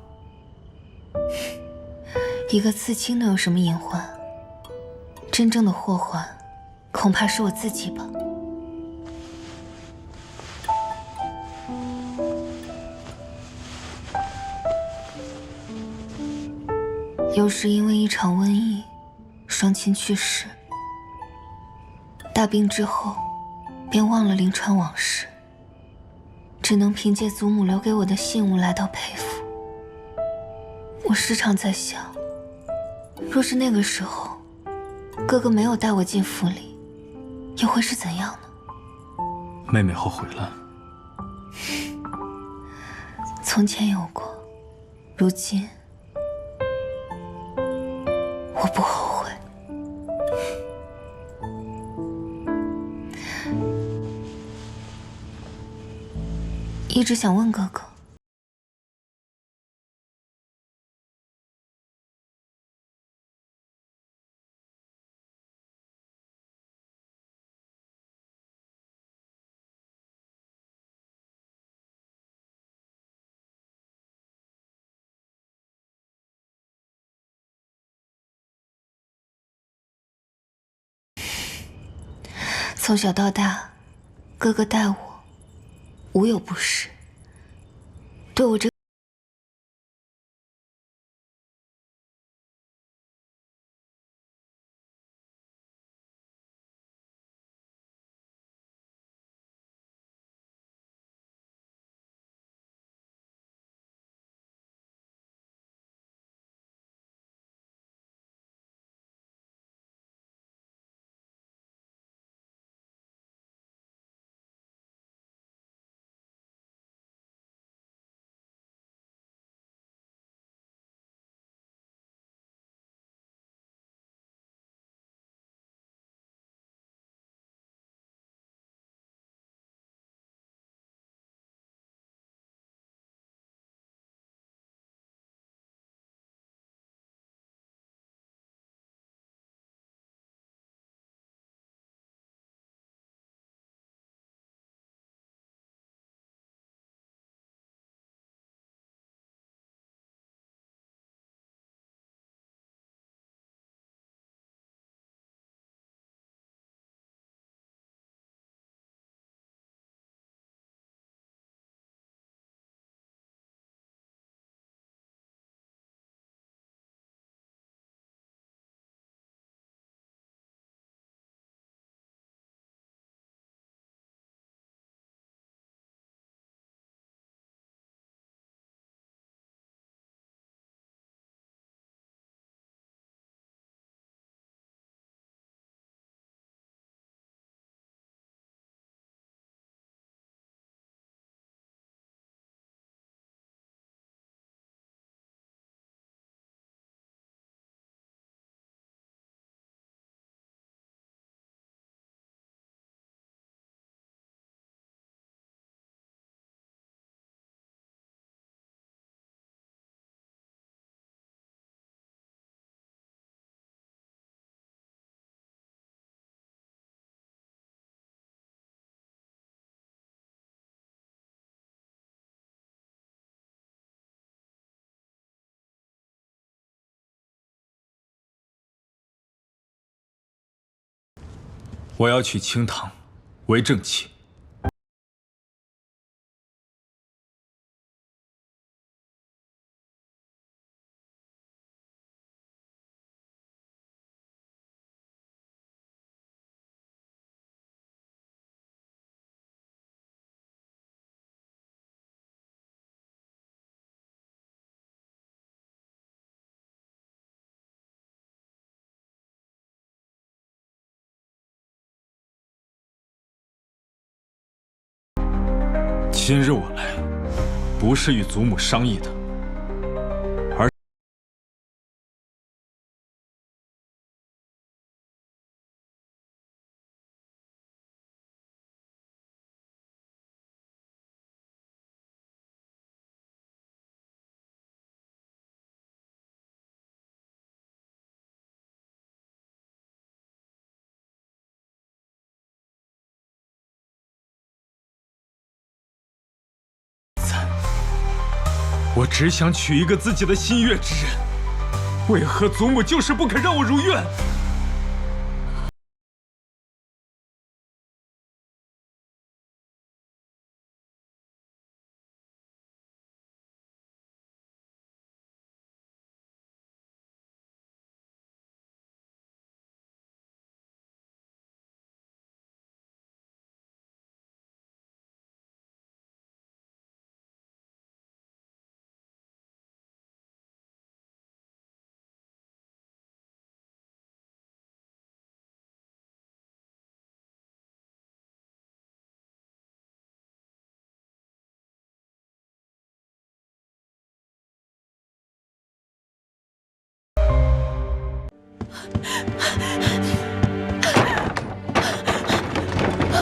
一个刺青能有什么隐患？真正的祸患，恐怕是我自己吧。有时因为一场瘟疫，双亲去世，大病之后，便忘了临川往事，只能凭借祖母留给我的信物来到裴府。我时常在想，若是那个时候，哥哥没有带我进府里，又会是怎样呢？妹妹后悔了。从前有过，如今我不后悔。一直想问哥哥，从小到大，哥哥待我无有不是，对我这我要去清堂，为正妻。今日我来，不是与祖母商议的，而我只想娶一个自己的心悦之人，为何祖母就是不肯让我如愿？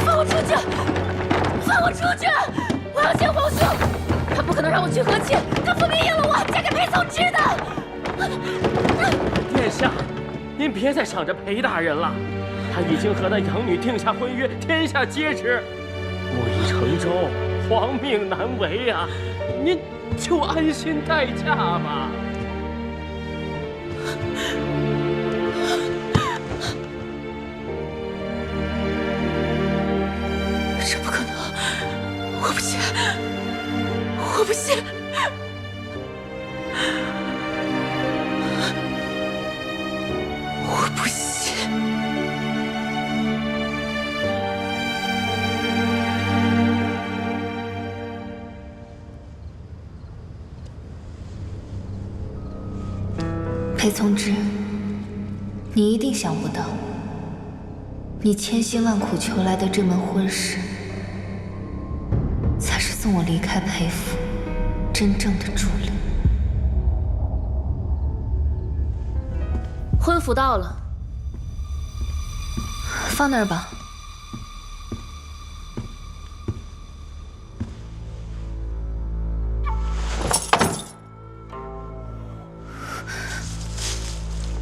放我出去！放我出去！我要见皇兄，他不可能让我去和亲，他分明应了我嫁给裴从之的。殿下，您别再想着裴大人了，他已经和那养女定下婚约，天下皆知。木已成舟，皇命难违啊！您就安心待嫁吧。这不可能！我不信！我不信！我不信！裴从之，你一定想不到，你千辛万苦求来的这门婚事，才是送我离开裴府真正的助力。婚服到了，放那儿吧。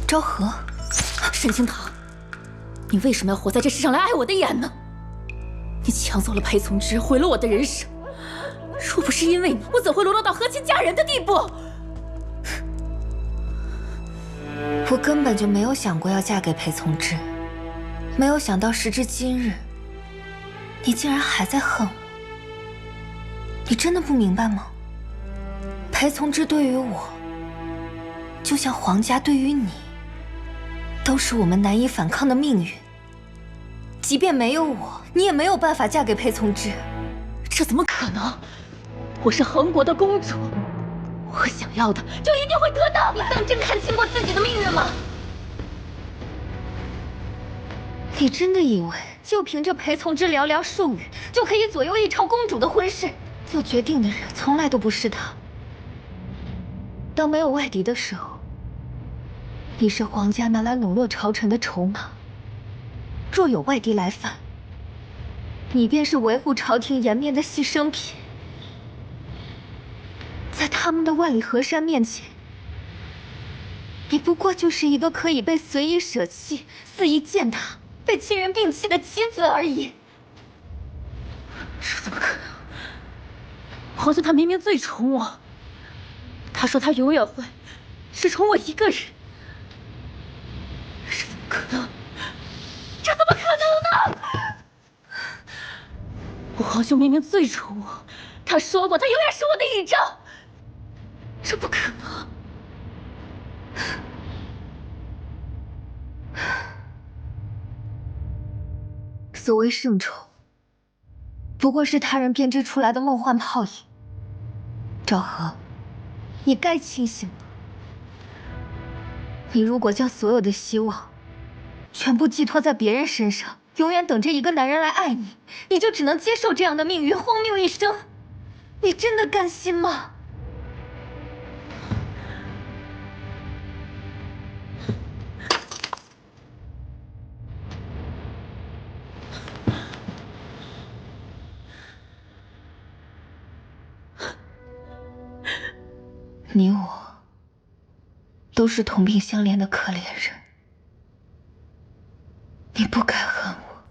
昭和，沈清堂，你为什么要活在这世上来碍我的眼呢？你抢走了裴从之，毁了我的人生。若不是因为你，我怎会沦落到和亲嫁人的地步？我根本就没有想过要嫁给裴从之，没有想到时至今日，你竟然还在恨我。你真的不明白吗？裴从之对于我，就像皇家对于你，都是我们难以反抗的命运。即便没有我，你也没有办法嫁给裴从之。这怎么可能？我是恒国的公主，我想要的就一定会得到。你当真看清过自己的命运吗？你真的以为就凭着裴从之寥寥数语，就可以左右一朝公主的婚事？做决定的人从来都不是他。当没有外敌的时候，你是皇家拿来笼络朝臣的筹码；若有外敌来犯，你便是维护朝廷颜面的牺牲品。在他们的万里河山面前，你不过就是一个可以被随意舍弃、肆意践踏、被亲人摒弃的妻子而已。这怎么可能？皇兄他明明最宠我，他说他永远会只宠我一个人。这怎么可能？这怎么可能呢？我皇兄明明最宠我，他说过他永远是我的倚仗。这不可能！所谓圣宠，不过是他人编织出来的梦幻泡影。昭和，你该清醒了。你如果将所有的希望全部寄托在别人身上，永远等着一个男人来爱你，你就只能接受这样的命运，荒谬一生。你真的甘心吗？你我都是同病相怜的可怜人，你不该恨我。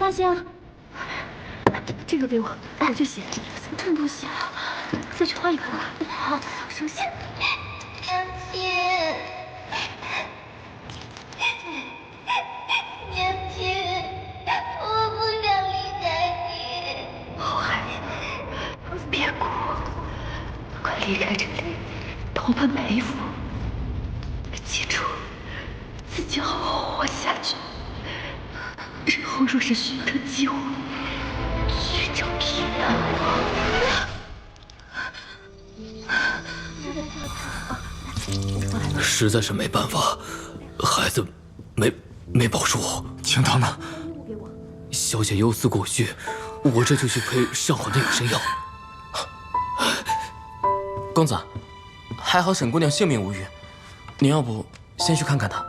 发现啊。这个给我，我去洗。真不行，再去换一个吧。好，收洗。娘亲，娘亲，我不想离开你。好孩子，别哭，快离开这里，投奔裴府。记住，自己好好活下去。日后若是寻得机会，去找平南王。实在是没办法，孩子没保住。青堂呢？小姐忧思过续，我这就去配上好的养生药。公子，还好沈姑娘性命无虞，你要不先去看看她？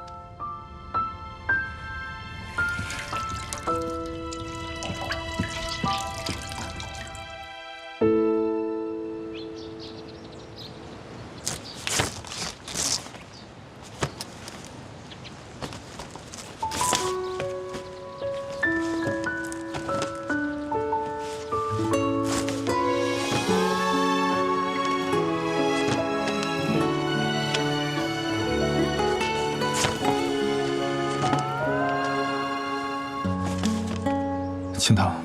青堂，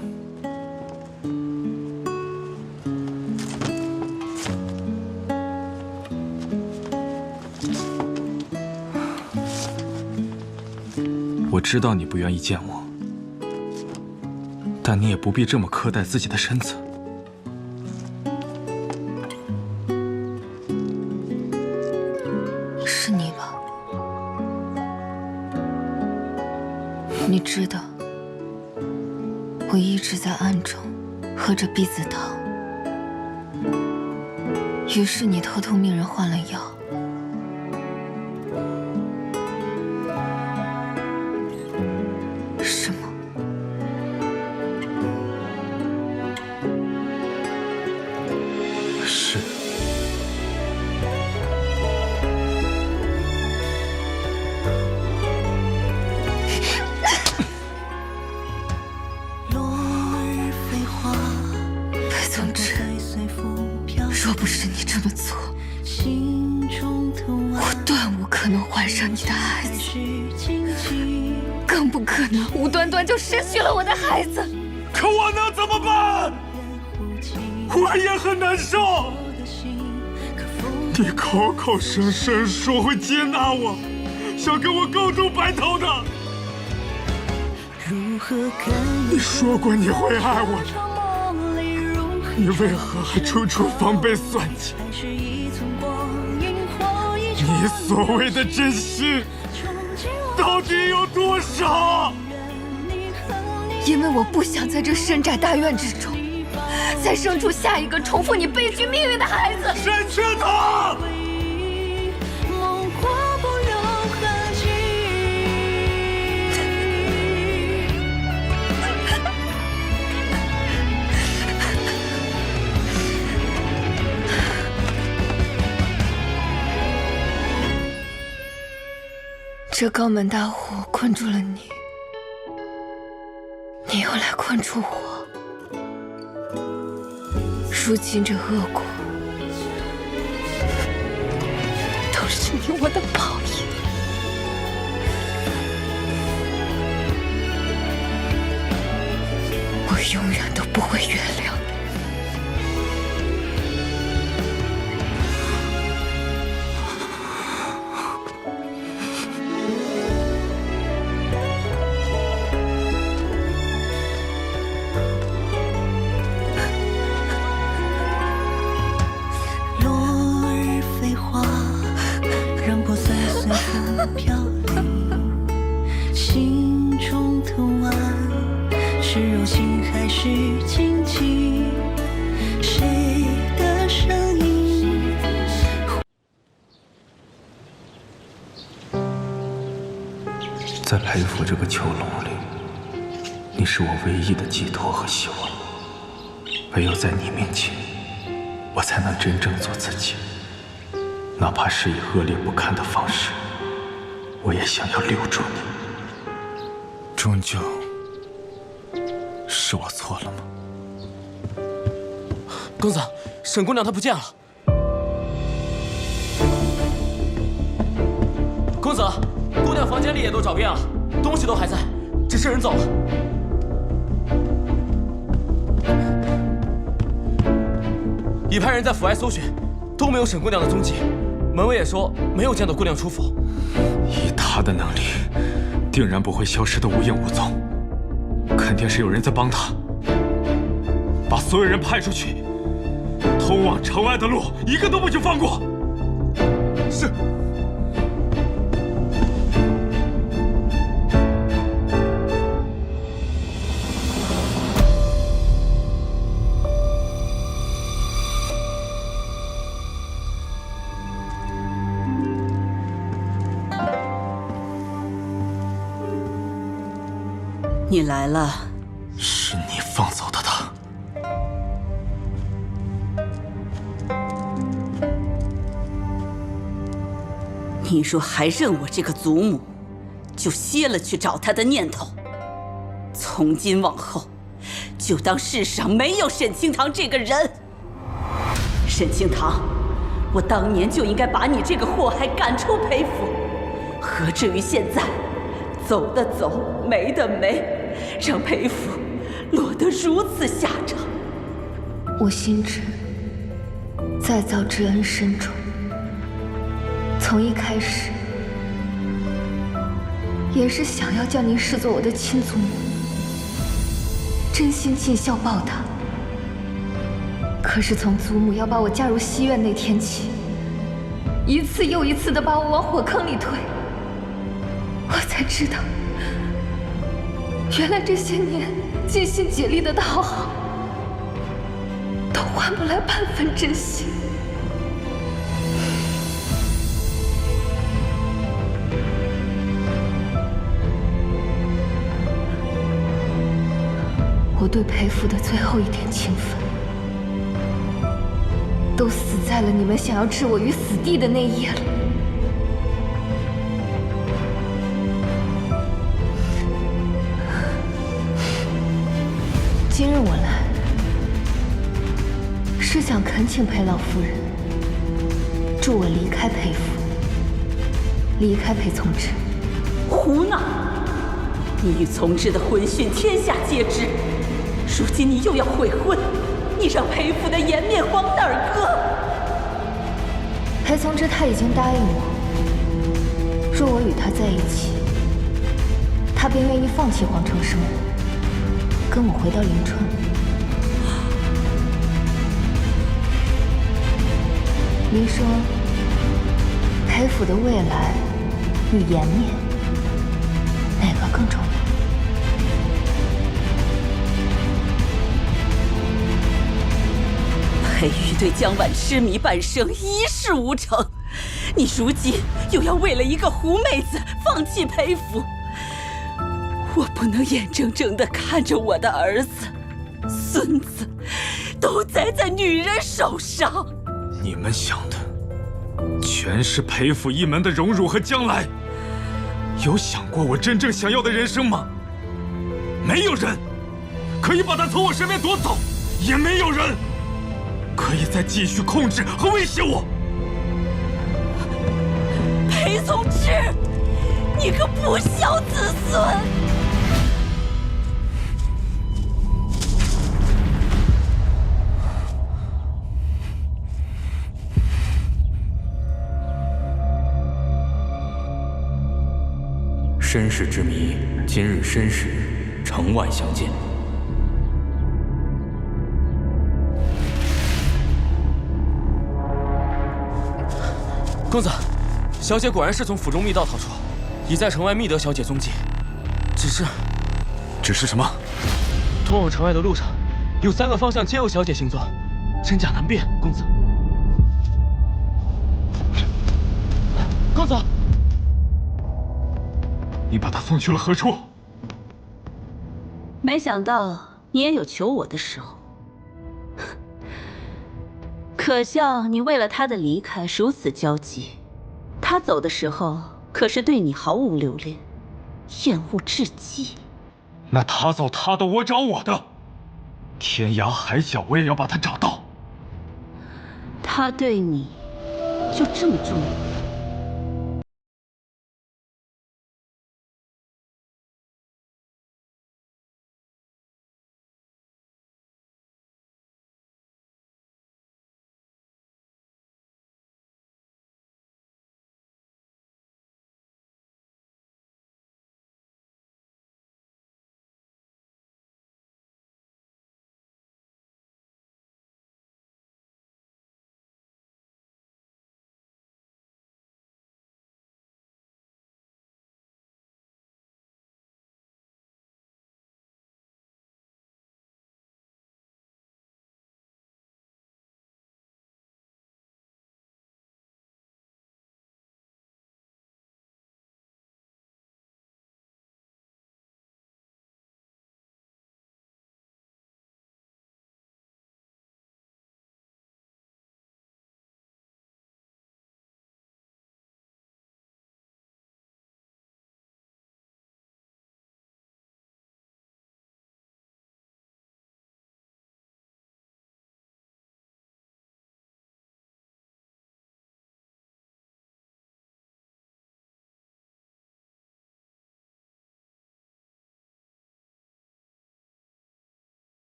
我知道你不愿意见我，但你也不必这么苛待自己的身子。是你吧？你知道。我一直在暗中喝着避子汤，于是你偷偷命人换了药。是吗？是。若不是你这么做，我断无可能怀上你的孩子，更不可能无端端就失去了我的孩子。可我能怎么办？我也很难受。你口口声声说会接纳我，想跟我共度白头的。你说过你会爱我。你为何还处处防备算计？你所谓的真心到底有多少？因为我不想在这深宅大院之中再生出下一个重复你悲剧命运的孩子。删去他！这高门大户困住了你，你又来困住我。如今这恶果，都是你我的报应。我永远都不会原谅你。飘零，心中图案是柔情还是荆棘？谁的声音？在裴府这个囚笼里，你是我唯一的寄托和希望。唯有在你面前，我才能真正做自己。哪怕是以恶劣不堪的方式，我也想要留住你。终究是我错了吗？公子，沈姑娘她不见了。公子，姑娘房间里也都找遍了，东西都还在，只是人走了。已派人在府外搜寻，都没有沈姑娘的踪迹。门卫也说没有见到姑娘出府。以他的能力，定然不会消失得无影无踪，肯定是有人在帮他。把所有人派出去，通往城外的路一个都不许放过。是。你来了，是你放走的他。你若还认我这个祖母，就歇了去找他的念头。从今往后，就当世上没有沈清堂这个人。沈清堂，我当年就应该把你这个祸害赶出裴府，何至于现在走的走，没的没，让裴府落得如此下场？我心知再造之恩深重，从一开始也是想要将您视作我的亲祖母，真心尽孝报答。可是从祖母要把我嫁入西院那天起，一次又一次地把我往火坑里推，我才知道，原来这些年尽心竭力的讨好，都换不来半分真心。我对裴府的最后一点情分，都死在了你们想要置我于死地的那夜了。今日我来，是想恳请裴老夫人助我离开裴府，离开裴从之。胡闹！你与从之的婚讯天下皆知，如今你又要悔婚，你让裴府的颜面往哪儿搁？裴从之他已经答应我，若我与他在一起，他便愿意放弃皇城生活，跟我回到临川。您说，裴府的未来与颜面，哪个更重要？裴玉对江婉痴迷半生，一事无成，你如今又要为了一个狐妹子放弃裴府，我不能眼睁睁地看着我的儿子、孙子都栽在女人手上。你们想的全是裴府一门的荣辱和将来，有想过我真正想要的人生吗？没有人可以把他从我身边夺走，也没有人可以再继续控制和威胁我。裴从之，你个不孝子孙！身世之谜，今日申时，城外相见。公子，小姐果然是从府中密道逃出，已在城外觅得小姐踪迹。只是什么？通往城外的路上，有3个方向皆有小姐行踪，真假难辨。公子，公子，你把他送去了何处？没想到你也有求我的时候。可笑你为了他的离开如此焦急，他走的时候可是对你毫无留恋，厌恶至极。那他走他的，我找我的。天涯海角，我也要把他找到。他对你就这么重要？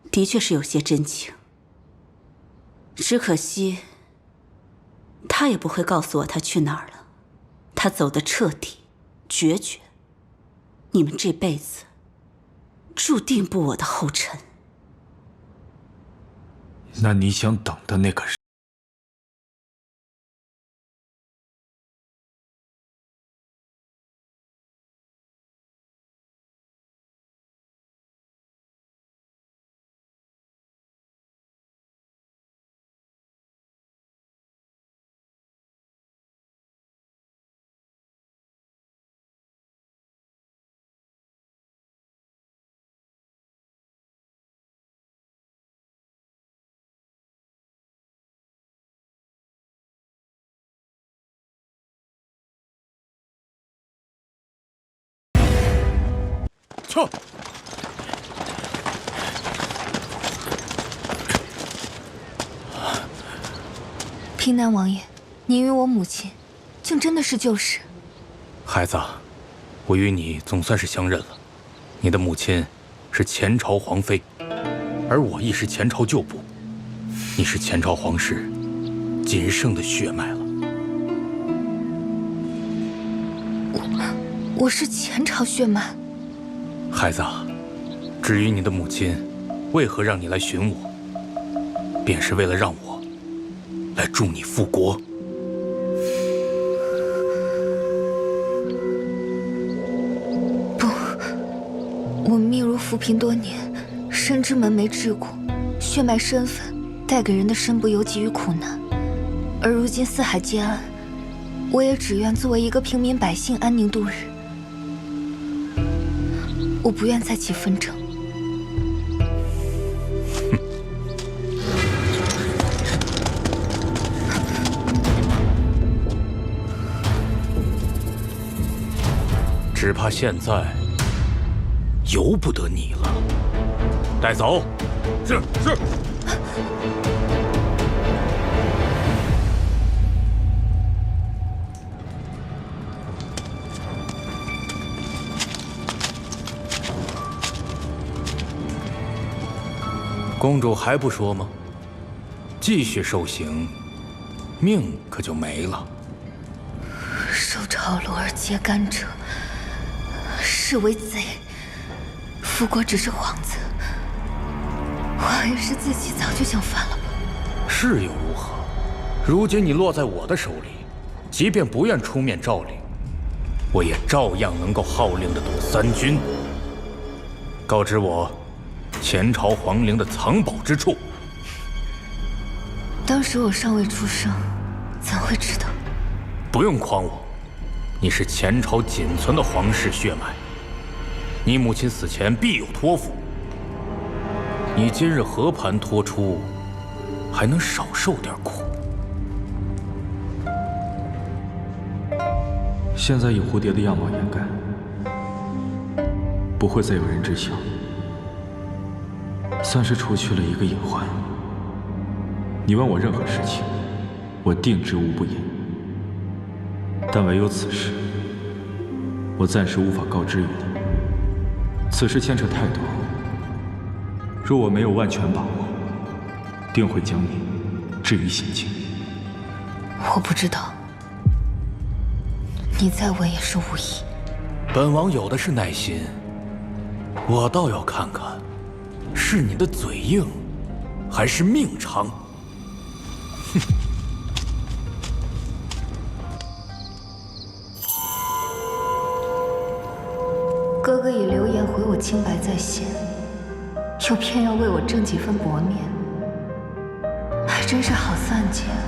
的确是有些真情，只可惜，他也不会告诉我他去哪儿了。他走得彻底、决绝，你们这辈子注定步我的后尘。那你想等的那个人？撤！平南王爷，您与我母亲，竟真的是旧识。孩子，我与你总算是相认了。你的母亲是前朝皇妃，而我亦是前朝旧部。你是前朝皇室仅剩的血脉了。我是前朝血脉。孩子，至于你的母亲为何让你来寻我，便是为了让我来助你复国。不，我密入浮萍多年，深知门楣桎梏，血脉身份带给人的身不由己与苦难。而如今四海皆安，我也只愿作为一个平民百姓安宁度日。我不愿再起纷争。只怕现在由不得你了。带走。是。公主还不说吗？继续受刑，命可就没了。受朝禄而揭竿者，是为贼；复国只是幌子。我还是自己早就想翻了吧。是又如何？如今你落在我的手里，即便不愿出面诏领，我也照样能够号令得动三军。告知我前朝皇陵的藏宝之处。当时我尚未出生，怎会知道？不用诓我，你是前朝仅存的皇室血脉，你母亲死前必有托付。你今日和盘托出，还能少受点苦。现在以蝴蝶的样貌掩盖，不会再有人知晓，算是除去了一个隐患。你问我任何事情，我定知无不言。但唯有此事，我暂时无法告知于你。此事牵扯太多，若我没有万全把握，定会将你置于险境。我不知道，你再问也是无益。本王有的是耐心，我倒要看看，是你的嘴硬，还是命长。哼！哥哥以流言毁我清白在先，又偏要为我挣几分薄面，还真是好算计啊。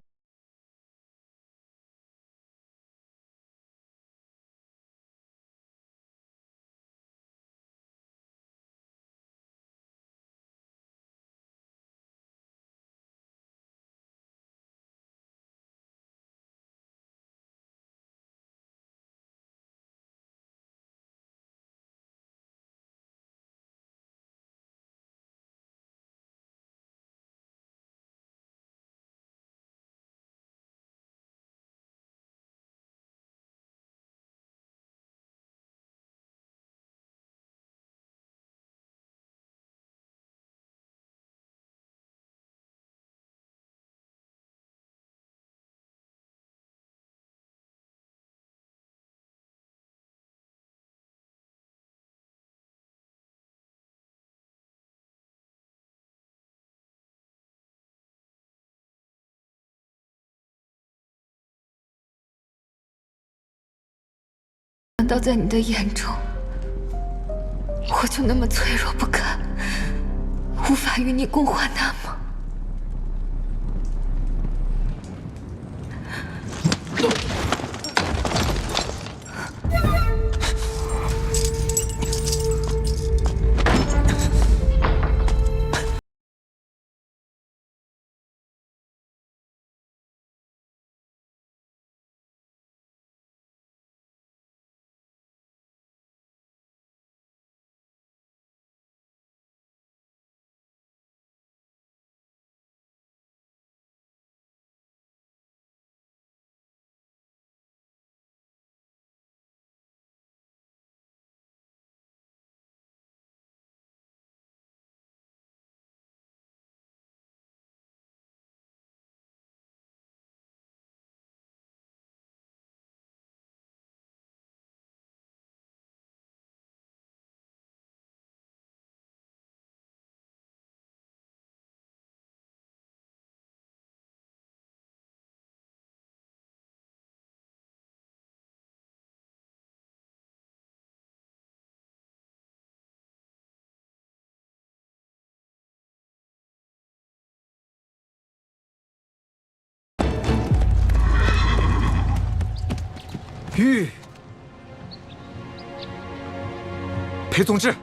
难道在你的眼中，我就那么脆弱不堪，无法与你共患难吗？玉，裴总志，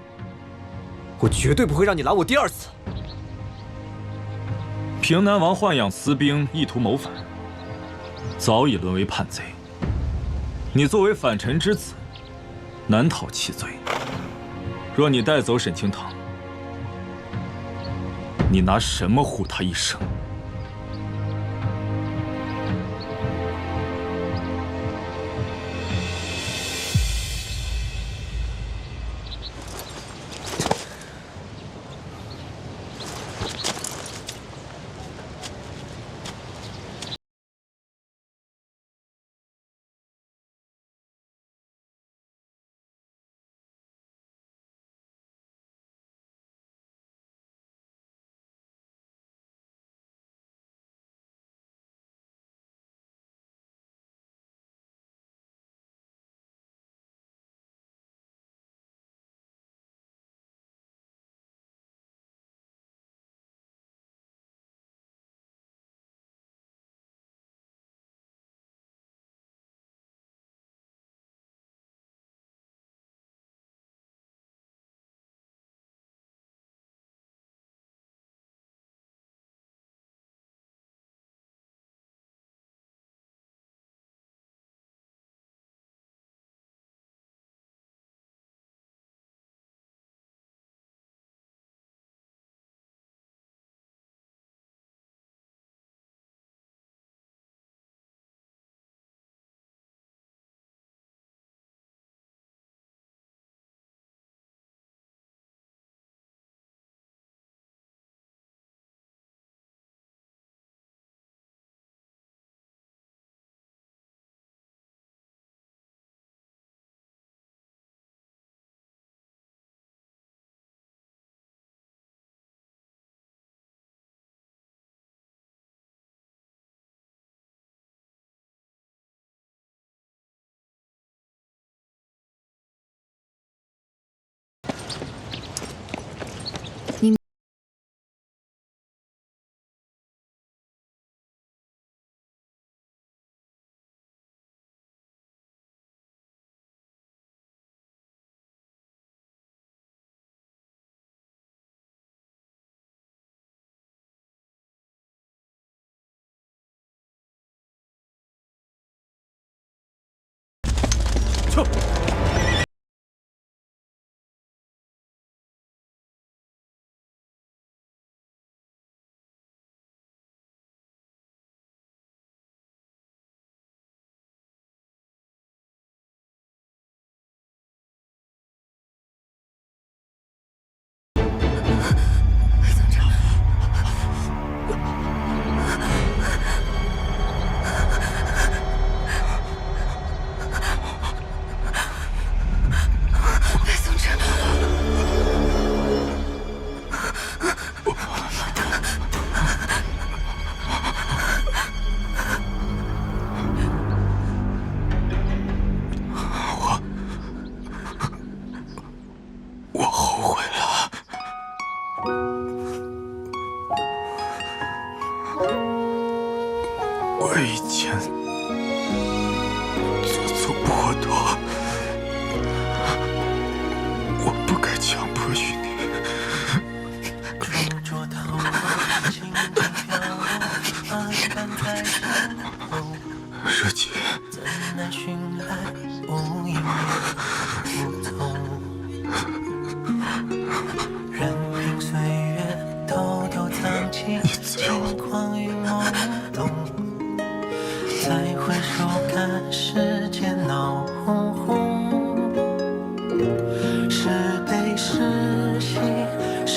我绝对不会让你拦我第二次。平南王豢养私兵，意图谋反，早已沦为叛贼。你作为反臣之子，难逃其罪。若你带走沈清堂，你拿什么护他一生？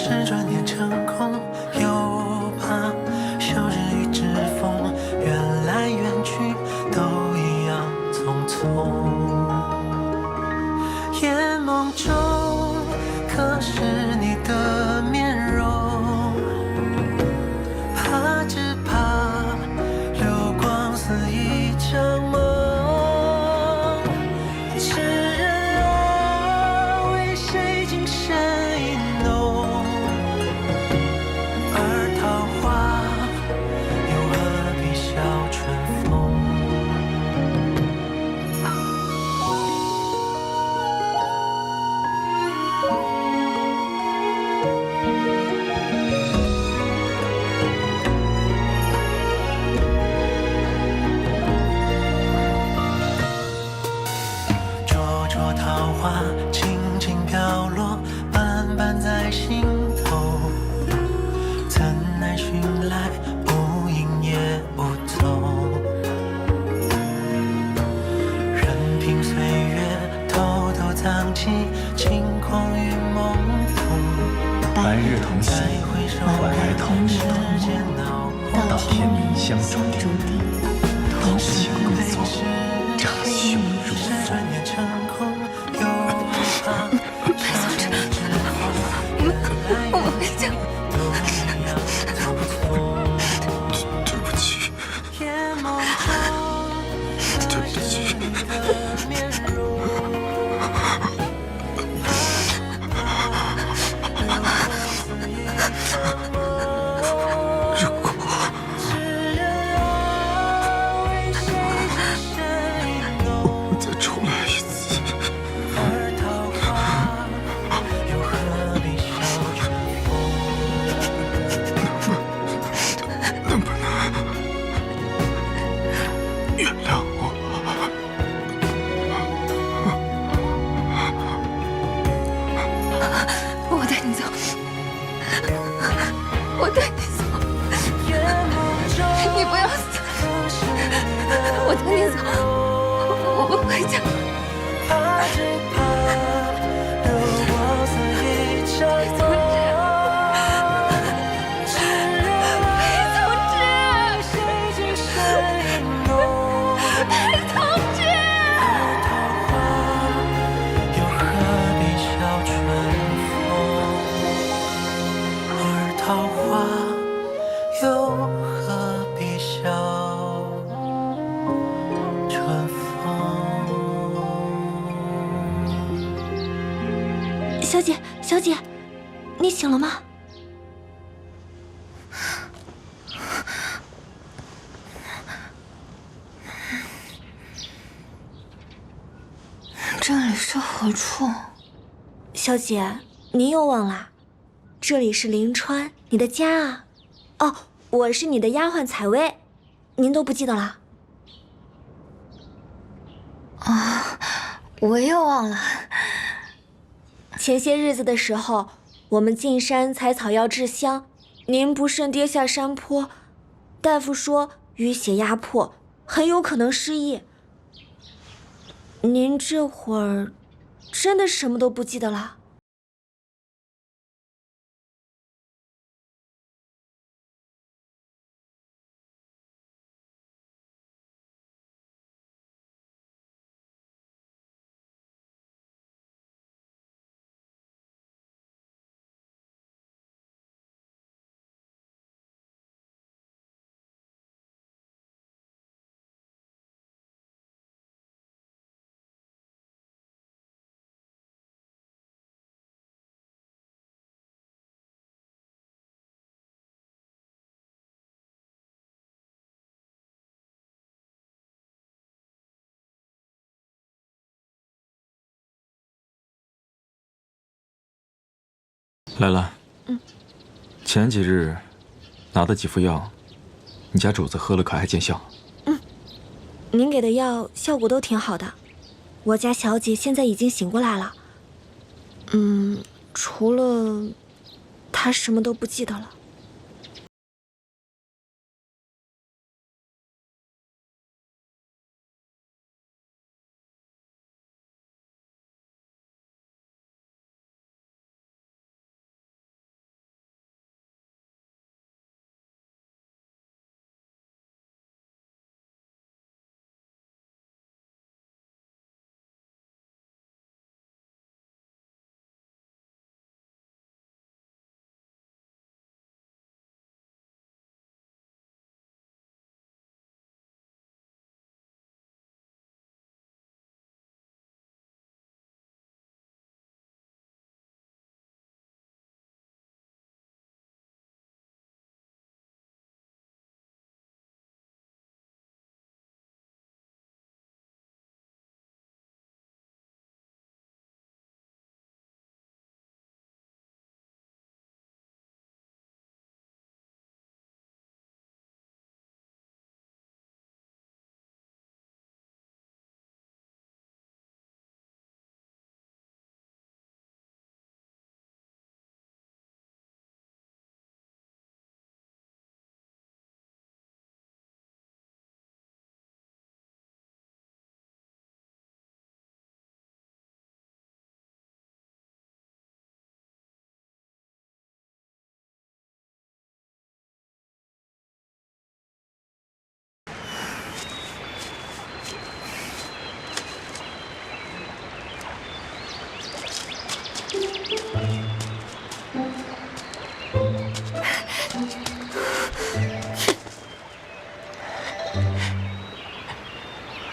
是转眼成空，又怕休日与指缝，缘来缘去都一样匆匆。夜梦中，可是你的面容，怕只怕流光似一场梦。痴人啊，为谁情深意浓？而桃花又何必笑春风？灼灼桃花，轻轻飘落，瓣瓣在心头。怎奈寻来无影也无踪。任凭岁月偷偷藏起轻狂与懵懂。白日同行，晚来同日同我，到天明相注定，同情共作，长兄如父。转眼成空，又怕少年之后，原来缘去都一样匆匆。对不起，夜梦中，对不起。面容。如果我们再重来一次，能不能原谅我？我带你走，我带你走，你不要死，我带你走，我们回家。桃花又何必笑春风？小姐，小姐，你醒了吗？这里是何处？小姐，您又忘了，这里是临川，你的家啊。哦，我是你的丫鬟采薇，您都不记得了？啊，我又忘了。前些日子的时候，我们进山采草药制香，您不慎跌下山坡，大夫说淤血压迫，很有可能失忆。您这会儿真的什么都不记得了？兰兰，前几日拿的几副药，你家主子喝了可还见效？您给的药效果都挺好的，我家小姐现在已经醒过来了。除了她什么都不记得了。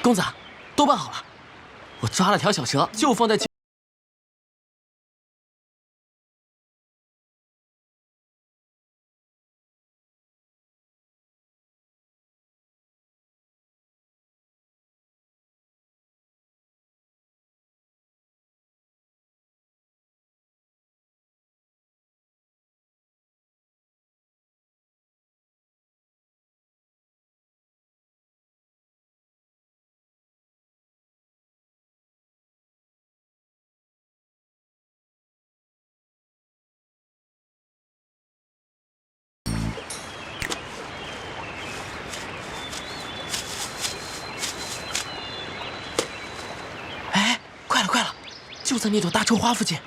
公子，都办好了，我抓了条小蛇，就放在。快了，就在那朵大臭花附近。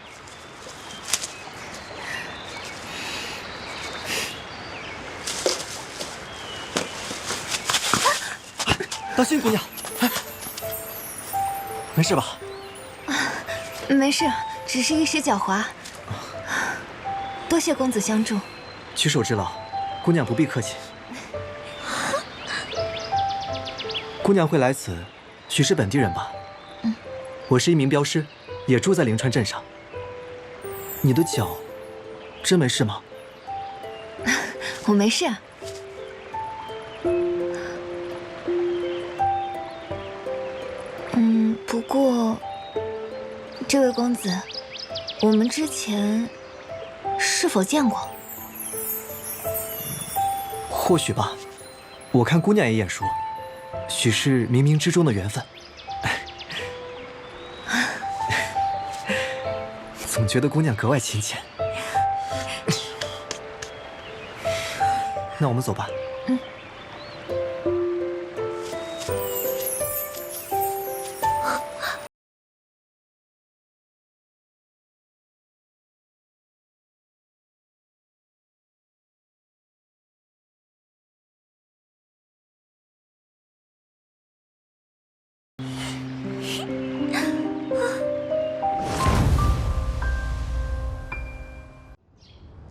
当心，姑娘！没事吧？没事，只是一时狡猾。多谢公子相助。举手之劳，姑娘不必客气。姑娘会来此，许是本地人吧？我是一名镖师，也住在灵川镇上。你的脚真没事吗？我没事。不过，这位公子，我们之前是否见过？或许吧。我看姑娘也眼熟，许是冥冥之中的缘分。总觉得姑娘格外亲切。那我们走吧。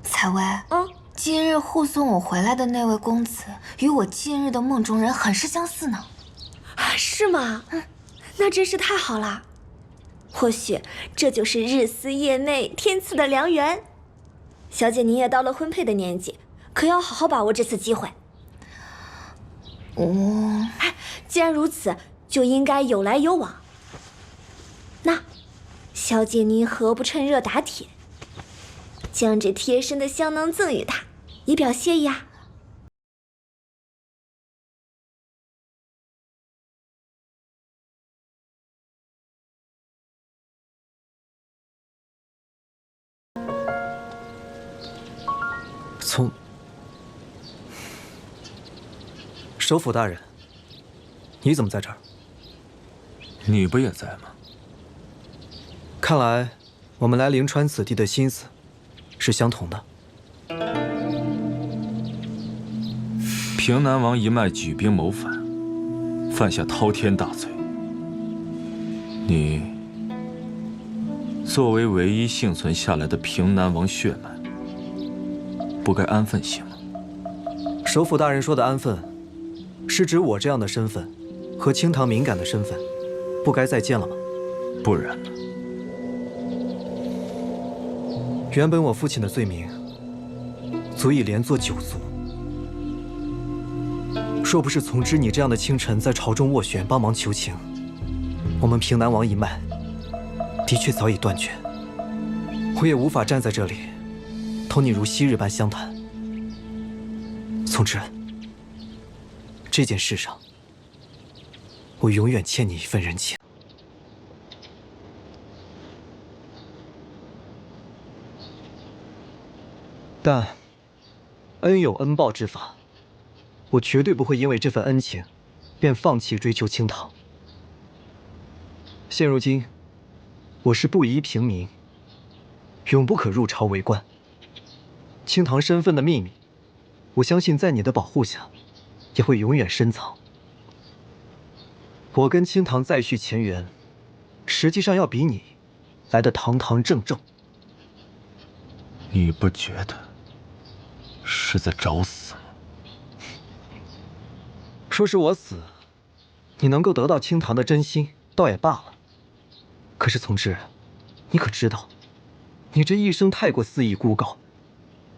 采薇，今日护送我回来的那位公子，与我近日的梦中人很是相似呢。是吗？那真是太好了。或许这就是日思夜寐、天赐的良缘。小姐，您也到了婚配的年纪，可要好好把握这次机会。既然如此，就应该有来有往。那，小姐您何不趁热打铁，将这贴身的香囊赠与他，以表谢意啊？首府大人，你怎么在这儿？你不也在吗？看来我们来灵川此地的心思是相同的。平南王一脉举兵谋反，犯下滔天大罪。你作为唯一幸存下来的平南王血脉，不该安分些吗？首府大人说的安分，是指我这样的身份和清堂敏感的身份，不该再见了吗？不然呢？原本我父亲的罪名足以连坐9族，若不是从知你这样的清臣在朝中斡旋帮忙求情，我们平南王一脉的确早已断绝。我也无法站在这里同你如昔日般相谈。从之，这件事上，我永远欠你一份人情。但恩有恩报之法，我绝对不会因为这份恩情，便放弃追求清堂。现如今，我是布衣平民，永不可入朝为官。清堂身份的秘密，我相信在你的保护下，也会永远深藏。我跟清堂再续前缘，实际上要比你来得堂堂正正。你不觉得是在找死吗？说是我死，你能够得到青堂的真心，倒也罢了。可是从之，你可知道，你这一生太过肆意孤高，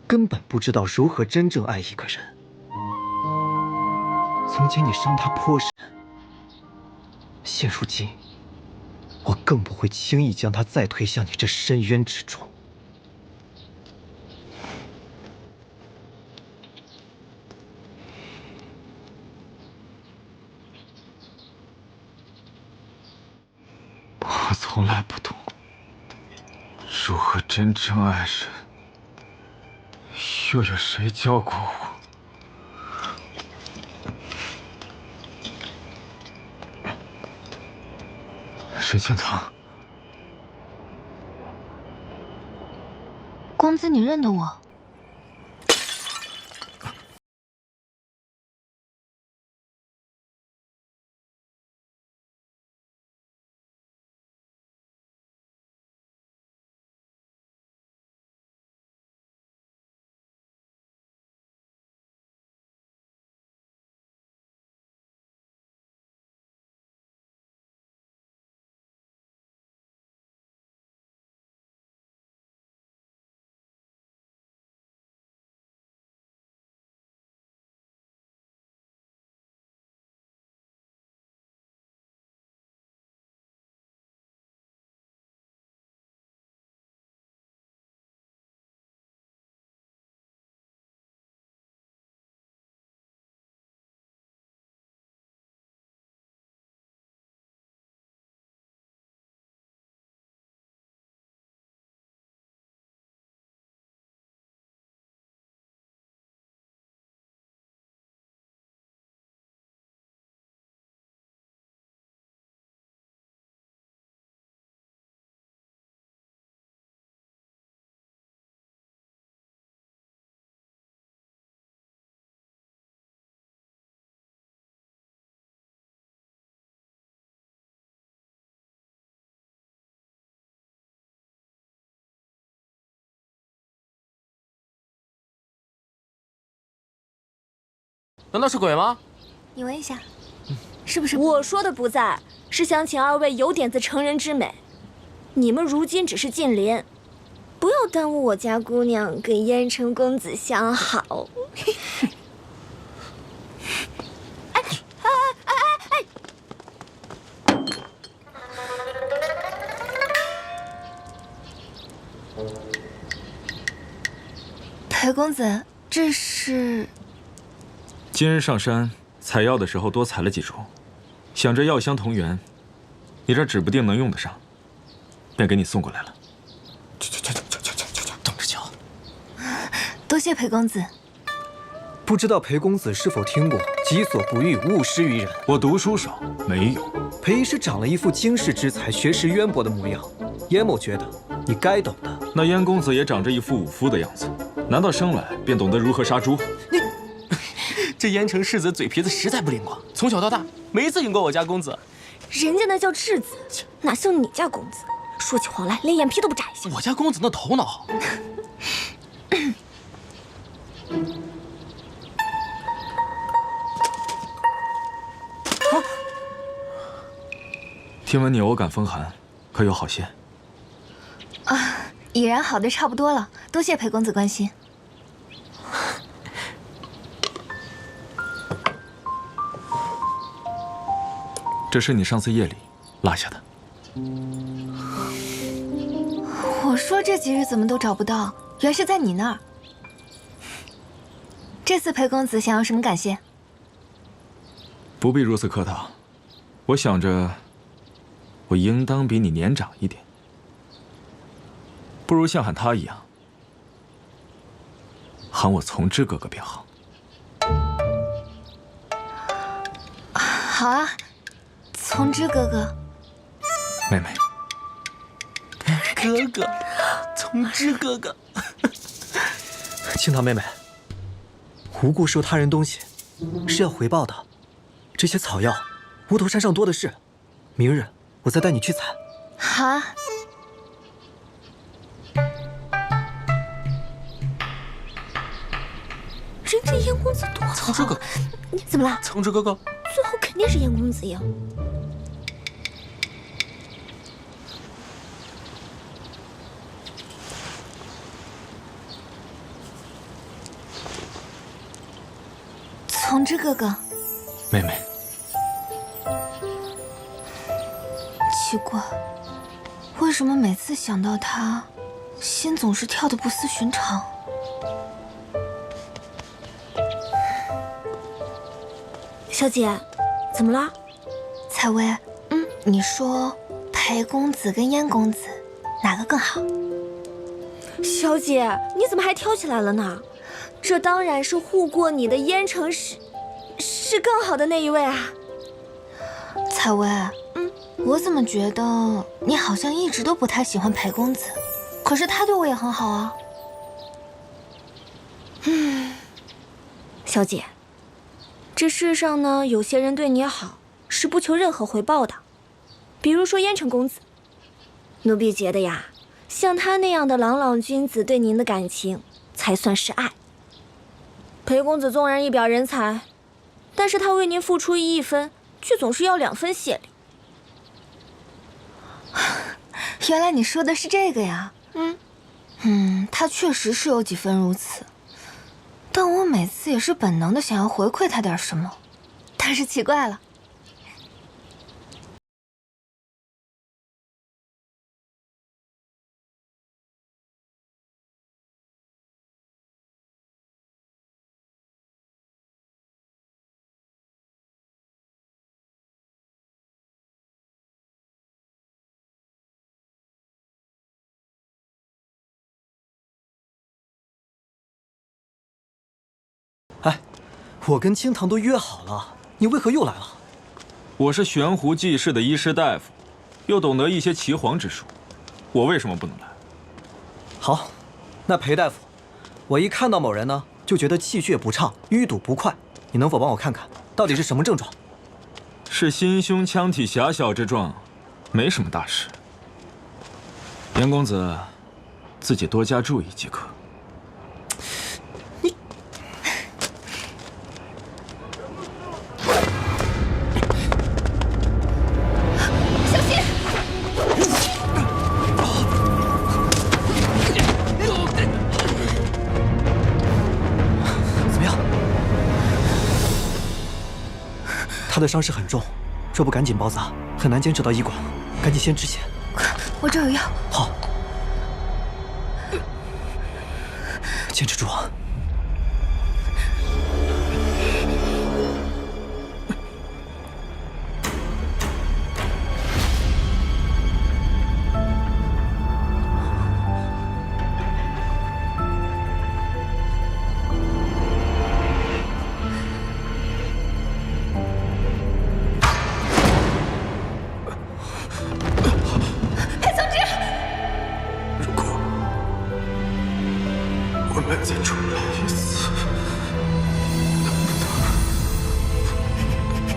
根本不知道如何真正爱一个人。从前你伤他颇深，现如今，我更不会轻易将他再推向你这深渊之中。我从来不懂如何真正爱人，又有谁教过我？沈清堂，公子，你认得我？难道是鬼吗？你闻一下，是不是？我说的不在，是想请二位有点子成人之美。你们如今只是近邻，不要耽误我家姑娘跟燕城公子相好。裴公子，这是？今日上山采药的时候多采了几株，想着药香同源，你这指不定能用得上，便给你送过来了。去，等着瞧。多谢裴公子。不知道裴公子是否听过“己所不欲，勿施于人”？我读书少，没有。裴医师长了一副经世之才、学识渊博的模样，燕某觉得你该懂的。那燕公子也长着一副武夫的样子，难道生来便懂得如何杀猪？这燕城世子嘴皮子实在不灵光，从小到大没一次赢过我家公子。人家那叫质子，哪像你家公子，说起话来连眼皮都不眨一下。我家公子那头脑好。听闻你偶感风寒，可有好些？啊，已然好的差不多了，多谢裴公子关心。这是你上次夜里落下的。我说这几日怎么都找不到，原是在你那儿。这次裴公子想要什么感谢？不必如此客套，我想着，我应当比你年长一点，不如像喊他一样，喊我从之哥哥便好。好啊。从之哥哥，妹妹，哥哥，从之哥哥。青堂妹妹，无故收他人东西，是要回报的。这些草药，无头山上多的是。明日我再带你去采。好啊。人家燕公子多好。从之哥哥，你怎么了？从之哥哥，最后肯定是燕公子赢。从之哥哥，妹妹，奇怪，为什么每次想到他，心总是跳得不似寻常？小姐，怎么了？采薇，你说裴公子跟燕公子哪个更好？小姐，你怎么还挑起来了呢？这当然是护过你的燕城是更好的那一位啊。采薇，我怎么觉得你好像一直都不太喜欢裴公子，可是他对我也很好啊。小姐，这世上呢，有些人对你好是不求任何回报的，比如说燕城公子。奴婢觉得呀，像他那样的朗朗君子对您的感情才算是爱。裴公子纵然一表人才，但是他为您付出1分，却总是要2分血力。原来你说的是这个呀？他确实是有几分如此，但我每次也是本能的想要回馈他点什么，但是奇怪了。哎，我跟清堂都约好了，你为何又来了？我是玄湖济世的医师大夫，又懂得一些岐黄之术，我为什么不能来？好，那裴大夫，我一看到某人呢，就觉得气血不畅，淤堵不快，你能否帮我看看，到底是什么症状？是心胸腔体狭小之状，没什么大事。严公子，自己多加注意即可。他的伤势很重，若不赶紧包扎，很难坚持到医馆。赶紧先止血。我这有药。好，坚持住啊！再重来一次，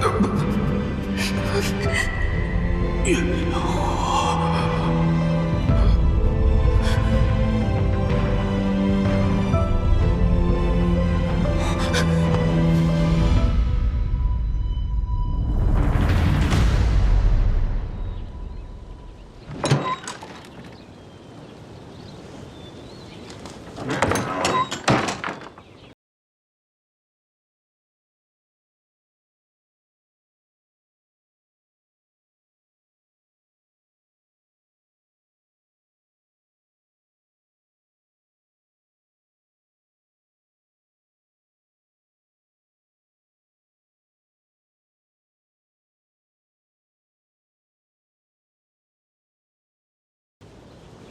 能不能原谅我？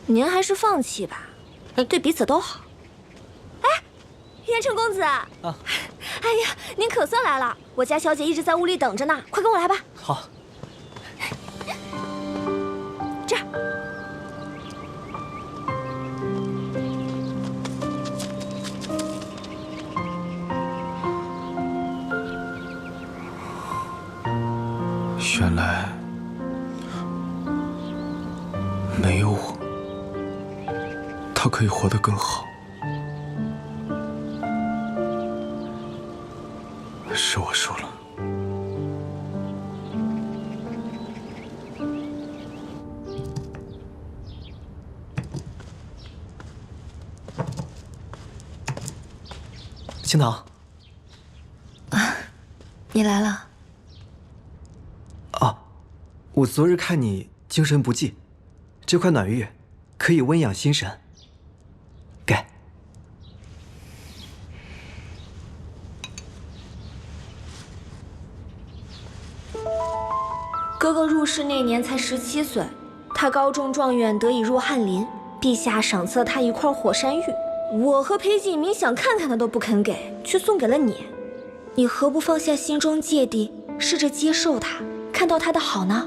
您还是放弃吧，对彼此都好。哎，元成公子啊！哎呀，您可算来了，我家小姐一直在屋里等着呢，快跟我来吧。好。这儿。原来没有我，他可以活得更好。是我输了。青堂。你来了。啊，我昨日看你精神不济，这块暖玉可以温养心神。给。哥哥入世那年才17岁，他高中状元得以入翰林，陛下赏赐了他一块火山玉。我和裴景明想看看他都不肯给，却送给了你。你何不放下心中芥蒂，试着接受他，看到他的好呢？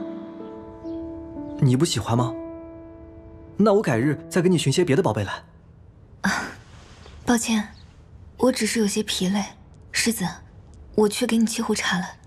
你不喜欢吗？那我改日再给你寻些别的宝贝来。抱歉，我只是有些疲累。世子，我去给你沏壶茶来。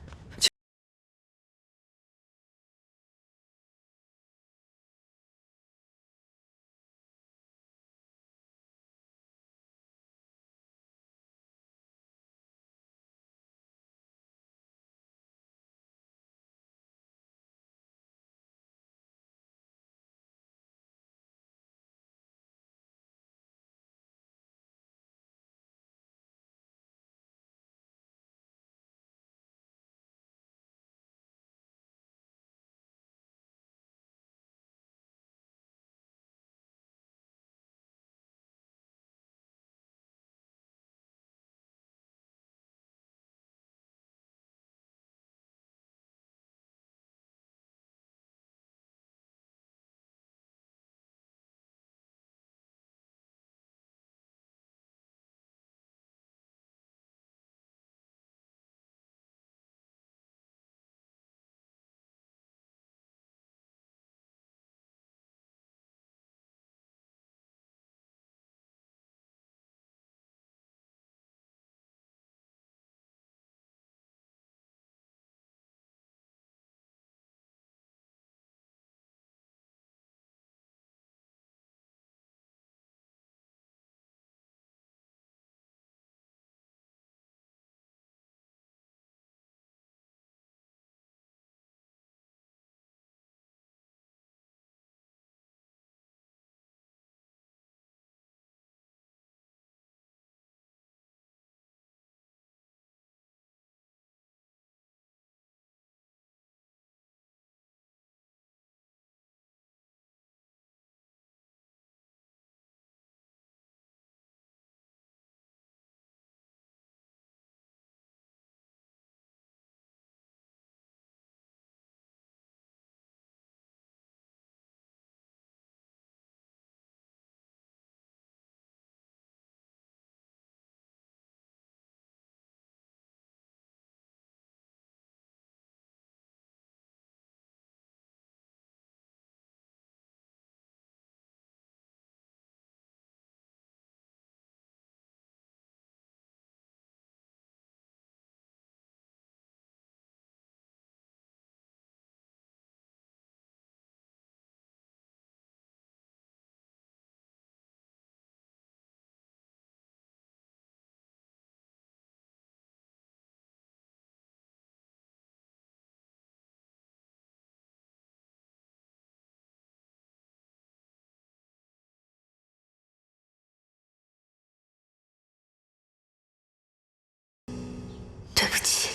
对不起。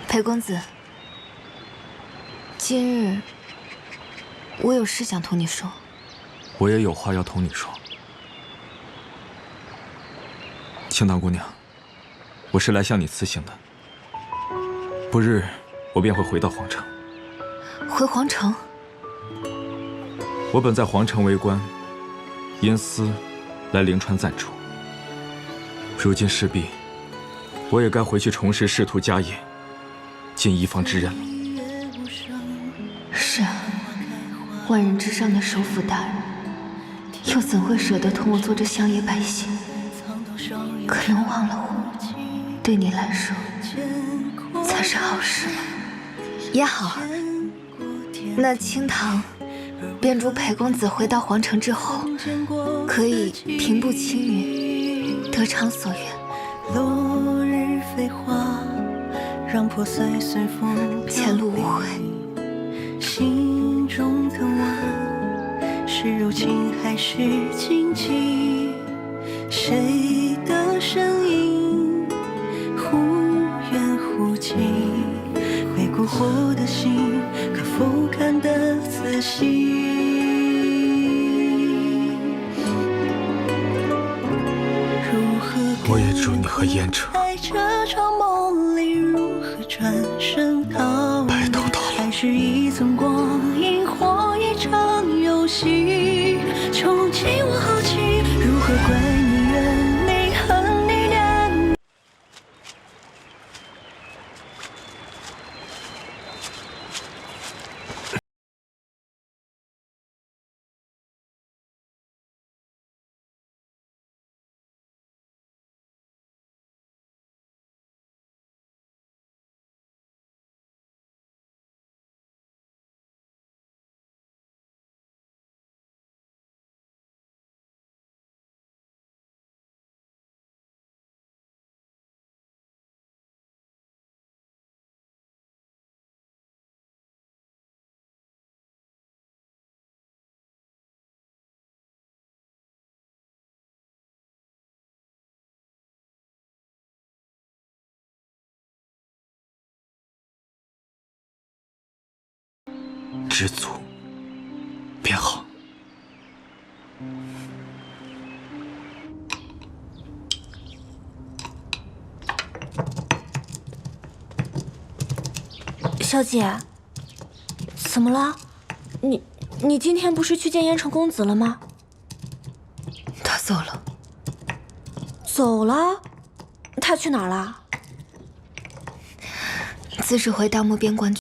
裴公子，今日我有事想同你说。我也有话要同你说。青堂姑娘，我是来向你辞行的。不日，我便会回到皇城。回皇城？我本在皇城为官，因私来灵川暂住。如今势必，我也该回去重拾仕途家业，尽一方之任了。是啊，万人之上的首辅大人，又怎会舍得同我做这乡野百姓？可能忘了我，对你来说才是好事吗？也好，那青堂便祝裴公子回到皇城之后，可以平步青云，得偿所愿。落日飞花，让破碎随风前路无悔。心中疼爱，是荆棘，谁的声音忽远忽近？被蛊惑的心，可否看得仔细？我也祝你和燕城在这场梦里如何转身逃离？白头到老。还是一寸光阴或一场游戏？穷尽我好奇，如何怪你怨你恨你念？知足便好。小姐，怎么了？你今天不是去见燕城公子了吗？他走了。走了？他去哪儿了？自是回大漠边关。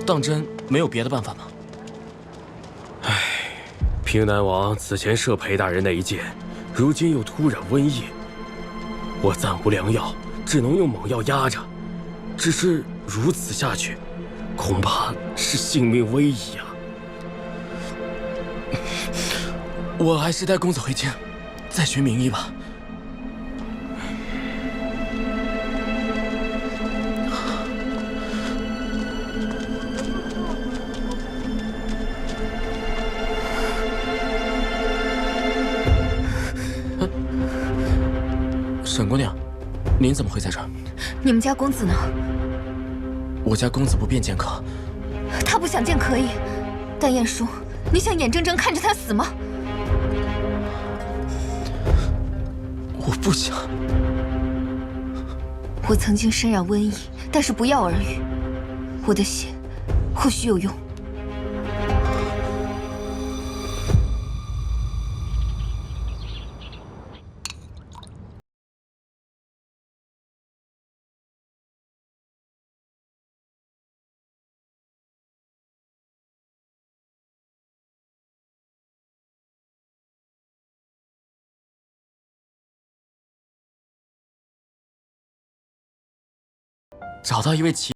当真没有别的办法吗？唉，平南王此前射裴大人那一箭，如今又突然瘟疫，我暂无良药，只能用猛药压着。只是如此下去，恐怕是性命危矣啊！我还是带公子回京，再寻名医吧。沈姑娘，您怎么会在这儿？你们家公子呢？我家公子不便见客。他不想见可以，但晏殊，你想眼睁睁看着他死吗？我不想。我曾经身染瘟疫，但是不药而愈。我的血或许有用。找到一位奇。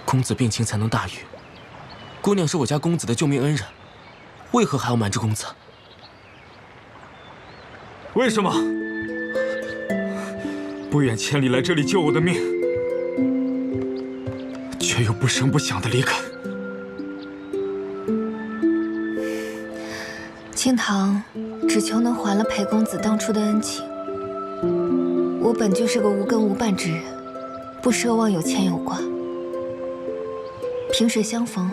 公子病情才能大愈，姑娘是我家公子的救命恩人，为何还要瞒着公子？为什么？不远千里来这里救我的命，却又不声不响的离开。清堂只求能还了裴公子当初的恩情。我本就是个无根无伴之人，不奢望有牵有挂。萍水相逢，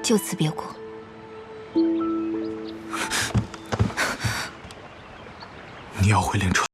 就此别过。你要回灵川？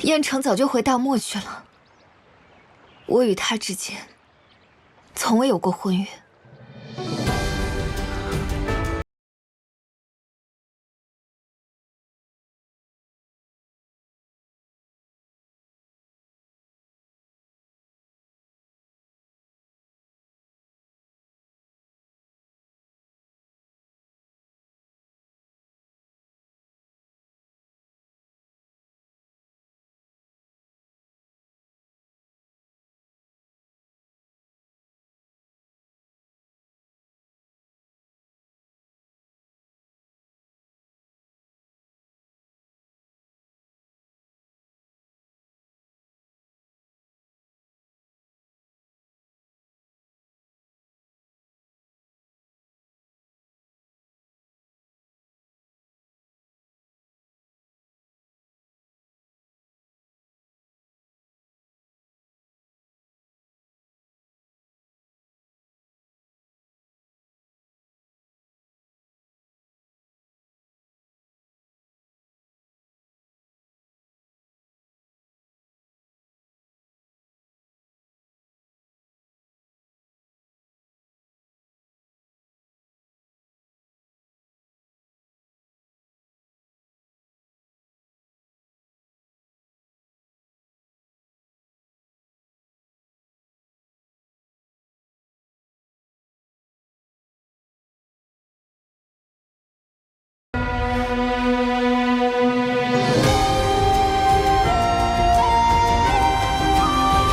燕城早就回大漠去了，我与他之间从未有过婚约。